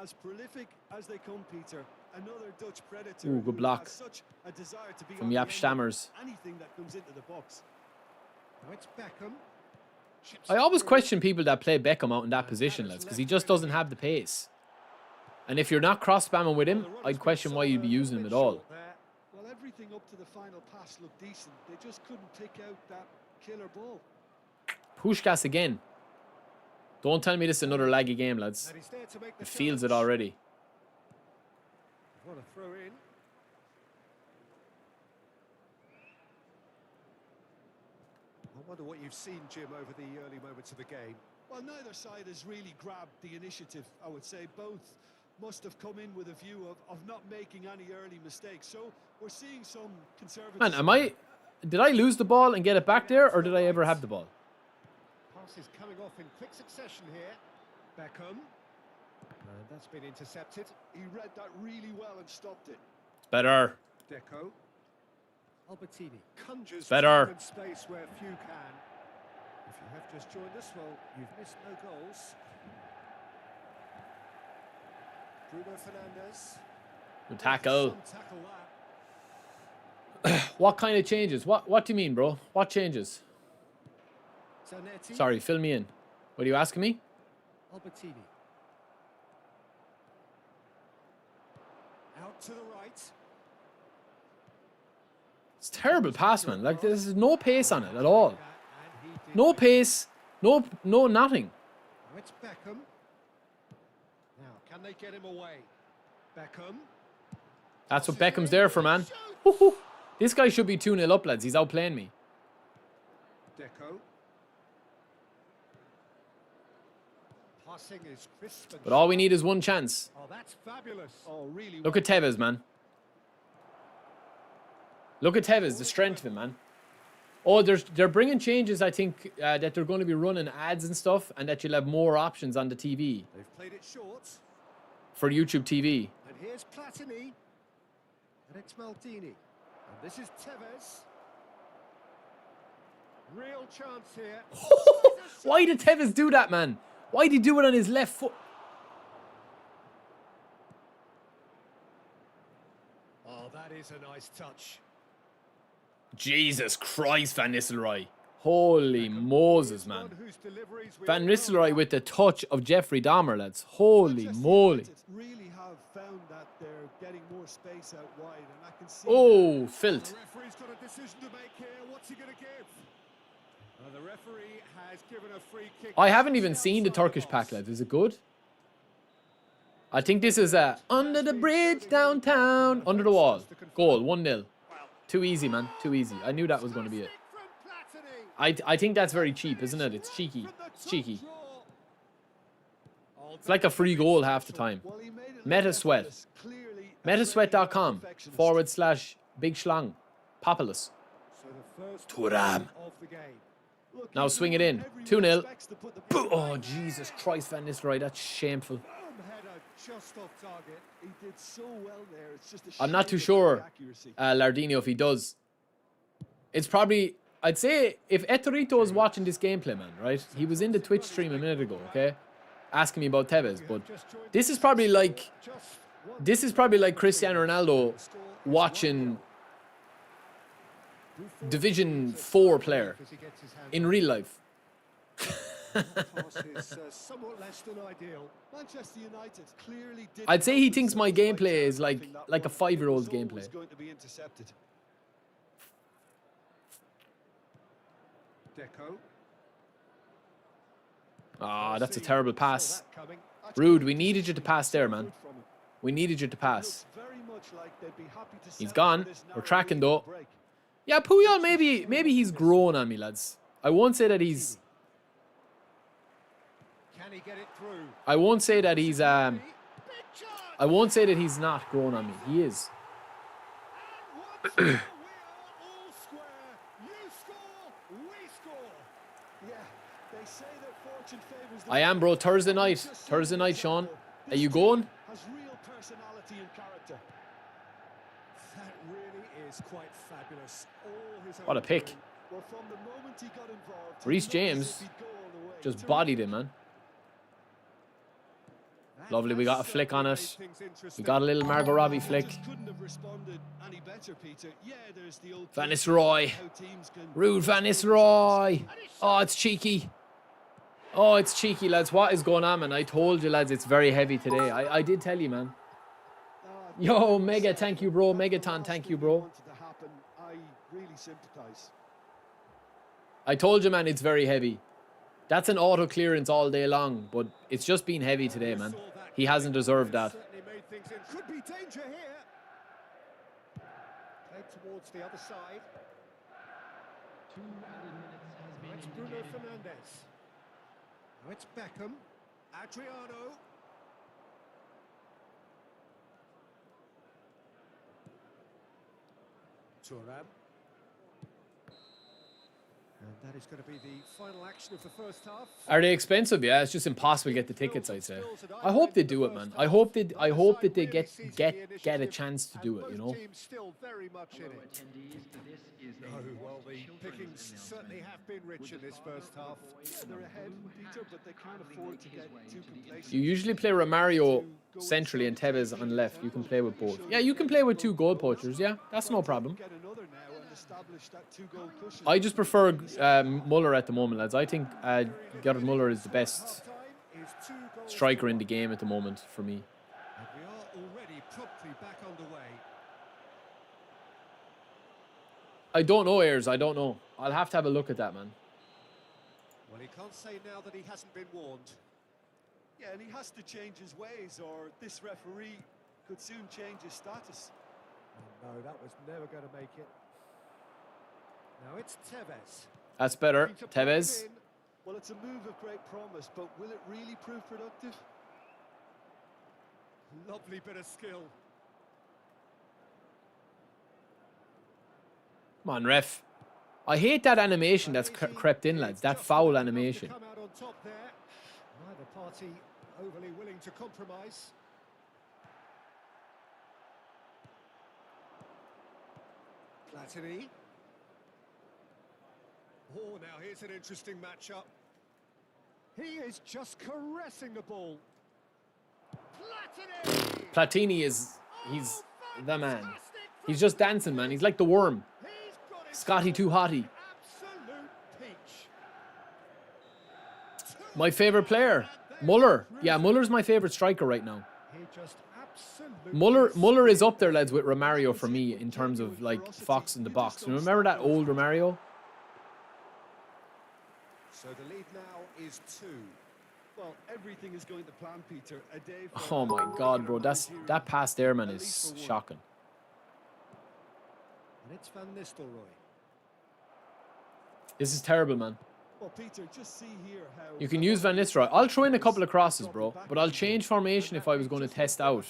As prolific as they come, Peter, another Dutch predator. Ooh, good who block. has such a desire to be From on the Jaap end of Stammers. anything that comes into the box. Now it's Beckham. Chips I it always through. question people that play Beckham out in that position, lads, because he just doesn't have the pace. And if you're not cross-spamming with him, I'd question why you'd be using him at all. There. Well, everything up to the final pass looked decent. They just couldn't pick out that killer ball. Puskás again. Don't tell me this is another laggy game, lads. And he's there to make the It feels it challenge. already. What a throw in. I wonder what you've seen, Jim, over the early moments of the game. Well, neither side has really grabbed the initiative, I would say. Both must have come in with a view of not making any early mistakes. So we're seeing some conservative... Man, did I lose the ball and get it back there, or did I ever have the ball? Pass is coming off in quick succession here. Beckham. And that's been intercepted. He read that really well and stopped it. It's better. Deco. Albertini conjures Better. time and space where few can. If you have just joined us, well, you've missed no goals. Bruno Fernandes. Good tackle. Some tackle that. What kind of changes? What do you mean, bro? What changes? Zanetti. Sorry, fill me in. What are you asking me? Albertini. Out to the right. It's terrible pass, man. Like, there's no pace on it at all. And he did No well. pace. No nothing. Now it's Beckham. Now, can they get him away? Beckham. That's what Beckham's there for, man. Woo-hoo. This guy should be 2-0 up, lads. He's outplaying me. Deco. Passing is crisp and But all we need is one chance. Oh, that's fabulous. Oh, really Look at Tevez, man. Look at Tevez, the strength of him, man. Oh, they're bringing changes, I think, that they're going to be running ads and stuff, and that you'll have more options on the TV They've played it short. for YouTube TV. And here's Platini. And it's Maldini. And this is Tevez. Real chance here. Why did Tevez do that, man? Why did he do it on his left foot? Oh, that is a nice touch. Jesus Christ, Van Nistelrooy. Holy Moses, man. One whose deliveries we Van all know Nistelrooy about. with the touch of Jeffrey Dahmer, lads. Holy Manchester moly. United really have found that they're getting more space out wide, and I can see Oh, The filth. referee's got a decision to make here. What's he going to give? The referee has given a free kick. I haven't even seen the Outside Turkish box. pack, lads. Is it good? I think this is a under the bridge downtown, under the wall. Goal, 1-0. Too easy, man. Too easy. I knew that was going to be it. From Platini. I think that's very cheap, isn't it? It's cheeky. From the It's cheeky. top draw. It's like a free goal half the time. Well, he made it Meta look Sweat. effortless, clearly a Metasweat.com perfectionist. /Big Schlang. Populous. So the first Thuram. of the game. Look, Now he's swing it doing in. everyone 2-0. expects to put the ball Oh, right Jesus there. Christ, Van Nistelrooy. That's shameful. Boom header just off target. He did so well there. It's just a I'm not shame too about the sure, accuracy. Lardino, if he does. It's probably... I'd say if Etorito was watching this gameplay, man, right? He was in the Twitch stream a minute ago, okay? Asking me about Tevez, but this is probably like... This is probably like Cristiano Ronaldo watching Division 4 player in real life. Somewhat less than ideal. Manchester United clearly did I'd say he help thinks my themselves by gameplay is challenging like a that one. 5-year-old's It was gameplay. always going to be intercepted. Deco. Ah, that's a terrible pass. Rude, we needed you to pass there, man. We needed you to pass. He's gone. We're tracking, though. Yeah, Puyol, maybe he's grown on me, lads. I won't say that he's... Can he get it through? I won't say that he's... I won't say that he's not grown on me. He is. I am, bro. Thursday night. Thursday night, Sean. Are you going? Has real personality and character. That really is quite fabulous. All his What a pick. Well, from the moment he got involved, Reece James just bodied him, man. Lovely, we got a flick on it. We got a little Margot Robbie flick. Van Nistelrooy. Rude Van Nistelrooy. Oh, it's cheeky. Oh, it's cheeky, lads. What is going on, man? I told you, lads, it's very heavy today. I did tell you, man. Yo, Mega, thank you, bro. Megaton, thank you, bro. I really sympathize. I told you, man, it's very heavy. That's an auto clearance all day long, but it's just been heavy today, man. He hasn't deserved that. Could be danger here. Played towards the other side. It's Bruno Fernandes. Now it's Beckham. Adriano. Thuram. And that is going to be the final action of the first half. Are they expensive? Yeah, it's just impossible to get the tickets, I'd say. I hope they do it, man. I hope that they get a chance to do it, you know. Still very much in it. Oh, well, the pickings certainly have been rich in this first half. They're ahead, Peter, but they can't afford to get too complacent. You usually play Romario centrally and Tevez on left. You can play with both. Yeah, you can play with two goal poachers. Yeah, that's no problem. I just prefer Muller at the moment, lads. I think Gerard Muller is the best striker in the game at the moment for me. And we are already promptly back underway. I don't know, Ayers. I don't know. I'll have to have a look at that, man. Well, he can't say now that he hasn't been warned. Yeah, and he has to change his ways, or this referee could soon change his status. Oh, no, that was never going to make it. Now it's Tevez. That's better. Tevez. Well, it's a move of great promise, but will it really prove productive? Lovely bit of skill. Come on, ref. I hate that animation that's crept in, lads. That foul animation. Come out on top there. Neither party overly willing to compromise. Platini. Oh, now here's an interesting matchup. He is just caressing the ball. Platini! Platini he's the man. He's just dancing, man. He's like the worm. Scotty too hotty. Absolute peach. My favorite player, Muller. Yeah, Muller's my favorite striker right now. He just absolutely Muller is up there, lads, with Romario for me in terms of like fox in the box. You remember that old Romario? So the lead now is 2. Well, everything is going to plan, Peter. A day Oh my God, bro, that pass there, man, is shocking. And it's Van Nistelrooy. This is terrible, man. Well, Peter, just see here how You can use Van Nistelrooy. I'll throw in a couple of crosses, bro, but I'll change formation if I was going to test out.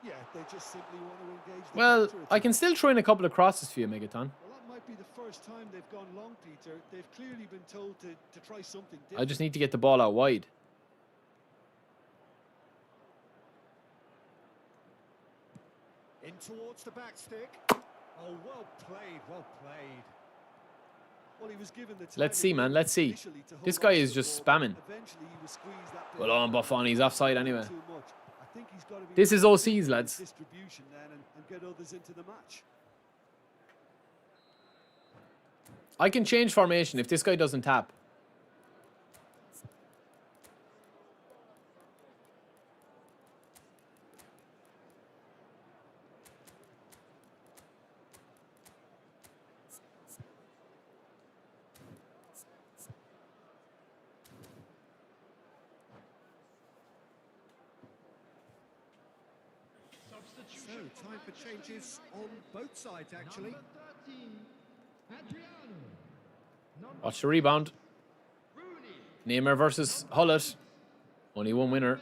Yeah, they just simply want to engage the Well, counter I can still throw in a couple of crosses for you, Megaton. Well, that might be the first time they've gone long, Peter. They've clearly been told to try something different. I just need to get the ball out wide. In towards the back stick. Oh, well played, well played. Well, he was given the time Let's see, man. Let's see. initially to hold This guy on to is the just ball, spamming. but eventually he was squeezed that bit Well on, Buffon. He's offside anyway. too much. I think he's got to be This is OCs, lads. distribution then and get others into the match. I can change formation if this guy doesn't tap. So, time for changes on both sides, actually. Watch the rebound. Neymar versus Hullet. Only one winner.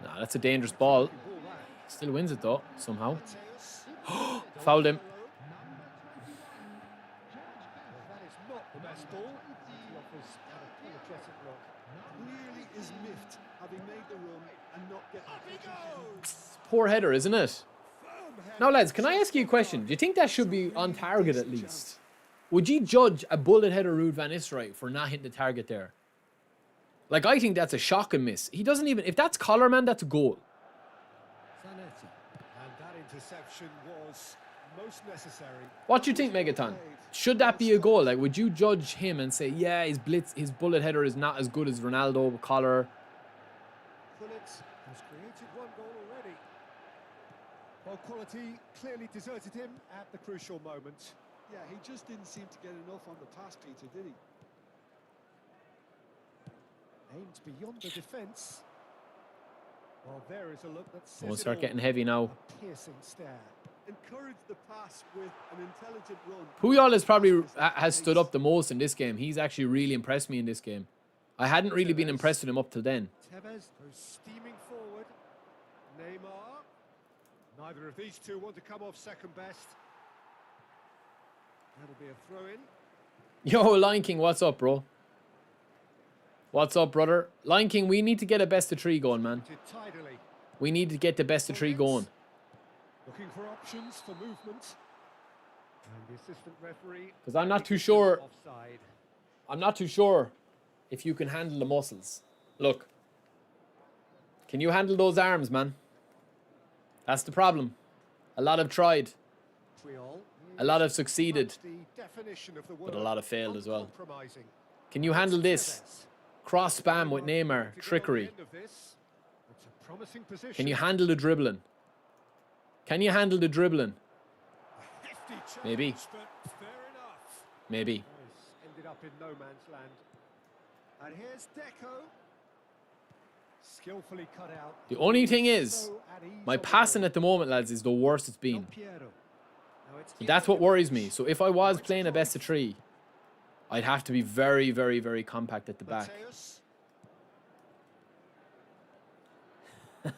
Nah, that's a dangerous ball. Still wins it though, somehow. Fouled him. That is not the best ball. He offers an apologetic look. Clearly is miffed, having made the run and not get Up he goes! Poor header, isn't it? Firm head. Now, lads, can I ask you a question? Do you think that should be on target at least? Would you judge a bullet header Ruud van Nistelrooy for not hitting the target there? Like, I think that's a shocking miss. He doesn't even... If that's collar, man, that's a goal. Zanetti. And that interception was most necessary. What do you think, Megaton? Should that be a goal? Like, would you judge him and say, yeah, his bullet header is not as good as Ronaldo with collar? Gullit has created one goal already. Well, quality clearly deserted him at the crucial moment. Yeah, he just didn't seem to get enough on the pass, Peter, did he? Aimed beyond the defence. Well, there is a look that says We'll it start all. getting heavy now. A piercing stare. Encourage the pass with an intelligent run. Puyol has probably has stood up the most in this game. He's actually really impressed me in this game. I hadn't really been impressed with him up till then. Tevez goes steaming forward. Neymar. Neither of these two want to come off second best. That'll be a throw-in. Yo, Lion King, what's up, bro? What's up, brother? Lion King, we need to get a best of three going, man. Tidily. We need to get the best of three going. Looking for options for movement. And the assistant referee. Because I'm not too sure. Offside. I'm not too sure if you can handle the muscles. Look. Can you handle those arms, man? That's the problem. A lot have tried. Triol. A lot have succeeded. The definition of the But a word lot have failed as well. uncompromising. Can you handle this? Tevez. Cross spam with Neymar. To get on Trickery. the end of this. It's a promising position. Can you handle the dribbling? Can you handle the dribbling? A hefty challenge, Maybe. but fair enough. Maybe. Yes, ended up in no man's land. And here's Deco. Skillfully cut out. The only thing is, So at ease my on the passing ball. at the moment, lads, is the worst it's been. Piero. Now it's That's what worries me. So if I was playing a best of three, I'd have to be very, very, very compact at the back. Mateus. And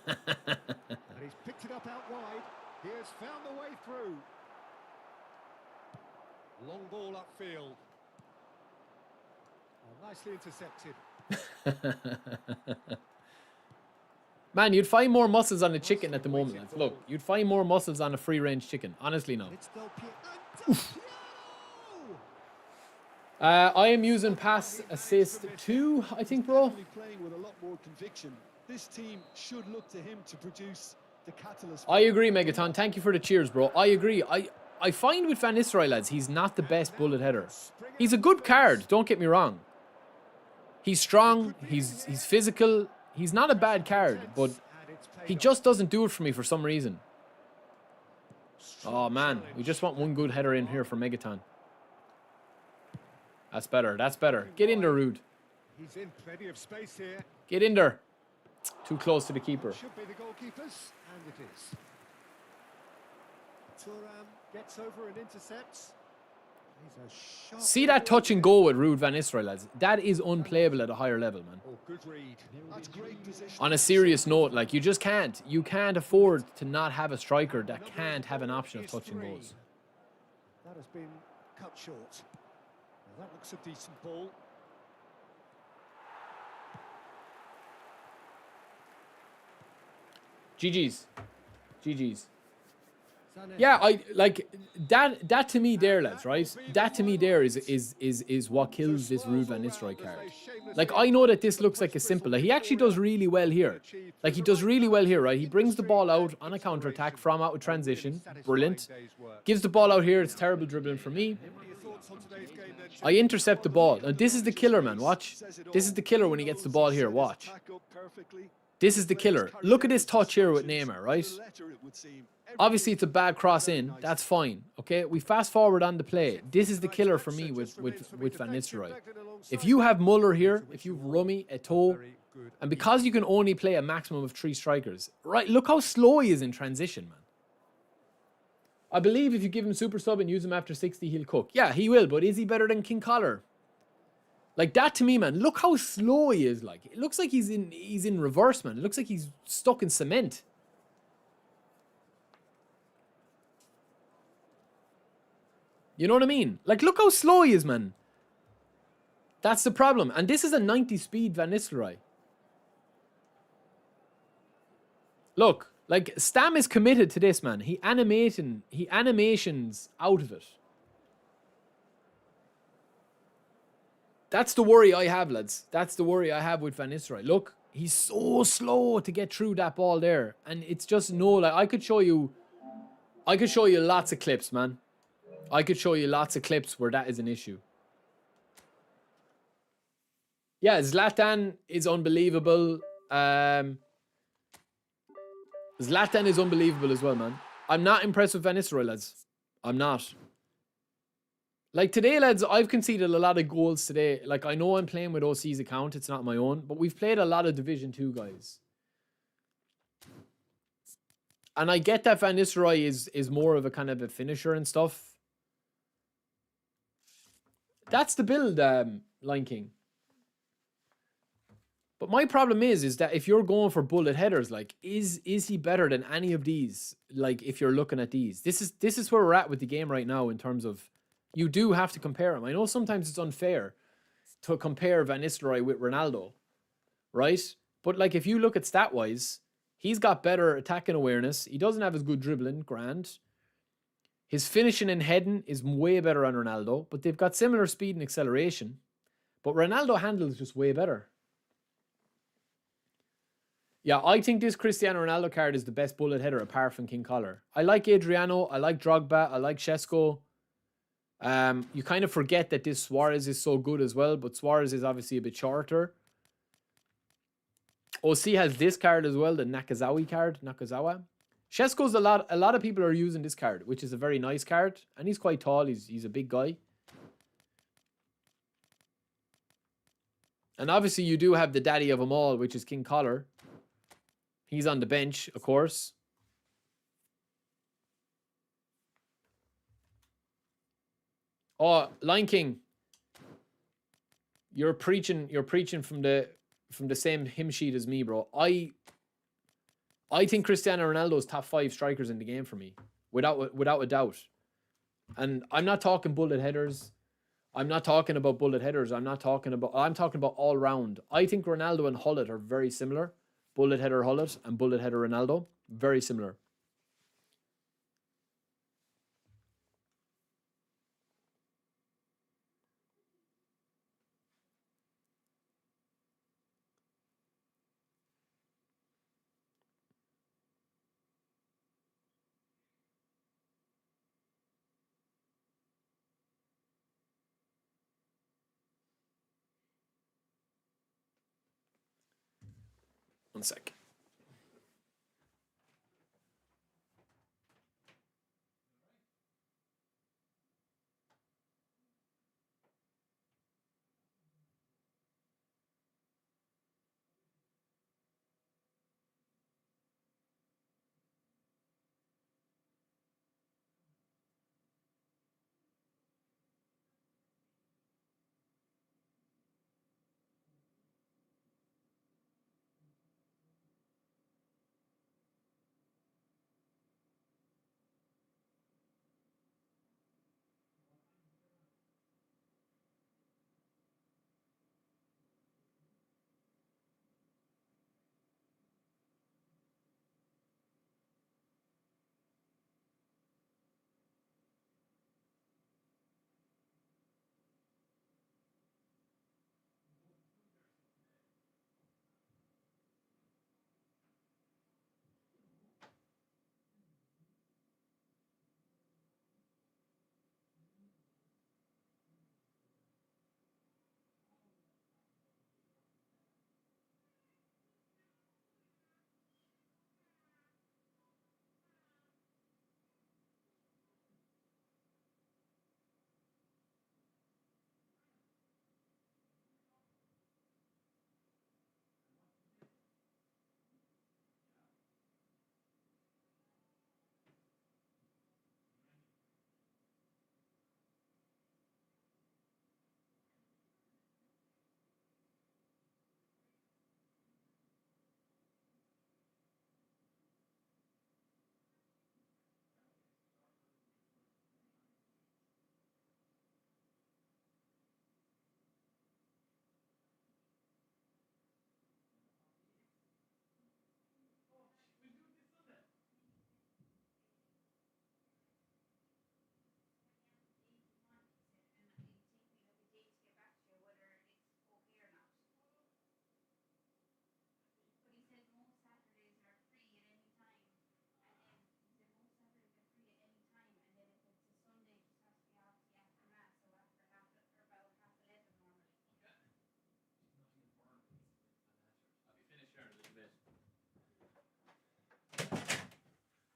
he's picked it up out wide. He has found the way through. Long ball upfield. Oh, nicely intercepted. Man, you'd find more muscles on the chicken at the moment, lads. Look, you'd find more muscles on a free-range chicken. Honestly, no. It's Del Piero. And Del Piero! I am using pass assist 2, I think, bro. Definitely playing with a lot more conviction. This team should look to him to produce the catalyst. I agree, Megaton. Thank you for the cheers, bro. I agree. I find with Van Nistelrooy, lads, he's not the best bullet header. He's a good card, don't get me wrong. He's strong, he's physical. He's not a bad card, but he just doesn't do it for me for some reason. Oh, man. We just want one good header in here for Megaton. That's better. That's better. Get in there, Ruud. He's in plenty of space here. Get in there. Too close to the keeper. Should be the goalkeepers, and it is. Thuram gets over and intercepts. He's a sharp See that touch and go with Ruud van Nistelrooy, lads. That is unplayable at a higher level, man. Oh, good read. That's great position. On a serious note, like, you just can't. You can't afford to not have a striker that can't have an option of touching goals. That has been cut short. Well, that looks a decent ball. GG's. GG's. Zanetti. Yeah, I like that to me there, lads, right? That to me there is what kills this Ruud van Nistelrooy card. Like, I know that this looks like a simple. Like, he actually does really well here. Like, he does really well here, right? He brings the ball out on a counter-attack from out of transition. Brilliant. Gives the ball out here. It's terrible dribbling for me. I intercept the ball. Now, this is the killer, man. Watch. This is the killer when he gets the ball here. Watch. This is the killer. Look at this touch here with Neymar, right? Obviously, it's a bad cross in. That's fine. Okay, we fast forward on the play. This is the killer for me with Van Nistelrooy. If you have Muller here, if you have Rummy, Eto'o, good. And because you can only play a maximum of 3 strikers, right? Look how slow he is in transition, man. I believe if you give him super sub and use him after 60, he'll cook. Yeah, he will, but is he better than King Collar? Like that to me, man. Look how slow he is. Like it looks like he's in reverse, man. It looks like he's stuck in cement. You know what I mean? Like look how slow he is, man. That's the problem. And this is a 90 speed Van Nistelrooy. Look, like Stam is committed to this, man. He animations out of it. That's the worry I have, lads. That's the worry I have with Van Nistelrooy. Look, he's so slow to get through that ball there. And it's just no, like I could show you lots of clips, man. I could show you lots of clips where that is an issue. Yeah, Zlatan is unbelievable. Zlatan is unbelievable as well, man. I'm not impressed with Van Nistelrooy, lads. I'm not. Like today, lads, I've conceded a lot of goals today. Like I know I'm playing with OC's account. It's not my own. But we've played a lot of Division 2 guys. And I get that Van Nistelrooy is more of a kind of a finisher and stuff. That's the build, Lion King. But my problem is that if you're going for bullet headers, like, is he better than any of these? Like, if you're looking at these, this is where we're at with the game right now in terms of you do have to compare them. I know sometimes it's unfair to compare Van Nistelrooy with Ronaldo, right? But like, if you look at stat wise, he's got better attacking awareness. He doesn't have as good dribbling, grand. His finishing and heading is way better on Ronaldo, but they've got similar speed and acceleration. But Ronaldo handles just way better. Yeah, I think this Cristiano Ronaldo card is the best bullet header apart from King Collar. I like Adriano, I like Drogba, I like Šeško. You kind of forget that this Suarez is so good as well, but Suarez is obviously a bit shorter. OC has this card as well, the Nakazawa card, Nakazawa. Šeško's a lot of people are using this card, which is a very nice card, and he's quite tall, he's a big guy. And obviously you do have the daddy of them all, which is King Collar. He's on the bench, of course. Oh, Lion King. You're preaching from the same hymn sheet as me, bro. I think Cristiano Ronaldo's top 5 strikers in the game for me, without a doubt. And I'm not talking bullet headers. I'm not talking about bullet headers. I'm talking about all round. I think Ronaldo and Hullet are very similar. Bullet header Hullet and bullet header Ronaldo, very similar. One sec.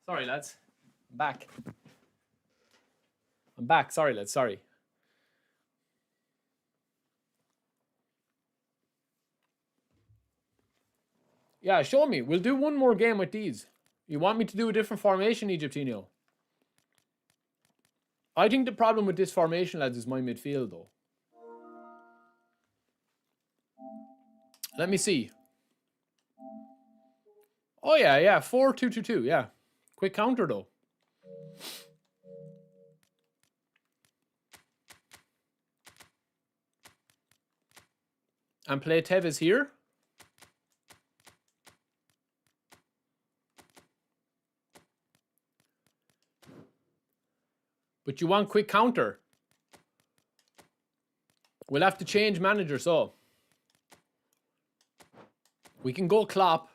Sorry, lads. I'm back. I'm back. Sorry, lads. Sorry. Yeah, show me. We'll do one more game with these. You want me to do a different formation, Egyptinho? I think the problem with this formation, lads, is my midfield, though. Let me see. Oh, yeah. 4-2-2-2, yeah. Quick counter, though. And play Tevez here. But you want quick counter. We'll have to change manager, so. We can go Klopp.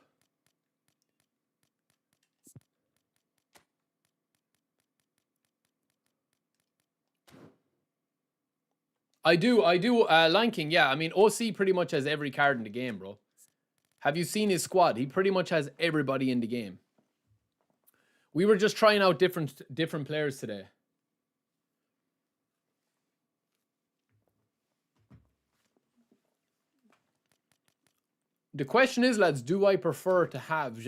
I do, Lion King, yeah. I mean, OC pretty much has every card in the game, bro. Have you seen his squad? He pretty much has everybody in the game. We were just trying out different players today. The question is, lads, do I prefer to have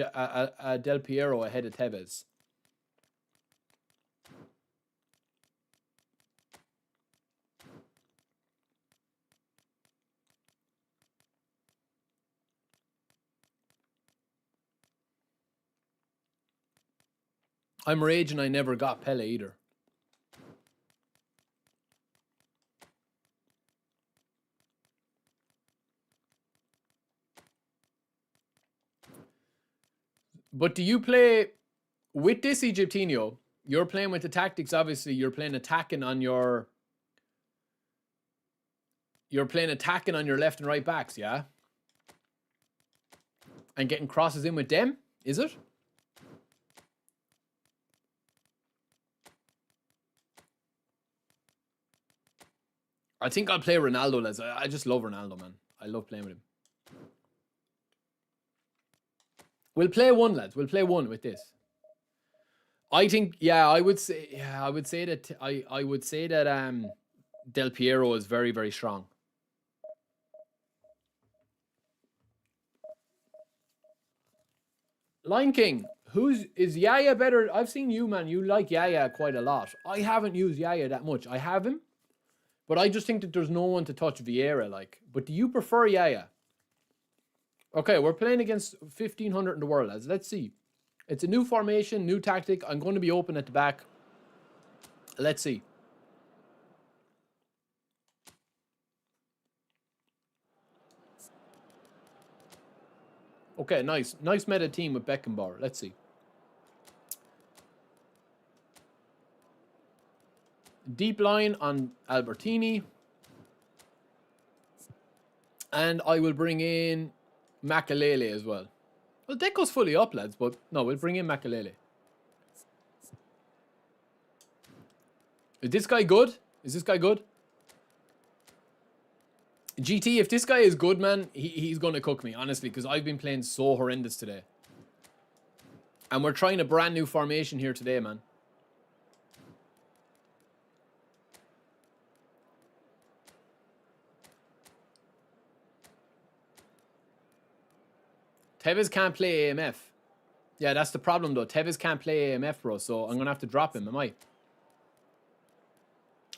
Del Piero ahead of Tevez? I'm raging I never got Pele either. But do you play with this Egyptinho? You're playing with the tactics, obviously. You're playing attacking on your left and right backs, yeah? And getting crosses in with them, is it? I think I'll play Ronaldo, lads. I just love Ronaldo, man. I love playing with him. We'll play one, lads. We'll play one with this. I think, yeah, I would say that Del Piero is very, very strong. Lion King, is Yaya better? I've seen you, man. You like Yaya quite a lot. I haven't used Yaya that much. I have him, but I just think that there's no one to touch Vieira, like. But do you prefer Yaya? Okay, we're playing against 1,500 in the world, lads. Let's see. It's a new formation, new tactic. I'm going to be open at the back. Let's see. Okay, nice. Nice meta team with Beckenbauer. Let's see. Deep line on Albertini. And I will bring in Makalele as well. Well, Deco's fully up, lads, but no, we'll bring in Makalele. Is this guy good? Is this guy good? GT, if this guy is good, man, he's going to cook me, honestly, because I've been playing so horrendous today. And we're trying a brand new formation here today, man. Tevez can't play AMF. Yeah, that's the problem, though. Tevez can't play AMF, bro, so I'm going to have to drop him, am I?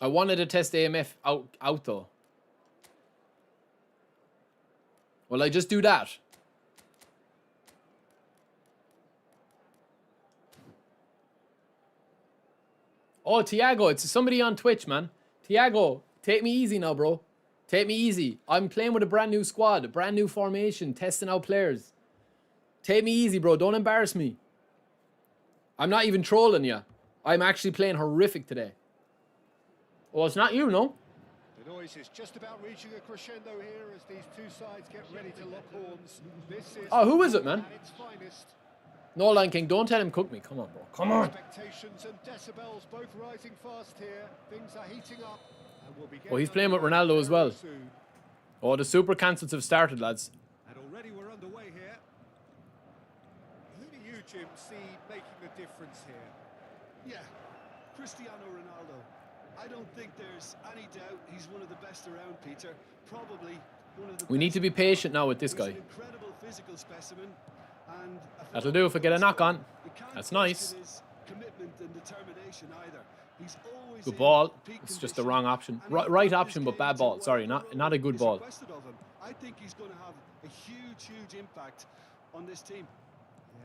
I wanted to test AMF out though. Will I just do that? Oh, Tiago, it's somebody on Twitch, man. Tiago, take me easy now, bro. Take me easy. I'm playing with a brand new squad, a brand new formation, testing out players. Take me easy, bro. Don't embarrass me. I'm not even trolling you. I'm actually playing horrific today. Oh, it's not you, no? The noise is just about reaching a crescendo here as these two sides get ready to lock horns. This is who is it, man? at its finest. No, Lion King, don't tell him cook me. Come on, bro. Come on. Expectations and decibels both rising fast here. Things are heating up. And we'll be Oh, he's playing with Ronaldo as well. soon. Oh, the super cancels have started, lads. And already we're underway here. Who do you, Jim, see making the difference here. Yeah, Cristiano Ronaldo. I don't think there's any doubt he's one of the best around, Peter. Probably one of the We need best to be ever. patient now with this He's guy. an incredible physical specimen and a That'll do if I get a knock on. You can't That's question nice. his commitment and determination either. He's always Good in ball. peak It's just the condition, wrong option. and he'll Right put option, his but game bad to ball. Sorry, whatever not a role good is ball. requested of him. I think he's going to have a huge impact on this team.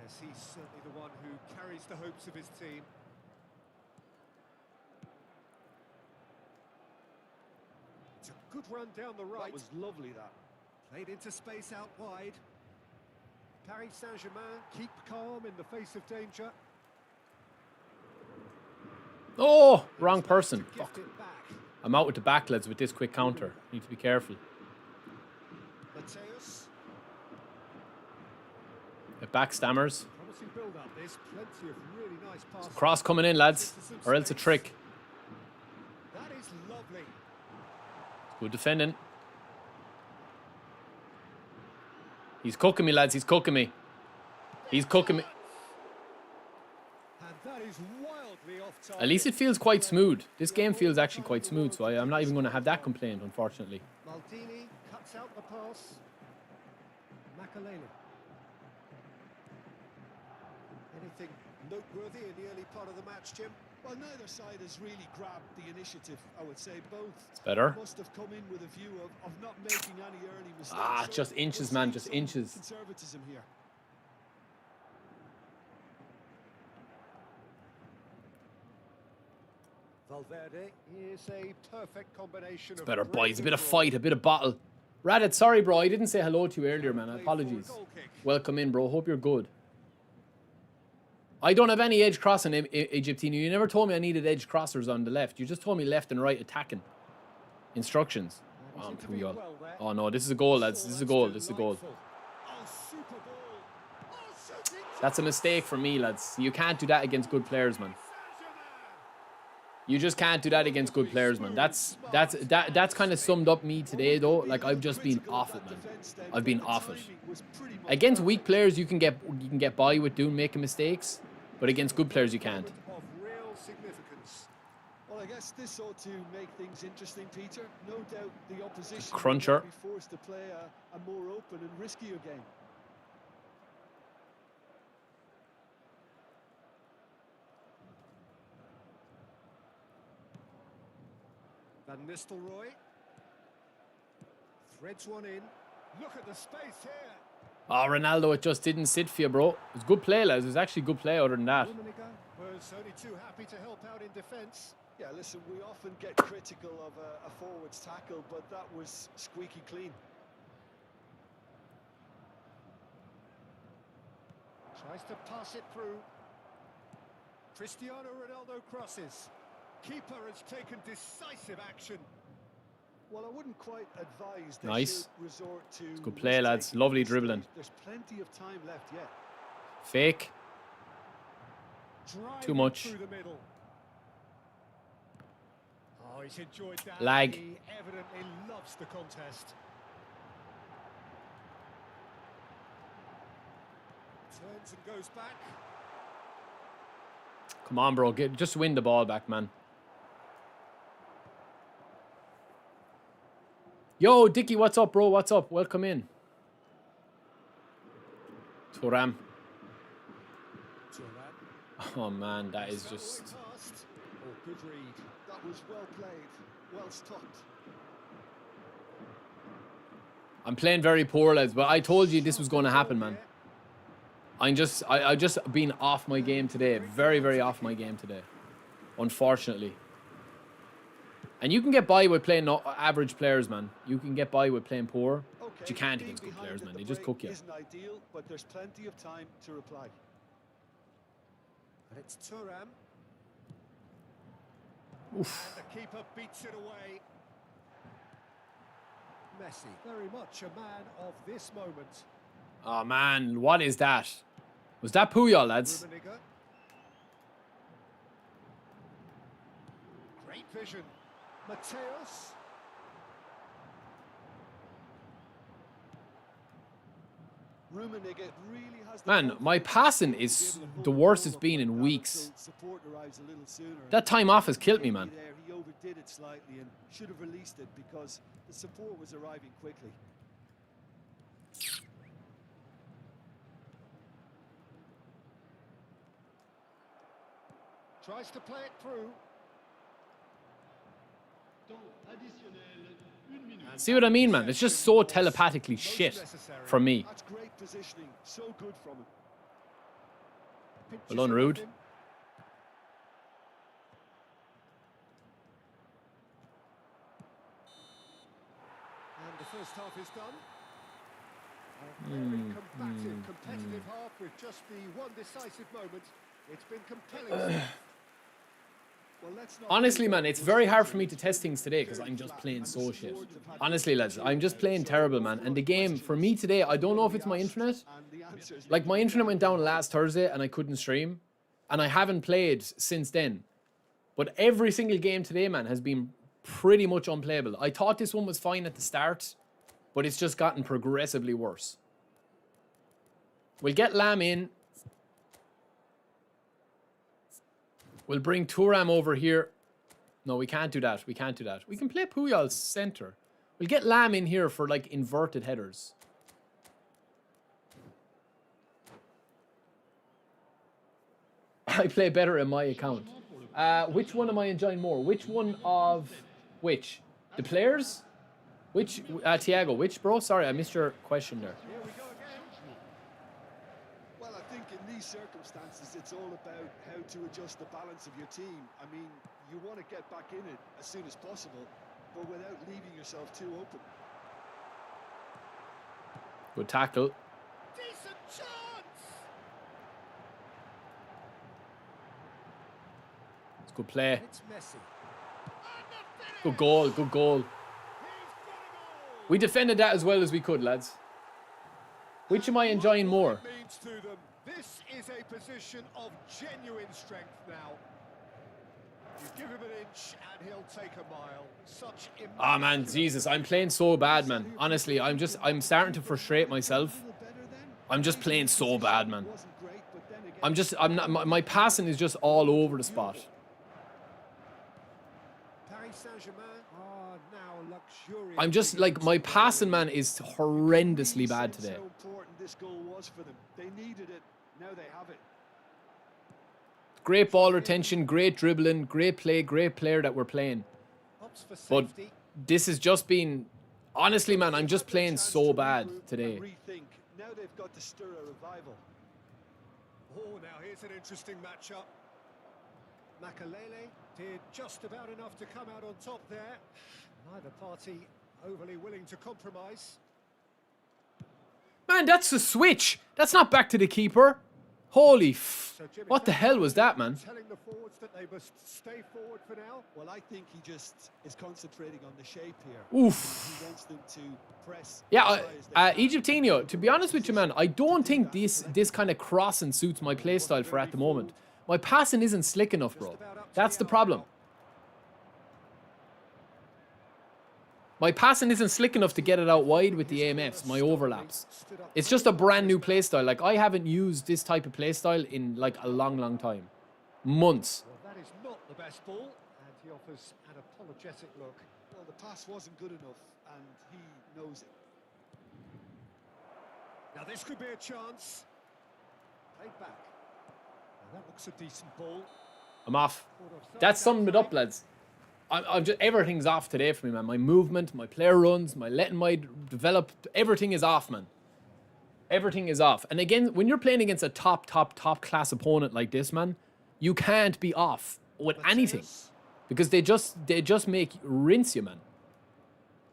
Yes, he's certainly the one who carries the hopes of his team. It's a good run down the right. That was lovely, that. Played into space out wide. Paris Saint-Germain keep calm in the face of danger. Oh, wrong person. To gift Fuck. it back. I'm out with the back, lads, with this quick counter. Need to be careful. Mateus. It backstammers. Promising build-up. There's plenty of really nice passes. Cross coming in, lads. Or else a trick. That is lovely. Good defending. He's cooking me, lads. He's cooking me. He's cooking me. And that is wildly off target. At least it feels quite smooth. This game feels actually quite smooth, so I'm not even going to have that complaint, unfortunately. Maldini cuts out the pass. Makalele. Anything noteworthy in the early part of the match, Jim? Well, neither side has really grabbed the initiative, I would say. Both It's better. must have come in with a view of not making any early mistakes. Ah, So just inches, we'll man, see just some inches. Conservatism here. Valverde is a perfect combination of Better, great boys. A bit of control. fight, a bit of battle. Radit, sorry, bro. I didn't say hello to you earlier, man. Played Apologies. for a goal kick. Welcome in, bro. Hope you're good. I don't have any edge crossing, Egyptino. You never told me I needed edge crossers on the left. You just told me left and right attacking. Instructions. And Oh, he's intervened well. well there. Oh no, this is a goal, lads. This is a goal. This is a goal. Delightful. Oh, super ball. Oh, shooting. That's a mistake for me, lads. You can't do that against good players, man. You just can't do that against good players, man. That's kind of summed up me today, though. Like, I've just been off it, man. I've been off it. Against weak players, you can get by with making mistakes, but against good players, you can't. Of real significance. Well, I guess this ought to make things interesting, Peter. No doubt the opposition Cruncher. will be forced to play a more open and riskier game. Van Nistelrooy. Threads one in. Look at the space here. Oh, Ronaldo, it just didn't sit for you, bro. It was good play, lads. It was actually good play other than that. Rummenigge was only too happy to help out in defence. Yeah, listen, we often get critical of a forward's tackle, but that was squeaky clean. Tries to pass it through. Cristiano Ronaldo crosses. Keeper has taken decisive action. Well, I wouldn't quite advise they Nice. should resort to Good play, lads. risk-taking Lovely at this dribbling. stage. There's plenty of time left yet. Fake. Driving Too much. through the middle. Oh, he's enjoyed that. Lag. He evidently loves the contest. Turns and goes back. Come on, bro. Just win the ball back, man. Yo, Dickie, what's up, bro? What's up? Welcome in. Thuram. Oh, man, that is just... Past. Oh, good read. That was well played, well stopped. I'm playing very poor, lads, but I told you this was going to happen, man. I just been off my game today. Very, very off my game today. Unfortunately. And you can get by with playing average players, man. You can get by with playing poor, but you can't being against good behind players, at man. the They just break cook you. Isn't ideal, but there's plenty of time to reply. And it's Thuram. Oof. And the keeper beats it away. Messi, very much a man of this moment. Oh, man. What is that? Was that Puyol, lads? Rummenigge. Great vision. Mateus. Rummenigge really has the Man, my passing is the worst it's been in weeks. That time off has killed me, man. He overdid it slightly and should have released it because the support was arriving quickly. Tries to play it through. See what I mean, man? It's just so telepathically shit from me. That's great positioning. So good from him. Well done, Rude. And the first half is done. A very combative, competitive half with just the one decisive moment. It's been compelling. Well, let's not Honestly, man, it's very hard for me to test things today because I'm just playing so shit. Honestly, lads, I'm just playing terrible, man. And the game, for me today, I don't know if it's my internet. Like, my internet went down last Thursday and I couldn't stream. And I haven't played since then. But every single game today, man, has been pretty much unplayable. I thought this one was fine at the start, but it's just gotten progressively worse. We'll get Lamb in. We'll bring Thuram over here. No, we can't do that. We can't do that. We can play Puyol center. We'll get Lamb in here for, like, inverted headers. I play better in my account. Which one am I enjoying more? Which one of... Which? The players? Which... Thiago, which, bro? Sorry, I missed your question there. Here we go again. Well, I think in these circumstances, it's all about how to adjust the balance of your team. I mean, you want to get back in it as soon as possible, but without leaving yourself too open. Good tackle. Decent chance. It's good play. It's Messi. Good goal, good goal. We defended that as well as we could, lads. Which am I enjoying more? Means to them. This is a position of genuine strength now. You give him an inch and he'll take a mile. Such Ah, man, Jesus, I'm playing so bad, man. Honestly, I'm starting to frustrate myself. I'm just playing so bad, man. I'm not, my passing is just all over the spot. Paris Saint-Germain are now luxurious. I'm just, like, my passing, man, is horrendously bad today. How important this goal was for them. They needed it. Now they have it. Great ball retention, great dribbling, great play, great player that we're playing. Opts for But safety. this has just been... Honestly, man, I'm just playing so bad today. Rethink. Now they've got to stir a revival. Oh, now here's an interesting matchup. Makalele did just about enough to come out on top there. Neither party overly willing to compromise. Man, that's a switch. That's not back to the keeper. Holy what the hell was that, man? Telling the forwards that they must stay forward for now. Well, I think he just is concentrating on the shape here. Oof. He wants them to press. Yeah, Egyptinho, to be honest with you, man, I don't think this kind of crossing suits my playstyle for at the moment. My passing isn't slick enough, bro. That's the problem. My passing isn't slick enough to get it out wide with the AMFs, my overlaps. It's just a brand new playstyle. Like, I haven't used this type of playstyle in, like, a long, long time. Months. Well, that is not the best ball, and he offers an apologetic look. Well, the pass wasn't good enough, and he knows it. Now this could be a chance. Played back. Now that looks a decent ball. I'm off. That's summing it up, lads. I'm just, everything's off today for me, man. My movement, my player runs, my letting my develop, everything is off, man. Everything is off. And again, when you're playing against a top class opponent like this, man, you can't be off with anything. Because they just make rinse you, man.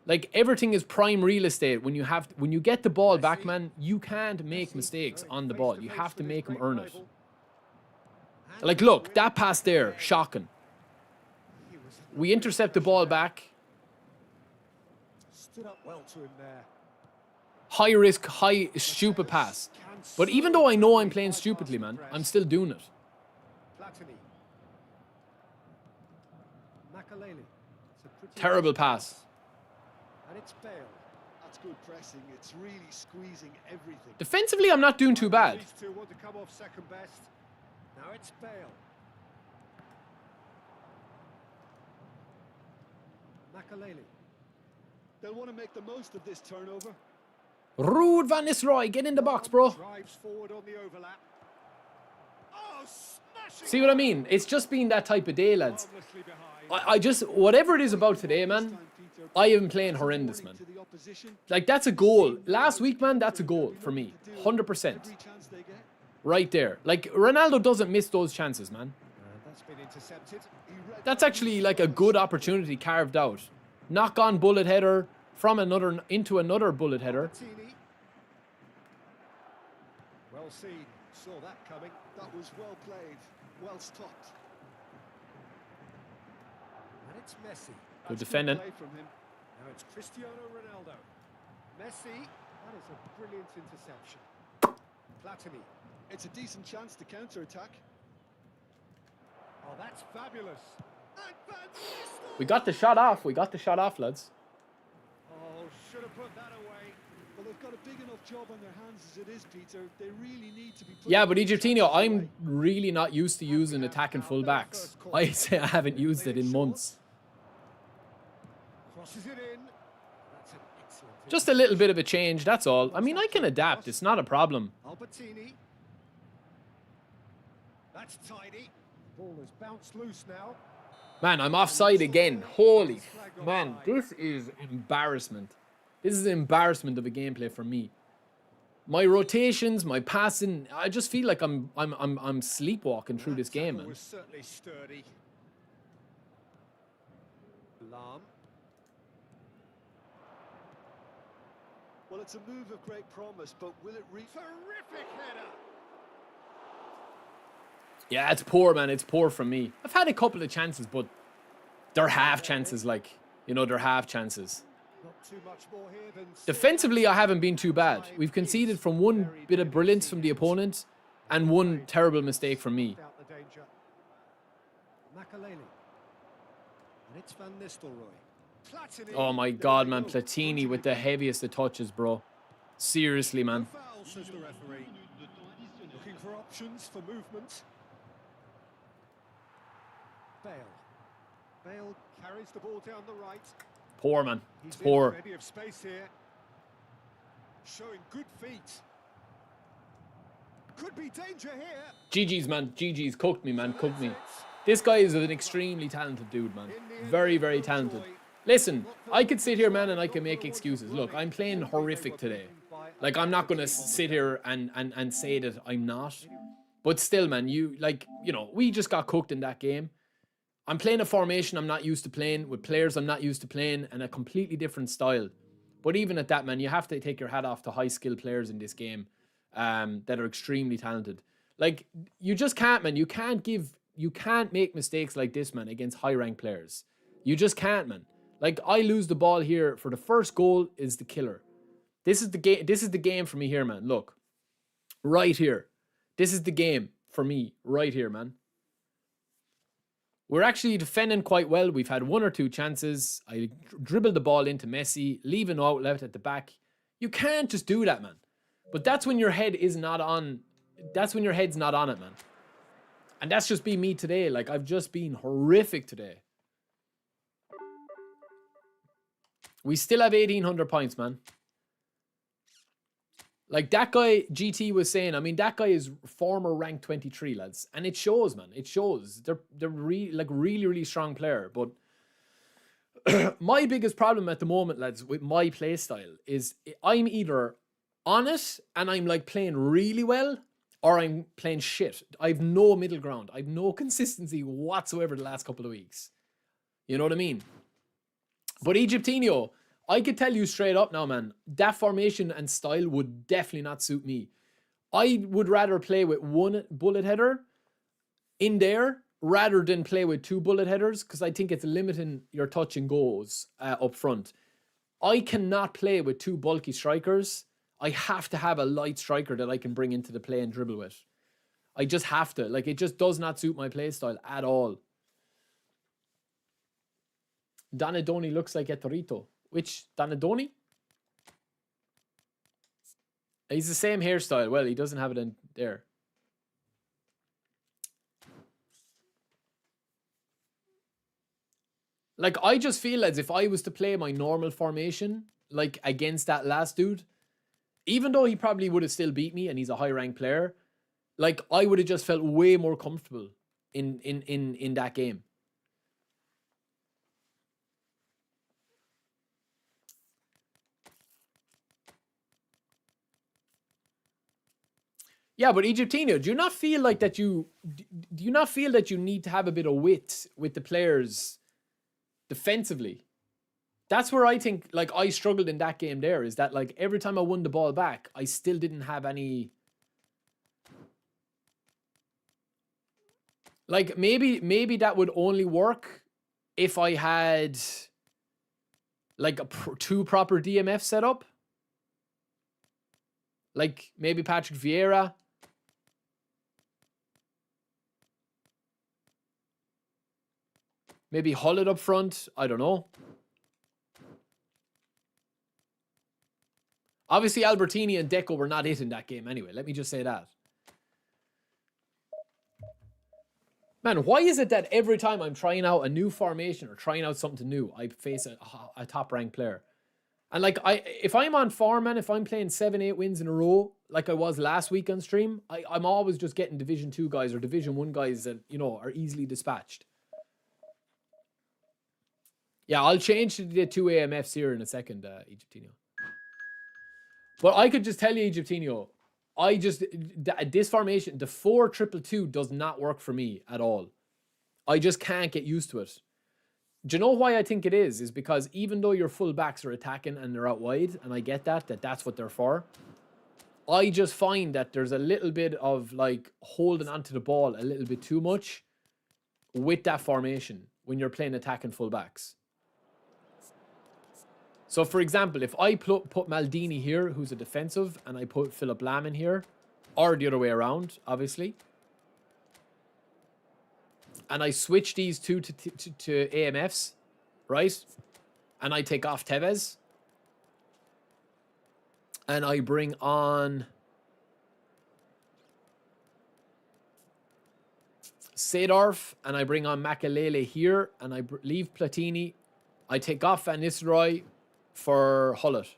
Like, everything is prime real estate. When you get the ball back, man, you can't make mistakes on the ball. You have to make them earn it. Like, look, that pass there, shocking. We intercept the ball back. Stood up well to him there. High risk, high stupid pass. But even though I know I'm playing stupidly, man, I'm still doing it. Platini. Makalele. Terrible pass. And it's Bale. That's good pressing. It's really squeezing everything. Defensively, I'm not doing too bad. These two want to come off second best. Now it's Bale. Makaleli. They'll want to make the most of this turnover. Ruud van Nistelrooy, get in the box, bro. Drives forward on the overlap. Oh, smashing. See what I mean? It's just been that type of day, lads. Harmlessly behind. I just, whatever it is about today, man, I am playing horrendous, man. To the opposition. Like, that's a goal. Last week, man, that's a goal for me. 100%. Every chance they get. Right there. Like, Ronaldo doesn't miss those chances, man. That's been intercepted. He read That's actually like a good opportunity carved out. Knock on bullet header from another into another bullet header. Martini. Well seen. Saw that coming. that was well played, well stopped. And it's Messi. Good That's defending. play from him. Now it's Cristiano Ronaldo. Messi. That is a brilliant interception. Platini. It's a decent chance to counter-attack. Oh, that's fabulous. And Van Nistelrooy. We got the shot off. We got the shot off, lads. Oh, should have put that away. Well, they've got a big enough job on their hands as it is, Peter. They really need to be putting Yeah, but these Egyptinho, chances away. I'm really not used to using attacking fullbacks. I say I haven't used it in months. Crosses it in. That's an excellent. Just a little bit of a change, that's all. I mean, I can adapt. It's not a problem. Albertini. That's tidy. Ball has bounced loose now. Man, I'm offside again. Holy man, this is embarrassment. This is an embarrassment of a gameplay for me. My rotations, my passing, I just feel like I'm sleepwalking through this game, man. Was certainly sturdy. Lam. Well, it's a move of great promise, but will it reach? Terrific header. Yeah, it's poor, man. It's poor from me. I've had a couple of chances, but they're half chances, like, you know, they're half chances. Not too much more here than Defensively, I haven't been too bad. We've conceded from one bit of brilliance from the opponent and one terrible mistake from me. Out the danger. Makaleli. And it's Van Nistelrooy. Platini. Oh my god, man. Platini with the heaviest of touches, bro. Seriously, man. Foul, says the referee. Looking for options for movement. Bale. Bale carries the ball down the right. Poor, man. He's It's poor. plenty of space here. Showing good feet. Could be danger here. GG's, man. GG's. Cooked me, man. Cooked me. This guy is an extremely talented dude, man. Very, very talented. Listen, I could sit here, man, and I can make excuses. Look, I'm playing horrific today. Like, I'm not going to sit here and say that I'm not. But still, man, you know, we just got cooked in that game. I'm playing a formation I'm not used to playing, with players I'm not used to playing, and a completely different style. But even at that, man, you have to take your hat off to high-skilled players in this game that are extremely talented. Like, you just can't, man. You can't make mistakes like this, man, against high-ranked players. You just can't, man. Like, I lose the ball here for the first goal is the killer. This is the game. This is the game for me here, man. Look, right here. This is the game for me right here, man. We're actually defending quite well. We've had one or two chances. I dribbled the ball into Messi, leave an outlet at the back. You can't just do that, man. But that's when your head is not on. That's when your head's not on it, man. And that's just been me today. Like, I've just been horrific today. We still have 1,800 points, man. Like that guy GT was saying, I mean, that guy is former rank 23, lads. And it shows, man. It shows. They're really strong player. But my biggest problem at the moment, lads, with my play style is I'm either on it and I'm like playing really well, or I'm playing shit. I've no middle ground. I've no consistency whatsoever the last couple of weeks. You know what I mean? But Egyptinho, I could tell you straight up now, man, that formation and style would definitely not suit me. I would rather play with one bullet header in there rather than play with two bullet headers, because I think it's limiting your touch and goals up front. I cannot play with two bulky strikers. I have to have a light striker that I can bring into the play and dribble with. I just have to. Like, it just does not suit my play style at all. Donadoni looks like Etorito. Which Donadoni? He's the same hairstyle. Well, he doesn't have it in there. Like, I just feel as if I was to play my normal formation, like, against that last dude, even though he probably would have still beat me and he's a high-ranked player, like, I would have just felt way more comfortable in that game. Yeah, but Egyptino, do you not feel like that do you not feel that you need to have a bit of wit with the players defensively? That's where I think, like, I struggled in that game there, is that, like, every time I won the ball back, I still didn't have any... Like, maybe that would only work if I had, like, two proper DMFs set up. Like, maybe Patrick Vieira. Maybe Hullet up front. I don't know. Obviously, Albertini and Deco were not it in that game anyway. Let me just say that. Man, why is it that every time I'm trying out a new formation or trying out something new, I face a top-ranked player? And, like, if I'm on form, man, if I'm playing 7-8 wins in a row, like I was last week on stream, I'm always just getting Division 2 guys or Division 1 guys that, you know, are easily dispatched. Yeah, I'll change to the 2 AMFs here in a second, Egyptino. But I could just tell you, Egyptino, this formation, the 4-2-2 does not work for me at all. I just can't get used to it. Do you know why I think it is? Is because even though your full backs are attacking and they're out wide, and I get that's what they're for, I just find that there's a little bit of, like, holding onto the ball a little bit too much with that formation when you're playing attacking full backs. So, for example, if I put Maldini here, who's a defensive, and I put Philip Lahm in here, or the other way around, obviously, and I switch these two to AMFs, right? And I take off Tevez, and I bring on Seedorf, and I bring on Makelele here, and I leave Platini. I take off Van Nistelrooy for Hullet.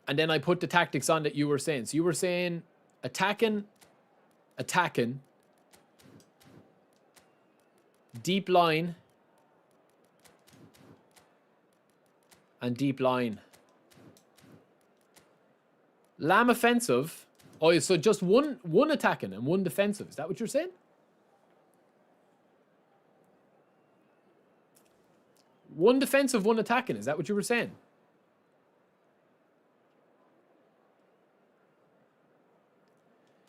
And then I put the tactics on that you were saying. So you were saying attacking, deep line, and deep line. Lamb offensive. Oh, so just one attacking and one defensive. Is that what you're saying? One defensive, one attacking. Is that what you were saying?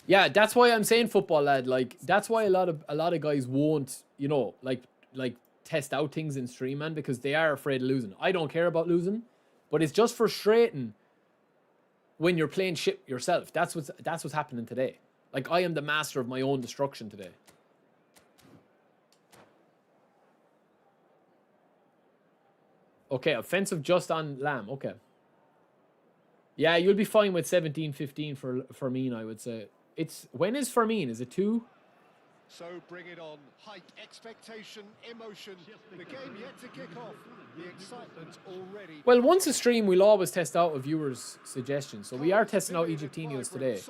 Yeah, that's why I'm saying, football lad. Like, that's why a lot of guys won't, you know, like test out things in stream, man, because they are afraid of losing. I don't care about losing, but it's just frustrating when you're playing shit yourself. That's what's happening today. Like, I am the master of my own destruction today. Okay, offensive just on Lamb. Okay. Yeah, you'll be fine with 17-15 for Firmino, I would say. When is Firmino? Is it 2? So bring it on. Height, expectation, emotion. The game yet to kick off. The excitement already. Well, once a stream, we'll always test out a viewer's suggestion. So we are testing out Egyptinos today.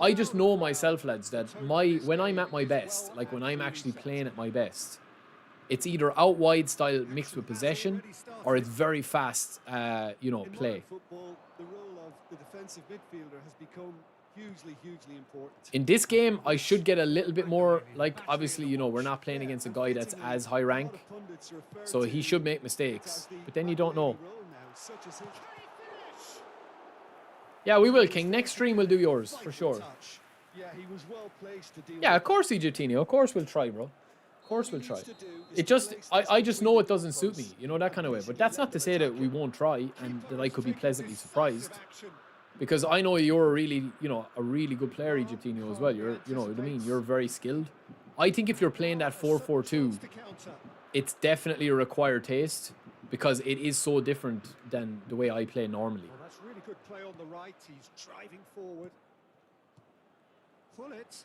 I just know myself, lads, that when I'm at my best, like when I'm actually playing at my best, it's either out wide style mixed with possession, or it's very fast, you know, play. Football, the role of the defensive midfielder has become hugely important. In this game, I should get a little bit more, like, obviously, you know, we're not playing against a guy that's as high rank, so he should make mistakes, but then you don't know. Yeah, we will, King. Next stream we'll do yours, for sure. Yeah, of course, Egyptino. Of course we'll try, bro. Of course we'll try. It just, I just know it doesn't suit me, you know, that kind of way. But that's not to say that we won't try and that I could be pleasantly surprised. Because I know you're a really, you know, a really good player, Egyptino, as well. You're, you know what I mean? You're very skilled. I think if you're playing that 4-4-2, it's definitely a required taste. because it is so different than the way I play normally. Well, that's really good play on the right. He's driving forward. Pull it.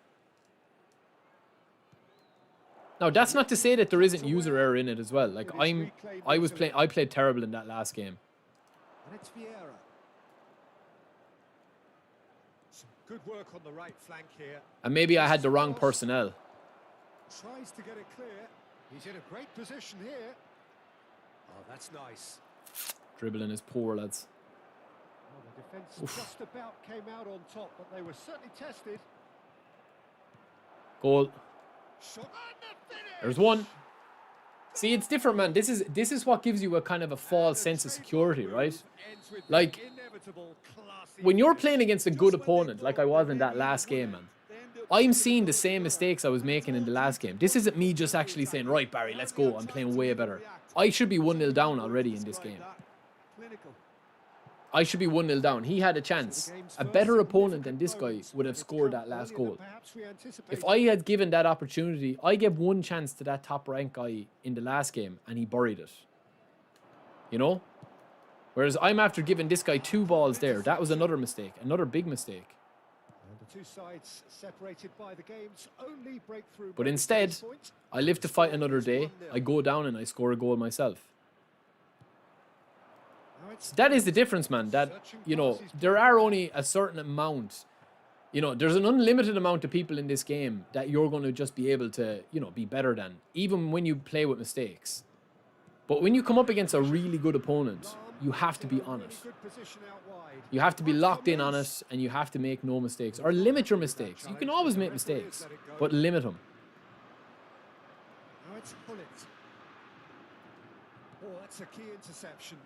Now that's not to say that there isn't user error in it as well. Like I played terrible in that last game. And it's Vieira. Some good work on the right flank here. And maybe I had the wrong personnel. Tries to get it clear. He's in a great position here. Oh, that's nice. Dribbling is poor, lads. Well, the defence just about came out on top, but they were certainly tested. Goal. Shot and the finish! There's one. See, it's different, man. This is what gives you a kind of a false sense of security, right? Like, when you're playing against a good opponent, like I was in that last game, man, I'm seeing the same mistakes I was making in the last game. This isn't me just actually saying, right, Barry, let's go. I'm playing way better. I should be 1-0 down already in this game. I should be 1-0 down. He had a chance. A better opponent than this guy would have scored that last goal. If I had given that opportunity, I gave one chance to that top rank guy in the last game and he buried it. You know? Whereas I'm after giving this guy 2 balls there. That was another mistake. Another big mistake. And the two sides separated by the game's only breakthrough. But instead, I live to fight another day. I go down and I score a goal myself. That is the difference, man. That, you know, there are only a certain amount. You know, there's an unlimited amount of people in this game that you're going to just be able to, you know, be better than. Even when you play with mistakes. But when you come up against a really good opponent, you have to be on it. You have to be locked in on it and you have to make no mistakes. Or limit your mistakes. You can always make mistakes, but limit them. Now it's Pull it. Oh, that's a key interception.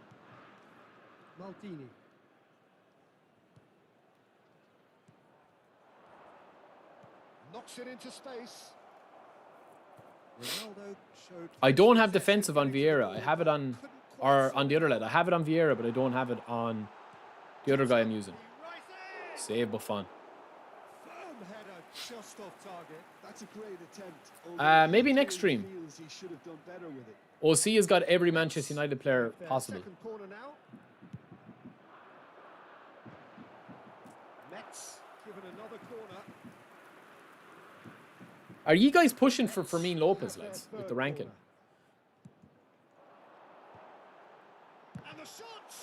Maldini. Knocks it into space. Ronaldo showed I don't have defensive on Vieira. I have it on, or on the other lad. I have it on Vieira, but I don't have it on the other guy I'm using. Save Buffon. firm header just off target. That's a great attempt. Maybe next stream. He should have done better with it. OC has got every Manchester United player possible. Second corner now. Mets given another corner. Are you guys pushing for Fermin Lopez, lads, with the ranking? And the shot.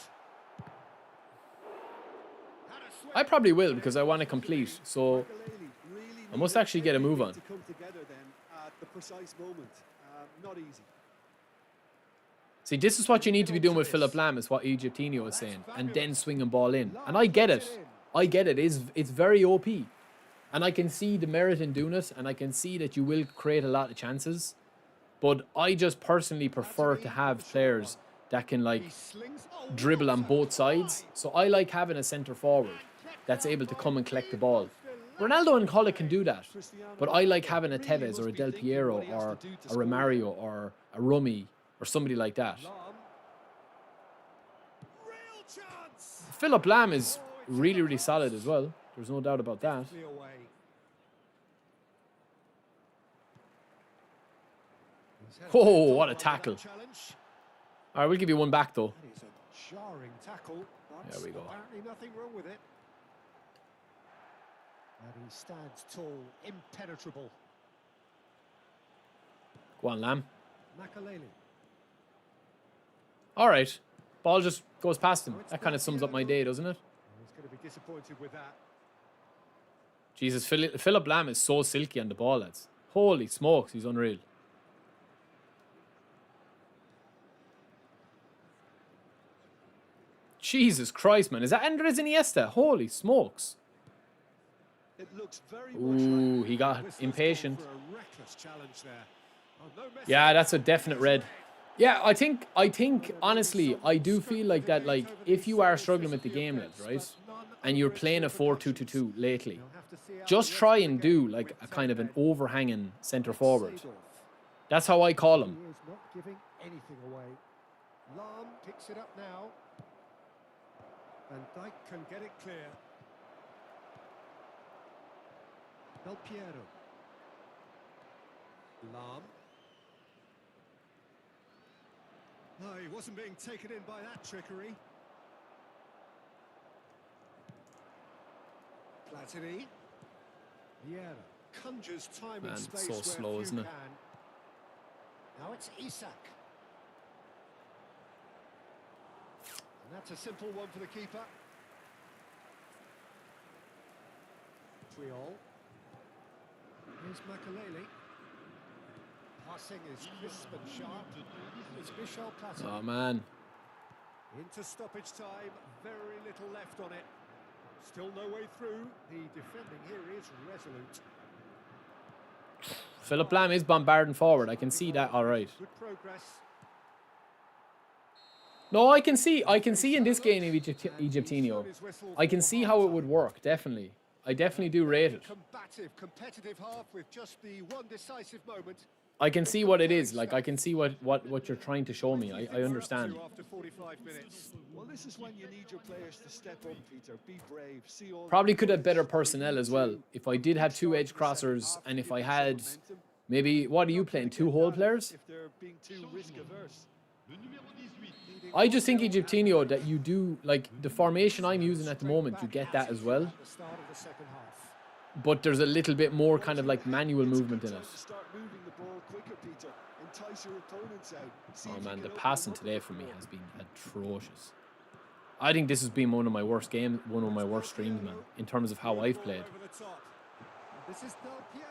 I probably will because I want to complete. So I must actually get a move on. To come together then at the precise moment. Not easy. See, this is what you need to be doing with Philip Lam, is what Egyptinho was saying, and then swinging ball in. And I get it. I get it. It's very OP. And I can see the merit in doing it, and I can see that you will create a lot of chances. But I just personally prefer to have players that can, like, dribble on both sides. So I like having a centre forward that's able to come and collect the ball. Ronaldo and Hullet can do that. But I like having a Tevez or a Del Piero or a Romario or a Rummy or somebody like that. Philip Lam is really, really solid as well. There's no doubt about that. Oh, what a tackle. All right, we'll give you one back, though. It's a jarring tackle, but There we go. apparently nothing wrong with it. And he stands tall, impenetrable. Go on, Lam. Makaleli. All right. Ball just goes past him. That kind of sums up my day, doesn't it? He's going to be disappointed with that. Jesus, Philip Lam is so silky on the ball, lads. Holy smokes, he's unreal. Jesus Christ, man. Is that Andres Iniesta? Holy smokes. It looks very Ooh, he got impatient. For a reckless challenge there. Oh, no mess Yeah, up. that's a definite red. Yeah, I think, honestly, I do feel like that, like, if you are struggling with the game, lads, right? And you're playing a 4-2-2-2 lately, just try and do, like, a kind of an overhanging centre forward. That's how I call him. He is not giving anything away. Lam picks it up now. And Dyke can get it clear. Del Piero. Lam. No, he wasn't being taken in by that trickery. Platini. Vieira conjures time Man, and it's space so where slow, few isn't it? can. Now it's Isak. And that's a simple one for the keeper. Triol. Here's Makaleli. Passing is crisp and sharp. It's Michel Platini. Oh, man. Into stoppage time, very little left on it. Still no way through. The defending here is resolute. Philip Lam is bombarding forward. I can see that all right. Good progress. No, I can see in this game of Egyptinho, I can see how it would work, definitely. I definitely do rate it. Combative, competitive half with just the one decisive moment. I can see what it is. Like, I can see what you're trying to show me. I understand. After 45 minutes. Well, this is when you need your players to step up, Peter. Be brave. See all Probably could have better personnel as well. If I did have two edge crossers and if I had maybe, what are you playing, two hole players? if they're being too risk averse. I just think Egyptinho that you do, like, the formation I'm using at the moment, you get that as well. At the start of the second half. But there's a little bit more kind of like manual movement in it. Start moving the ball quicker, Peter. Entice your opponents out. See Oh if you man, can the open passing them up today a for bit me more. has been atrocious. I think this has been one of my worst games, one of my worst streams, man, in terms of how I've played. Over the top. This is Del Piero.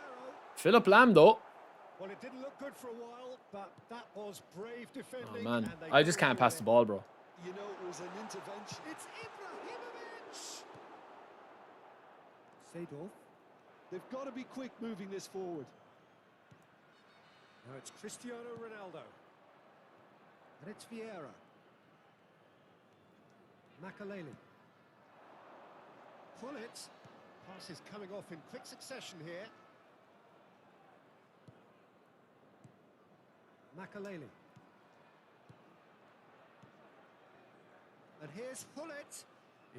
Philip Lam, though. Well, it didn't look good for a while, but that was brave defending. Oh man, and they I just got can't it pass the ball, bro. You know, it was an intervention. It's Ibrahimovic. Seedorf. They've got to be quick moving this forward. Now it's Cristiano Ronaldo. And it's Vieira. Makaleli. Pull it. Pass is coming off in quick succession here. Makaleli. And here's Hullet.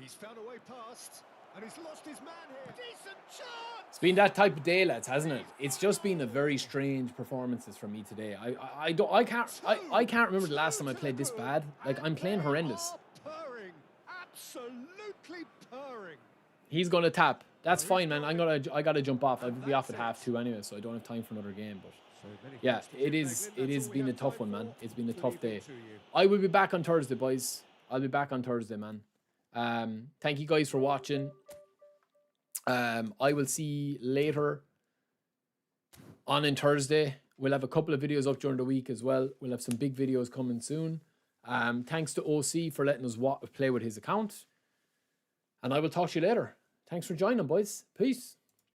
He's found a way past. And he's lost his man here. Decent chance! It's been that type of day, lads, hasn't it? It's just been a very strange performances for me today. I can't remember the last time I played this bad. Like, I'm playing horrendous. They are purring. Absolutely purring. He's gonna tap. That's fine, man. I gotta jump off. I'll be off at half-2 anyway, so I don't have time for another game. But yeah, it is been a tough one, man. It's been a tough day. I will be back on Thursday, boys. I'll be back on Thursday, man. Thank you guys for watching. I will see later on in Thursday. We'll have a couple of videos up during the week as well. We'll have some big videos coming soon. Thanks to OC for letting us play with his account. And I will talk to you later. Thanks for joining, boys. Peace.